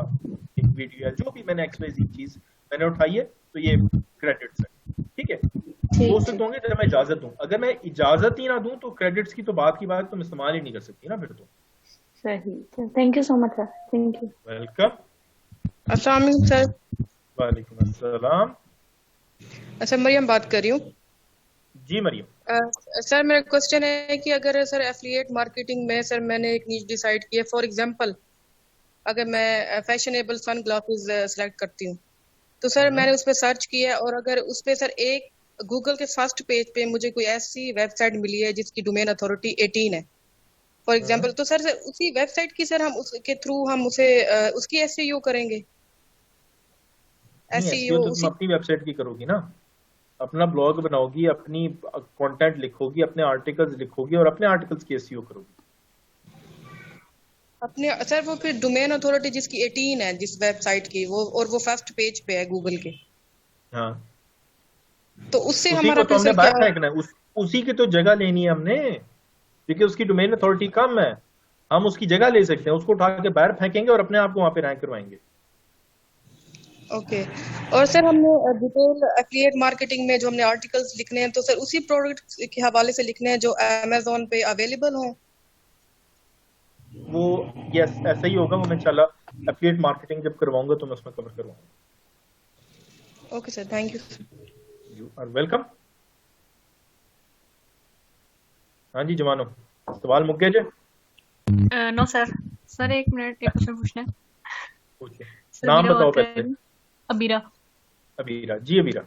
एक वीडियो या जो भी मैंने एक्सप्रेस चीज मैंने उठाई है, तो ये क्रेडिट्स है, ठीक है। वो ठीक सिर्फ ठीक होंगे जब मैं इजाजत दूं, अगर मैं इजाजत ही ना दूं तो क्रेडिट्स की तो बात की बात तुम इस्तेमाल ही नहीं कर सकती ना फिर तो। सही thank you so much sir thank you welcome. अस्सलाम वालेकुम सर। वालेकुम अस्सलाम। अच्छा मरियम बात कर रही हूँ। जी मरियम। सर मेरा क्वेश्चन है कि अगर सर एफिलिएट मार्केटिंग में सर मैंने एक नीच डिसाइड की है, फॉर एग्जांपल अगर मैं फैशनेबल सन ग्लासेस सेलेक्ट करती हूँ, तो सर मैंने उस पर सर्च किया और अगर उस पर सर एक गूगल के फर्स्ट पेज पे मुझे कोई ऐसी वेबसाइट मिली है जिसकी डोमेन अथॉरिटी 18 है फॉर एग्जांपल, तो सर उसी वेबसाइट की सर हम उसके थ्रू हम उसे उसकी एसईओ करेंगे। नहीं, एसईओ तो तुम अपनी वेबसाइट की करोगी ना, अपना ब्लॉग बनाओगी, अपनी कंटेंट लिखोगी, अपने आर्टिकल्स लिखोगी और अपने आर्टिकल्स की एसईओ करोगी अपने। सर वो फिर डोमेन अथॉरिटी जिसकी 18 है जिस वेबसाइट की, वो और वो फर्स्ट पेज पे है गूगल के, हाँ, तो उससे उसी हमारा को तो फिर हमने सर बाहर क्या। फेंकना है, उसी की तो जगह लेनी है हमने, क्योंकि उसकी डोमेन अथॉरिटी कम है, हम उसकी जगह ले सकते हैं, उसको उठा के बाहर फेंकेंगे और अपने आप को वहां पे रैंक करवाएंगे। ओके और सर हमने डिटेल एफिलिएट मार्केटिंग में जो हमने आर्टिकल्स लिखने हैं, तो सर उसी प्रोडक्ट के हवाले से लिखने हैं जो अमेज़न पे अवेलेबल हो। वो यस ऐसा ही होगा, वो मैं इंशाल्लाह एफिलिएट मार्केटिंग जब करवाऊंगा तो मैं उसमें कवर करवाऊंगा। Okay sir thank you. You are welcome. हाँ जी जवानो, सवाल मुक गए जे? No sir. सर एक मिनट, एक क्वेश्चन पूछना है। पूछिए, सर नाम मेरा बताओ बात कर पहले। रही हूँ। अबीरा। अबीरा जी, अबीरा।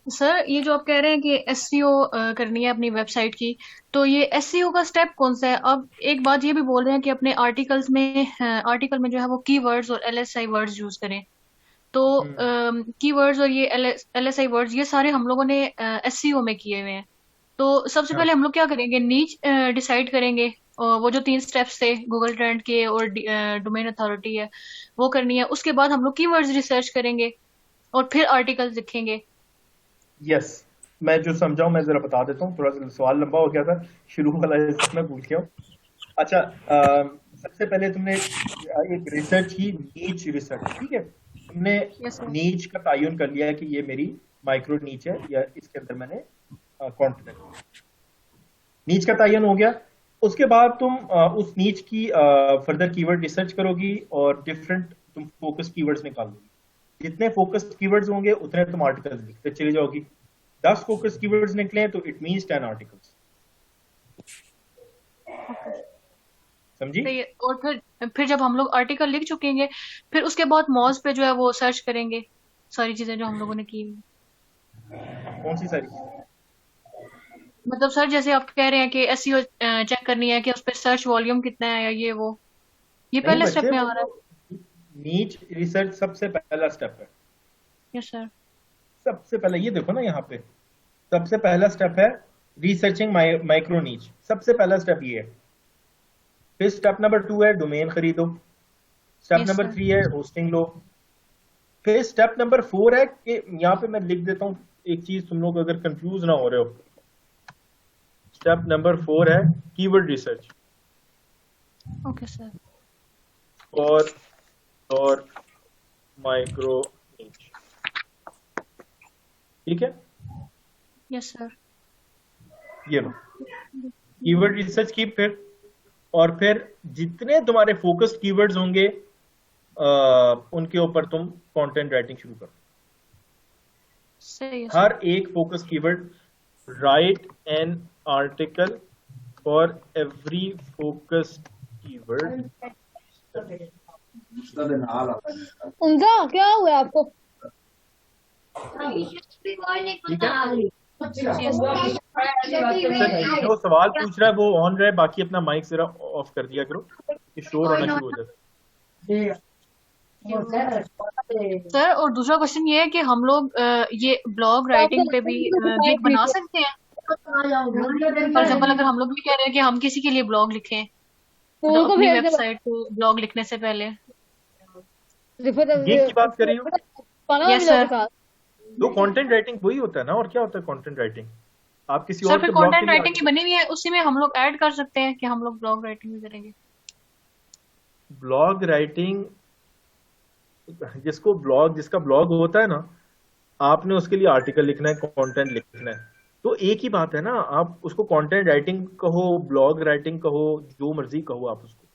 सर ये जो आप कह रहे हैं कि एसईओ करनी है अपनी वेबसाइट की, तो ये एसईओ का स्टेप कौन सा है? अब एक बात ये भी बोल रहे हैं कि अपने आर्टिकल में जो है वो कीवर्ड्स और एलएसआई वर्ड्स यूज करें, तो कीवर्ड्स और ये एलएसआई वर्ड्स ये सारे हम लोगों ने एसईओ में किए हुए हैं, तो सबसे हाँ। पहले हम लोग क्या करेंगे, नीच डिसाइड करेंगे, और वो जो 3 स्टेप्स थे गूगल ट्रेंड के और डोमेन अथॉरिटी है वो करनी है, उसके बाद हम लोग कीवर्ड्स रिसर्च करेंगे और फिर आर्टिकल्स लिखेंगे। यस, मैं जो समझाऊं मैं जरा बता देता हूँ, थोड़ा सा सवाल लंबा हो गया था, शुरू वाला मैं भूल गया हूँ। अच्छा, सबसे पहले तुमने एक रिसर्च की, नीच रिसर्च, ठीक है, तुमने नीच का तायुन कर लिया कि ये मेरी माइक्रो नीच है या इसके अंदर मैंने कंटेंट, नीच का तायुन हो गया। उसके बाद तुम उस नीच की फर्दर कीवर्ड रिसर्च करोगी और डिफरेंट तुम फोकस कीवर्ड्स निकालोगी, जितने फोकस कीवर्ड्स होंगे उतने तुम आर्टिकल्स लिखते चली जाओगी। 10 फोकस कीवर्ड्स निकले तो इट मींस 10 आर्टिकल्स। समझी? और फिर जब हम लोग आर्टिकल लिख चुकेंगे, फिर उसके बाद मॉज पे जो है वो सर्च करेंगे सारी चीजें जो हम लोगों ने की। कौन सी सारी? मतलब सर जैसे आप कह रहे हैं कि एसईओ चेक करनी है कि उस पर सर्च वॉल्यूम कितना है या ये पहले स्टेप में आ रहा है। नीच रिसर्च सबसे पहला स्टेप है। Yes sir. सबसे पहले ये देखो ना, यहाँ पे सबसे पहला स्टेप है रिसर्चिंग माइक्रो नीच, सबसे पहला स्टेप ये है। फिर स्टेप नंबर 2 है डोमेन खरीदो, स्टेप नंबर 3 है होस्टिंग लो, फिर स्टेप नंबर 4 है कि यहाँ पे मैं लिख देता हूँ एक चीज, तुम लोग अगर कंफ्यूज ना हो रहे हो, स्टेप नंबर 4 है कीवर्ड रिसर्च। Okay sir. और माइक्रो नीच, ठीक है? Yes sir. ये लो कीवर्ड रिसर्च की, फिर जितने तुम्हारे फोकस्ड कीवर्ड्स होंगे उनके ऊपर तुम कंटेंट राइटिंग शुरू करो। सही है। हर एक focus keyword right and article for every focused keyword. उनका क्या हुआ आपको? ठीक है जो सवाल पूछ रहा है वो ऑन रहे, बाकी अपना माइक जरा ऑफ कर दिया करो कि शोर होना शुरू हो जाता है। सर और दूसरा क्वेश्चन ये है कि हम लोग ये ब्लॉग राइटिंग पे भी गिग बना सकते हैं? फॉर एग्जाम्पल अगर हम लोग भी कह रहे हैं कि हम किसी के लिए ब्लॉग लिखें तो अपनी वेबसाइट पे ब्लॉग लिखने से पहले। गिग की बात कर रही हो? Yes sir. तो कंटेंट राइटिंग वही होता है ना, और क्या होता है कंटेंट राइटिंग? आप किसी सर और फिर के ब्लॉग कंटेंट राइटिंग की बनी हुई है, उसी में हम लोग ऐड कर सकते हैं कि हम लोग ब्लॉग राइटिंग भी करेंगे। ब्लॉग राइटिंग जिसका ब्लॉग होता है ना, आपने उसके लिए आर्टिकल लिखना है, कंटेंट लिखना है, तो एक ही बात है ना। आप उसको कंटेंट राइटिंग कहो, ब्लॉग राइटिंग कहो, जो मर्जी कहो आप उसको।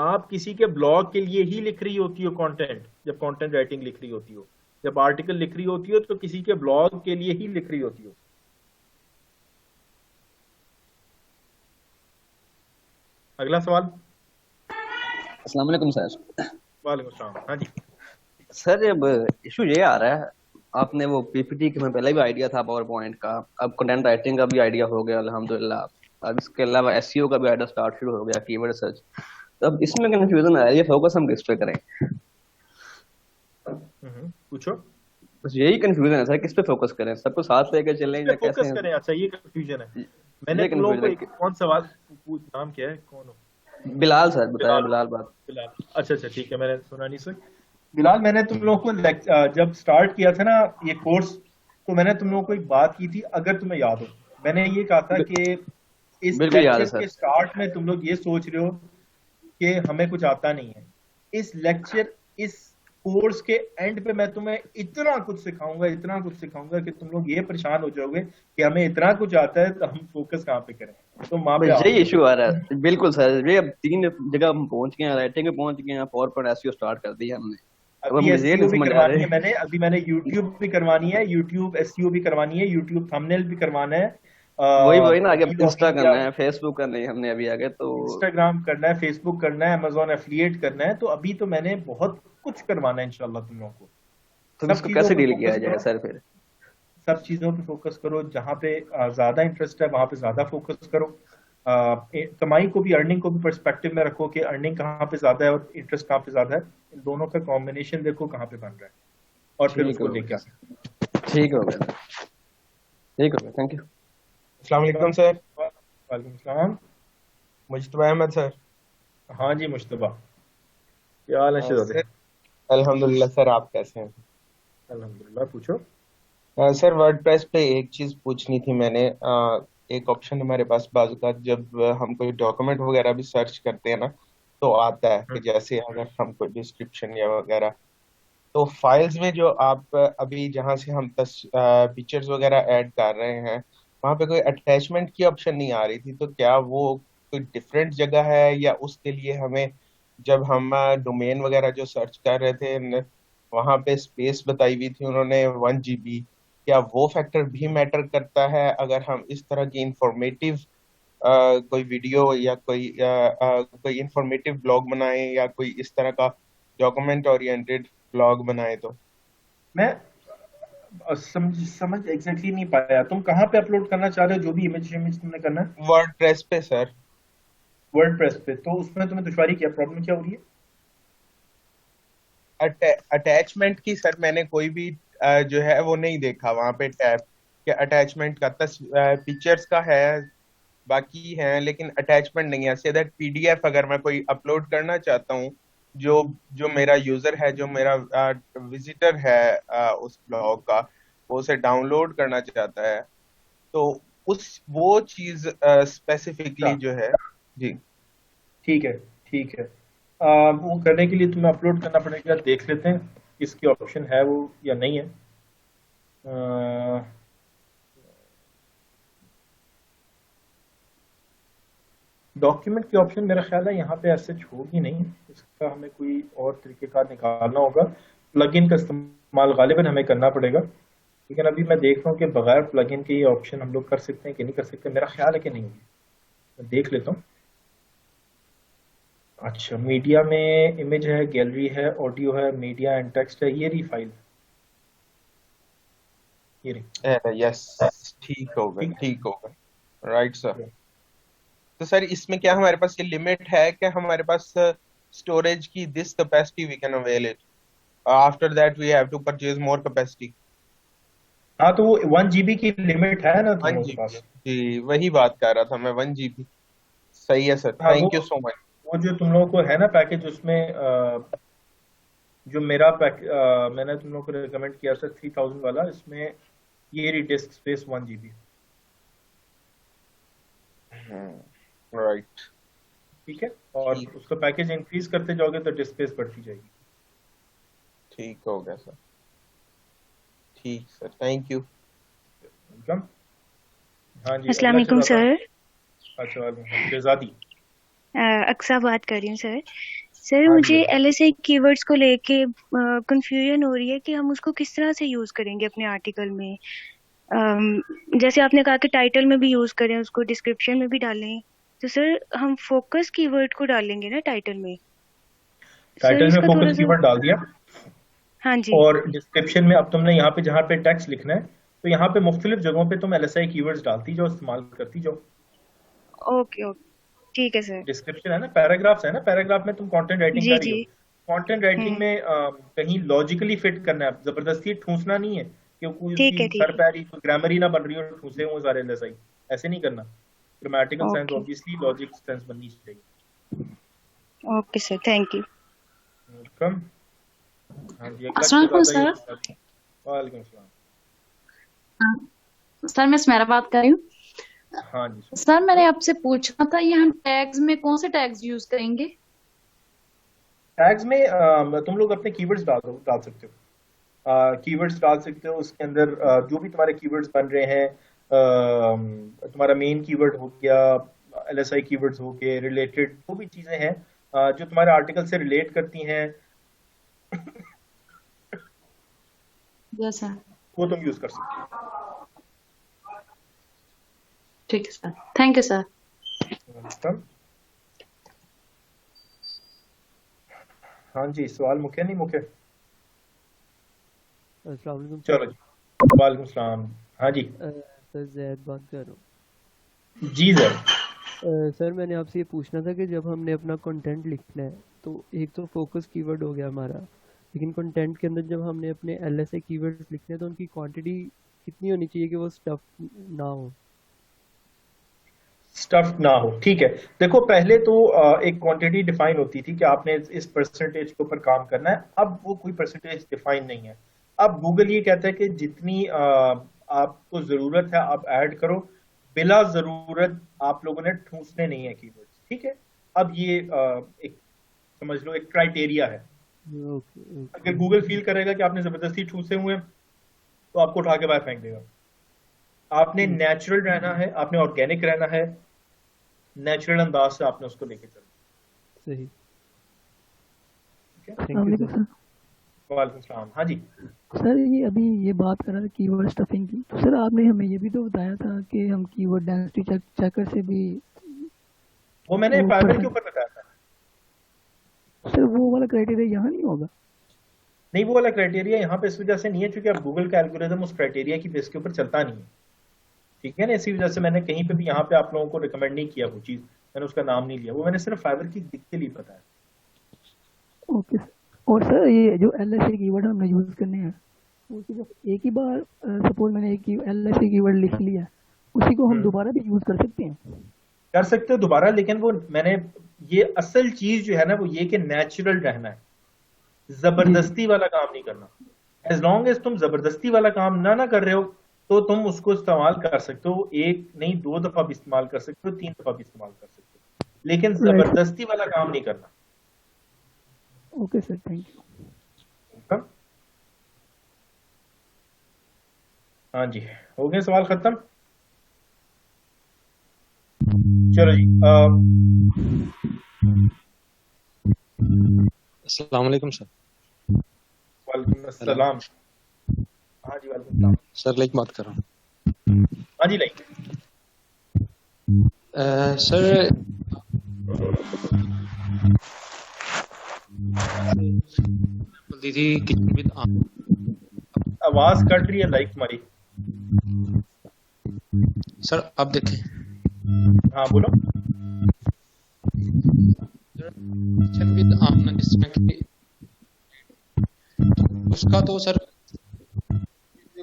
आप किसी के ब्लॉग के लिए ही लिख रही होती हो कंटेंट, जब कंटेंट राइटिंग लिख रही होती हो। जब आर्टिकल लिख रही होती हो तो किसी के ब्लॉग के लिए ही लिख रही होती हो। अगला सवाल। अस्सलाम वालेकुम सर। वालेकुम सलाम। हाँ जी सर अब इशू ये आ रहा है, आपने वो पीपीटी के में पहले भी आइडिया था पावर पॉइंट का, अब कंटेंट राइटिंग का भी आइडिया हो गया अल्हम्दुलिल्लाह। अब इसके अलावा एसईओ का भी आइडिया स्टार्ट शुरू हो गया, कीवर्ड सर्च। तो अब इसमें कंफ्यूजन आ रही है, फोकस हम किस पे करें? पूछो। बस यही कंफ्यूजन है सर, किस पे फोकस करें? सबको साथ लेकर चलें या कैसे फोकस करें? अच्छा ये कंफ्यूजन है। मैंने तुम लोगों को कौन सवाल नाम क्या है, कौन हो? बिलाल सर, बताया बिलाल बात। बिलाल, अच्छा ठीक है, मैंने सुना नहीं सर। बिलाल, मैंने तुम लोगों को जब स्टार्ट किया था ना ये कोर्स, तो मैंने तुम लोगों को एक बात की थी, अगर तुम्हें याद हो। मैंने ये कहा था कि इस लेक्चर के स्टार्ट में तुम लोग ये सोच रहे हो कि हमें कुछ आता नहीं है। इस कोर्स के एंड पे मैं तुम्हें इतना कुछ सिखाऊंगा कि तुम लोग ये परेशान हो जाओगे कि हमें इतना कुछ आता है तो हम फोकस कहाँ पे करें। तो वहां पे यही इशू आ रहा है। बिल्कुल सर, ये अब 3 जगह हम पहुंच गए हैं, राइटिंग में पहुंच गए हैं, पावर पॉइंट एसईओ स्टार्ट कर दिया हमने। अभी एसईओ भी करवानी है मैंने यूट्यूब भी करवानी है, यूट्यूब एसईओ भी करवानी है, यूट्यूब थंबनेल भी करवाना है, वही ना, आगे इंस्टा करना है, फेसबुक करना है हमने अभी आगे, तो इंस्टाग्राम करना है, फेसबुक करना है, अमेज़न एफिलिएट करना है। तो अभी तो मैंने बहुत कुछ करवाना है इंशाल्लाह तुम लोगों को। तो इसको कैसे डील किया जाए सर? फिर सब चीजों पे फोकस करो, जहाँ पे ज्यादा इंटरेस्ट है वहां पे ज्यादा फोकस करो। कमाई को भी, अर्निंग को भी पर्सपेक्टिव में रखो कि अर्निंग कहाँ पे ज्यादा है और इंटरेस्ट कहाँ पे ज्यादा है। इन दोनों का कॉम्बिनेशन देखो कहाँ पे बन रहा है और फिर उसको लेके आओ। ठीक हो गया, थैंक यू। अस्सलाम वालेकुम सर। वालेकुम सलाम। मुश्तबा अहमद सर। हाँ जी मुश्तबा, क्या हाल है शहजाद? अल्हम्दुलिल्लाह सर, आप कैसे हैं? अल्हम्दुलिल्लाह। पूछो। सर वर्डप्रेस पे एक चीज पूछनी थी मैंने। एक ऑप्शन हमारे पास बाज़ औक़ात जब हम कोई डॉक्यूमेंट वगैरह भी सर्च करते हैं ना, तो आता है कि जैसे अगर हम कोई डिस्क्रिप्शन या वगैरह, तो फाइल्स में जो आप अभी जहाँ से हम पिक्चर्स वगैरह ऐड कर रहे हैं, वहाँ पे कोई अटैचमेंट की ऑप्शन नहीं आ रही थी। तो क्या वो कोई डिफरेंट जगह है, या उसके लिए हमें जब हम डोमेन वगैरह जो सर्च कर रहे थे वहाँ पे स्पेस बताई हुई थी उन्होंने 1 GB, क्या वो फैक्टर भी मैटर करता है अगर हम इस तरह की इंफॉर्मेटिव कोई वीडियो या कोई इंफॉर्मेटिव ब्लॉग बनाएं या कोई इस तरह का डॉक्यूमेंट ओरिएंटेड ब्लॉग बनाएं? तो मैं समझ एग्जैक्टली नहीं पाया, तुम कहाँ पे अपलोड करना चाह रहे हो? जो भी इमेज तुमने करना है वर्डप्रेस पे सर। वर्डप्रेस पे, तो उसमें तुम्हें दुश्वारी क्या, प्रॉब्लम क्या हो रही है? अटैचमेंट की सर मैंने कोई भी जो है वो नहीं देखा वहां पे टैब के अटैचमेंट का। पिक्चर्स का है, बाकी है, लेकिन अटैचमेंट नहीं है। सीधा PDF अगर मैं कोई अपलोड करना चाहता हूँ, जो मेरा यूजर है, जो मेरा विजिटर है उस ब्लॉग का, वो उसे डाउनलोड करना चाहता है, तो वो चीज स्पेसिफिकली जो है। जी ठीक है। वो करने के लिए तुम्हें अपलोड करना पड़ेगा। देख लेते हैं इसकी ऑप्शन है वो या नहीं है। डॉक्यूमेंट की ऑप्शन मेरा ख्याल है यहाँ पे ऐसे होगी नहीं, इसका हमें कोई और तरीके का निकालना होगा। प्लगइन का इस्तेमाल गालिबन हमें करना पड़ेगा। लेकिन अभी मैं देख रहा हूँ कि बगैर प्लगइन के ये ऑप्शन हम लोग कर सकते हैं कि नहीं कर सकते, मेरा ख्याल है कि नहीं। मैं देख लेता हूँ। अच्छा, मीडिया में इमेज है, गैलरी है, ऑडियो है, मीडिया एंड टेक्स्ट है, ये रही फाइल, ये रही। यस, ठीक होगा राइट सर। तो सर इसमें क्या हमारे पास ये लिमिट है कि हमारे पास स्टोरेज की this capacity we can avail it, after that we have to purchase more capacity? हाँ, तो वो 1 GB की लिमिट है ना 1 तुम्हारे GB, पास? जी वही बात कर रहा था मैं, 1 GB। सही है सर, हाँ, थैंक यू सो मच। वो जो तुम लोगों को है ना पैकेज, उसमें जो मेरा मैंने तुम लोगों को रिकमेंड किया था 3000 वाला, इसमें ये रही डिस्क स्पेस 1 GB। राइट, ठीक है, और उसका पैकेज इंक्रीज करते जाओगे तो डिस्क स्पेस बढ़ती जाएगी। ठीक हो गया सर, ठीक सर, थैंक यू। वेलकम। हाँ जी, अस्सलाम अगला वालेकुम शहजादा। सर। अच्छा, वालेकुम शहजादी। अक्सा बात कर रही हूँ सर। सर हाँ मुझे जी, LSI कीवर्ड्स को लेके कंफ्यूजन हो रही है कि हम उसको किस तरह से यूज करेंगे अपने आर्टिकल में। जैसे आपने कहा कि टाइटल में भी यूज करें उसको, डिस्क्रिप्शन में भी डालें, तो सर हम फोकस कीवर्ड को डालेंगे ना टाइटल में? सर टाइटल में इसका थोड़ा फोकस सा। कीवर्ड डाल दिया, हाँ जी। और डिस्क्रिप्शन में अब तुमने यहाँ पे जहाँ पे टेक्स्ट लिखना है, तो यहाँ पे मुख्तलिफ जगहों पे तुम LSI कीवर्ड्स डालती जाओ, इस्तेमाल करती जाओ। ओके ओके, ठीक है सर। डिस्क्रिप्शन है ना, पैराग्राफ्स है ना, पैराग्राफ में तुम कंटेंट राइटिंग जी कर रही जी। हो। कंटेंट राइटिंग में कहीं लॉजिकली फिट करना है, जबरदस्ती ठूसना नहीं है कि कोई ठीक है उसकी ठीक सर पैरी ग्रामर ही ना बन रही हो, ठूसे हुए सारे LSI, ऐसे नहीं करना। Grammatical sense okay obviously, logic sense बननी चाहिए। Okay sir, thank you. Welcome. हाँ जी, अगला अस्सलाम वालेकुम शहजादा सर। ये। वालेकुम सलाम। सर मैं स्मेरा बात कर रही हूँ। हाँ जी सर मैंने आपसे पूछना था, ये हम टैग्स में कौन से टैग्स यूज करेंगे? टैग्स में तुम लोग अपने कीवर्ड्स डाल सकते हो। कीवर्ड्स डाल सकते हो, उसके अंदर जो भी तुम्हारे कीवर्ड्स बन रहे हैं, तुम्हारा मेन कीवर्ड हो गया, LSI कीवर्ड्स हो गए, रिलेटेड जो भी चीजें हैं जो तुम्हारे आर्टिकल से रिलेट करती हैं, यस सर। वो तुम यूज कर सकते हो। ठीक है sir, thank you sir. Welcome. हाँ जी, सवाल मुके नहीं मुके? अस्सलाम वालेकुम चलो जी, वालेकुम सलाम। हाँ जी सर, जैद बात कर रहा हूँ। जी सर। सर मैंने आपसे ये पूछना था कि जब हमने अपना कंटेंट लिखना है तो एक तो फोकस कीवर्ड हो गया हमारा, लेकिन कंटेंट के अंदर जब हमने अपने LSI कीवर्ड्स लिखने हैं तो उनकी क्वांटिटी कितनी होनी चाहिए कि वो स्टफ ना हो? स्टफ ना हो, ठीक है। देखो, पहले तो एक क्वांटिटी डिफाइन होती थी कि आपने इस परसेंटेज के ऊपर काम करना है। अब वो कोई परसेंटेज डिफाइन नहीं है। अब गूगल ये कहता है कि जितनी आपको जरूरत है आप ऐड करो, बिला जरूरत आप लोगों ने ठूसने नहीं है कीवर्ड्स, ठीक है। अब ये एक समझ लो एक क्राइटेरिया है। अगर गूगल फील करेगा कि आपने जबरदस्ती ठूसे हुए हैं तो आपको उठा के बाहर फेंक देगा। आपने नेचुरल रहना है, आपने ऑर्गेनिक रहना है, नेचुरल अंदाज से आपने उसको लेके चलना। सही। Thank you sir. वालेकुम सलाम। हाँ जी सर, ये अभी ये बात कर रहा था कीवर्ड स्टफिंग की, तो सर आपने हमें ये भी तो बताया था कि हम कीवर्ड डेंसिटी चेकर से भी, वो मैंने फाइबर के ऊपर बताया था। सर वो वाला क्राइटेरिया यहाँ नहीं होगा? नहीं, वो वाला क्राइटेरिया यहाँ पे इस वजह से नहीं है क्योंकि अब गूगल का एल्गोरिदम उस क्राइटेरिया की बेस के ऊपर चलता नहीं है, ठीक है ना। इसी वजह से मैंने कहीं पे भी यहाँ पे आप लोगों को रिकमेंड नहीं किया वो चीज, मैंने उसका नाम नहीं लिया, वो मैंने सिर्फ फाइबर की दिख के लिए बताया। ओके। और सर ये जो LSI कीवर्ड हमने यूज करने हैं, वो सिर्फ एक ही बार, सपोज मैंने एक LSI कीवर्ड लिख लिया, उसी को हम दोबारा भी यूज कर सकते हैं? कर सकते हो दोबारा, लेकिन वो मैंने ये असल चीज जो है ना वो ये कि नेचुरल रहना है, जबरदस्ती वाला काम नहीं करना। एज लॉन्ग एज तुम जबरदस्ती वाला काम ना कर रहे हो तो तुम उसको इस्तेमाल कर सकते हो, एक नहीं 2 दफा भी इस्तेमाल कर सकते हो, 3 दफा भी इस्तेमाल कर सकते हो, लेकिन जबरदस्ती वाला काम नहीं करना। Okay sir, thank you. हाँ जी, हो गए सवाल खत्म? चलो जी। अस्सलाम वालेकुम सर। वालेकुम अस्सलाम। हाँ जी, वालेकुम सर लाइक बात कर रहा हूँ। हाँ जी लाइक सर दीदी किचन विद आवाज कट रही है लाइक तुम्हारी। सर अब देखें। हाँ बोलो। किचन विद आमना जिसमें कि उसका तो सर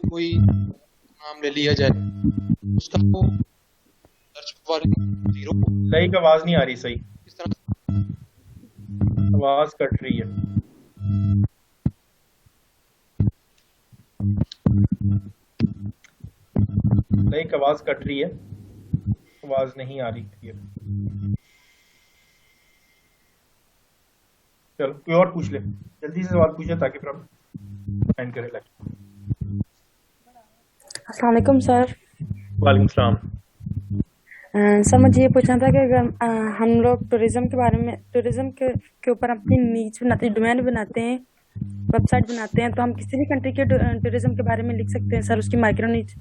कोई नाम ले लिया जाए उसका तो सर्च बार 0 लाइक आवाज नहीं आ रही सही, इस तरह आवाज कट रही है। लाइक आवाज कट रही है, आवाज नहीं आ रही क्लियर। चलो कोई और पूछ ले, जल्दी से सवाल पूछे ताकि फिर हम एंड करें लेक्चर। अस्सलाम वालेकुम सर। वालेकुम सलाम। सर मुझे ये पूछना था कि अगर हम लोग टूरिज्म के बारे में, टूरिज्म के ऊपर अपनी नीच बनाते हैं, डोमेन बनाते हैं, वेबसाइट बनाते हैं, तो हम किसी भी कंट्री के टूरिज्म के बारे में लिख सकते हैं सर, उसकी माइक्रो नीच?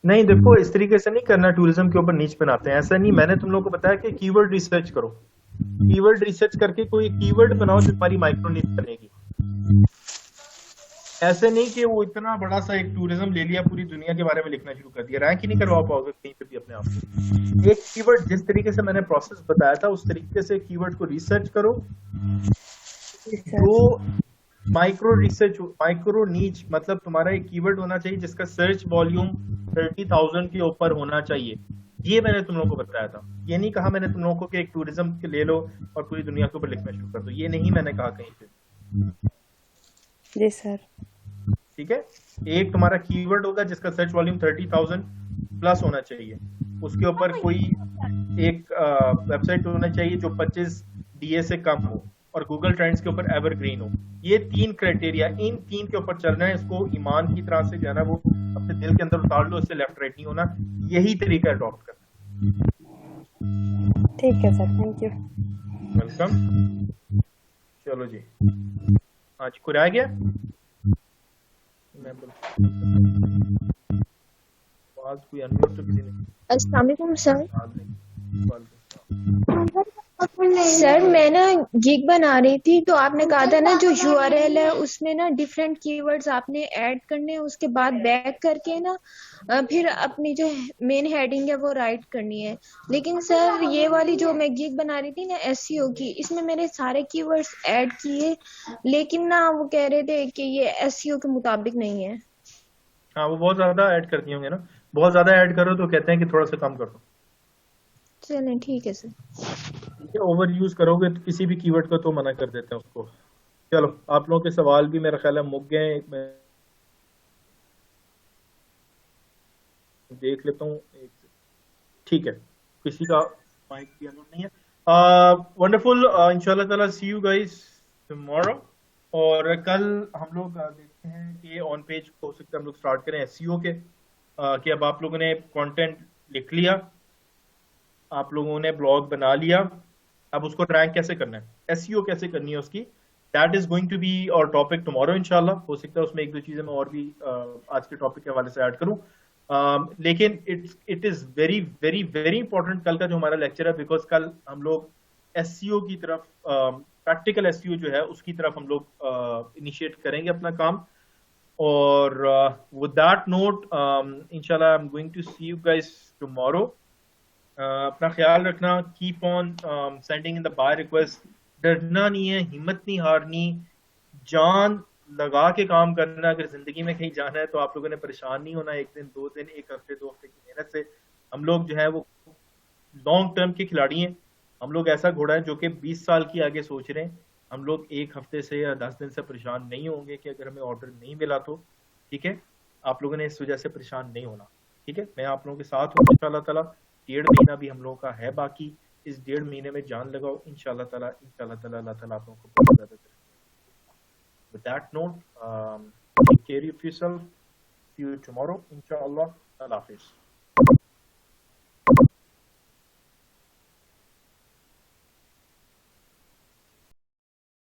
नहीं देखो इस तरीके से नहीं करना, टूरिज्म के ऊपर नीच बनाते हैं ऐसा नहीं। मैंने तुम लोगों को बताया कि कीवर्ड रिसर्च करो, कीवर्ड रिसर्च करके कोई कीवर्ड बनाओ जो तुम्हारी माइक्रो नीच बनेगी। ऐसे नहीं कि वो इतना बड़ा सा एक टूरिज्म ले लिया, पूरी दुनिया के बारे में लिखना शुरू कर दिया, रैंक ही नहीं करवा पाओगे कहीं पे भी अपने आप को। एक कीवर्ड जिस तरीके से मैंने प्रोसेस बताया था उस तरीके से कीवर्ड को रिसर्च करो, जो माइक्रो रिसर्च, माइक्रो नीच मतलब तुम्हारा एक कीवर्ड होना चाहिए जिसका सर्च वॉल्यूम 30,000 के ऊपर होना चाहिए। ये मैंने तुम लोगों को बताया था। ये नहीं कहा मैंने तुम लोगों को कि एक टूरिज्म के ले लो और पूरी दुनिया के ऊपर लिखना शुरू कर दो, ये नहीं मैंने कहा कहीं पे। जी सर। ठीक है, एक तुम्हारा कीवर्ड होगा जिसका सर्च वॉल्यूम 30,000 प्लस होना चाहिए, उसके ऊपर कोई एक वेबसाइट होना चाहिए जो 25 DA से कम हो और गूगल ट्रेंड्स के ऊपर एवरग्रीन हो। ये 3 क्राइटेरिया, इन 3 के ऊपर चलना है। इसको ईमान की तरह से जो है ना वो अपने दिल के अंदर उतार लो, इससे लेफ्ट राइट नहीं होना। यही तरीका अडॉप्ट करना। ठीक है सर, थैंक यू। वेलकम। चलो जी, आज कोई आ गया? आवाज कोई अनम्यूट तो किसी ने। अस्सलाम वालेकुम सर। सर मैं ना गिग बना रही थी, तो आपने कहा था ना जो URL है उसमें ना डिफरेंट कीवर्ड्स आपने ऐड करने हैं, उसके बाद बैक करके ना फिर अपनी जो मेन हेडिंग है वो राइट करनी है। लेकिन सर ये वाली जो मैं गिग बना रही थी ना SEO की, इसमें मैंने सारे कीवर्ड्स ऐड किए, लेकिन ना वो कह रहे थे कि ये SEO के मुताबिक नहीं है। हाँ वो बहुत ज्यादा ऐड करती होंगे ना, बहुत ज्यादा ऐड करो तो कहते हैं कि थोड़ा सा कम कर दो। चलें ठीक है सर। ठीक है, ओवर यूज करोगे तो किसी भी कीवर्ड को तो मना कर देते हैं उसको। चलो आप लोगों के सवाल भी मेरा ख्याल है मुक गए, मैं देख लेता हूँ एक। ठीक है, किसी का माइक भी अनम्यूट नहीं है। वंडरफुल, इंशाल्लाह ताला सी यू गाइस टुमारो। और कल हम लोग देखते हैं कि ऑन पेज हो सकता है हम लोग स्टार्ट करें SEO के, कि अब आप लोगों ने कंटेंट लिख लिया, आप लोगों ने ब्लॉग बना लिया, अब उसको रैंक कैसे करना है, SEO कैसे करनी है उसकी, that is going to be our topic tomorrow इंशाल्लाह। हो सकता है उसमें एक दो चीजें मैं और भी आज के टॉपिक के हवाले से ऐड करूं, लेकिन it is very very very important कल का जो हमारा लेक्चर है, बिकॉज कल हम लोग SEO की तरफ, प्रैक्टिकल SEO जो है उसकी तरफ हम लोग इनिशिएट करेंगे अपना काम। और विद दैट नोट इंशाल्लाह I am going to see you guys tomorrow. अपना ख्याल रखना, keep on sending in the bye request, डरना नहीं है, हिम्मत नहीं हारनी, जान लगा के काम करना। अगर जिंदगी में कहीं जाना है तो आप लोगों ने परेशान नहीं होना 1 दिन 2 दिन 1 हफ्ते 2 हफ्ते की मेहनत से। हम लोग जो है वो लॉन्ग टर्म के खिलाड़ी हैं, हम लोग ऐसा घोड़ा है जो कि 20 साल की आगे सोच रहे हैं। हम लोग 1 हफ्ते से या 10 दिन से परेशान नहीं होंगे कि अगर हमें ऑर्डर नहीं मिला तो। ठीक है, आप लोगों ने इस वजह से परेशान नहीं होना। ठीक है, मैं आप लोगों के साथ हूँ इंशाल्लाह ताला। 1.5 महीना भी हम लोगों का है बाकी, इस 1.5 महीने में जान लगाओ इंशाल्लाह ताला। अल्लाह ताला आप लोगों को बहुत ज्यादा करेगा। With that note, take care of yourself. See you tomorrow, inshallah. Allah Hafiz.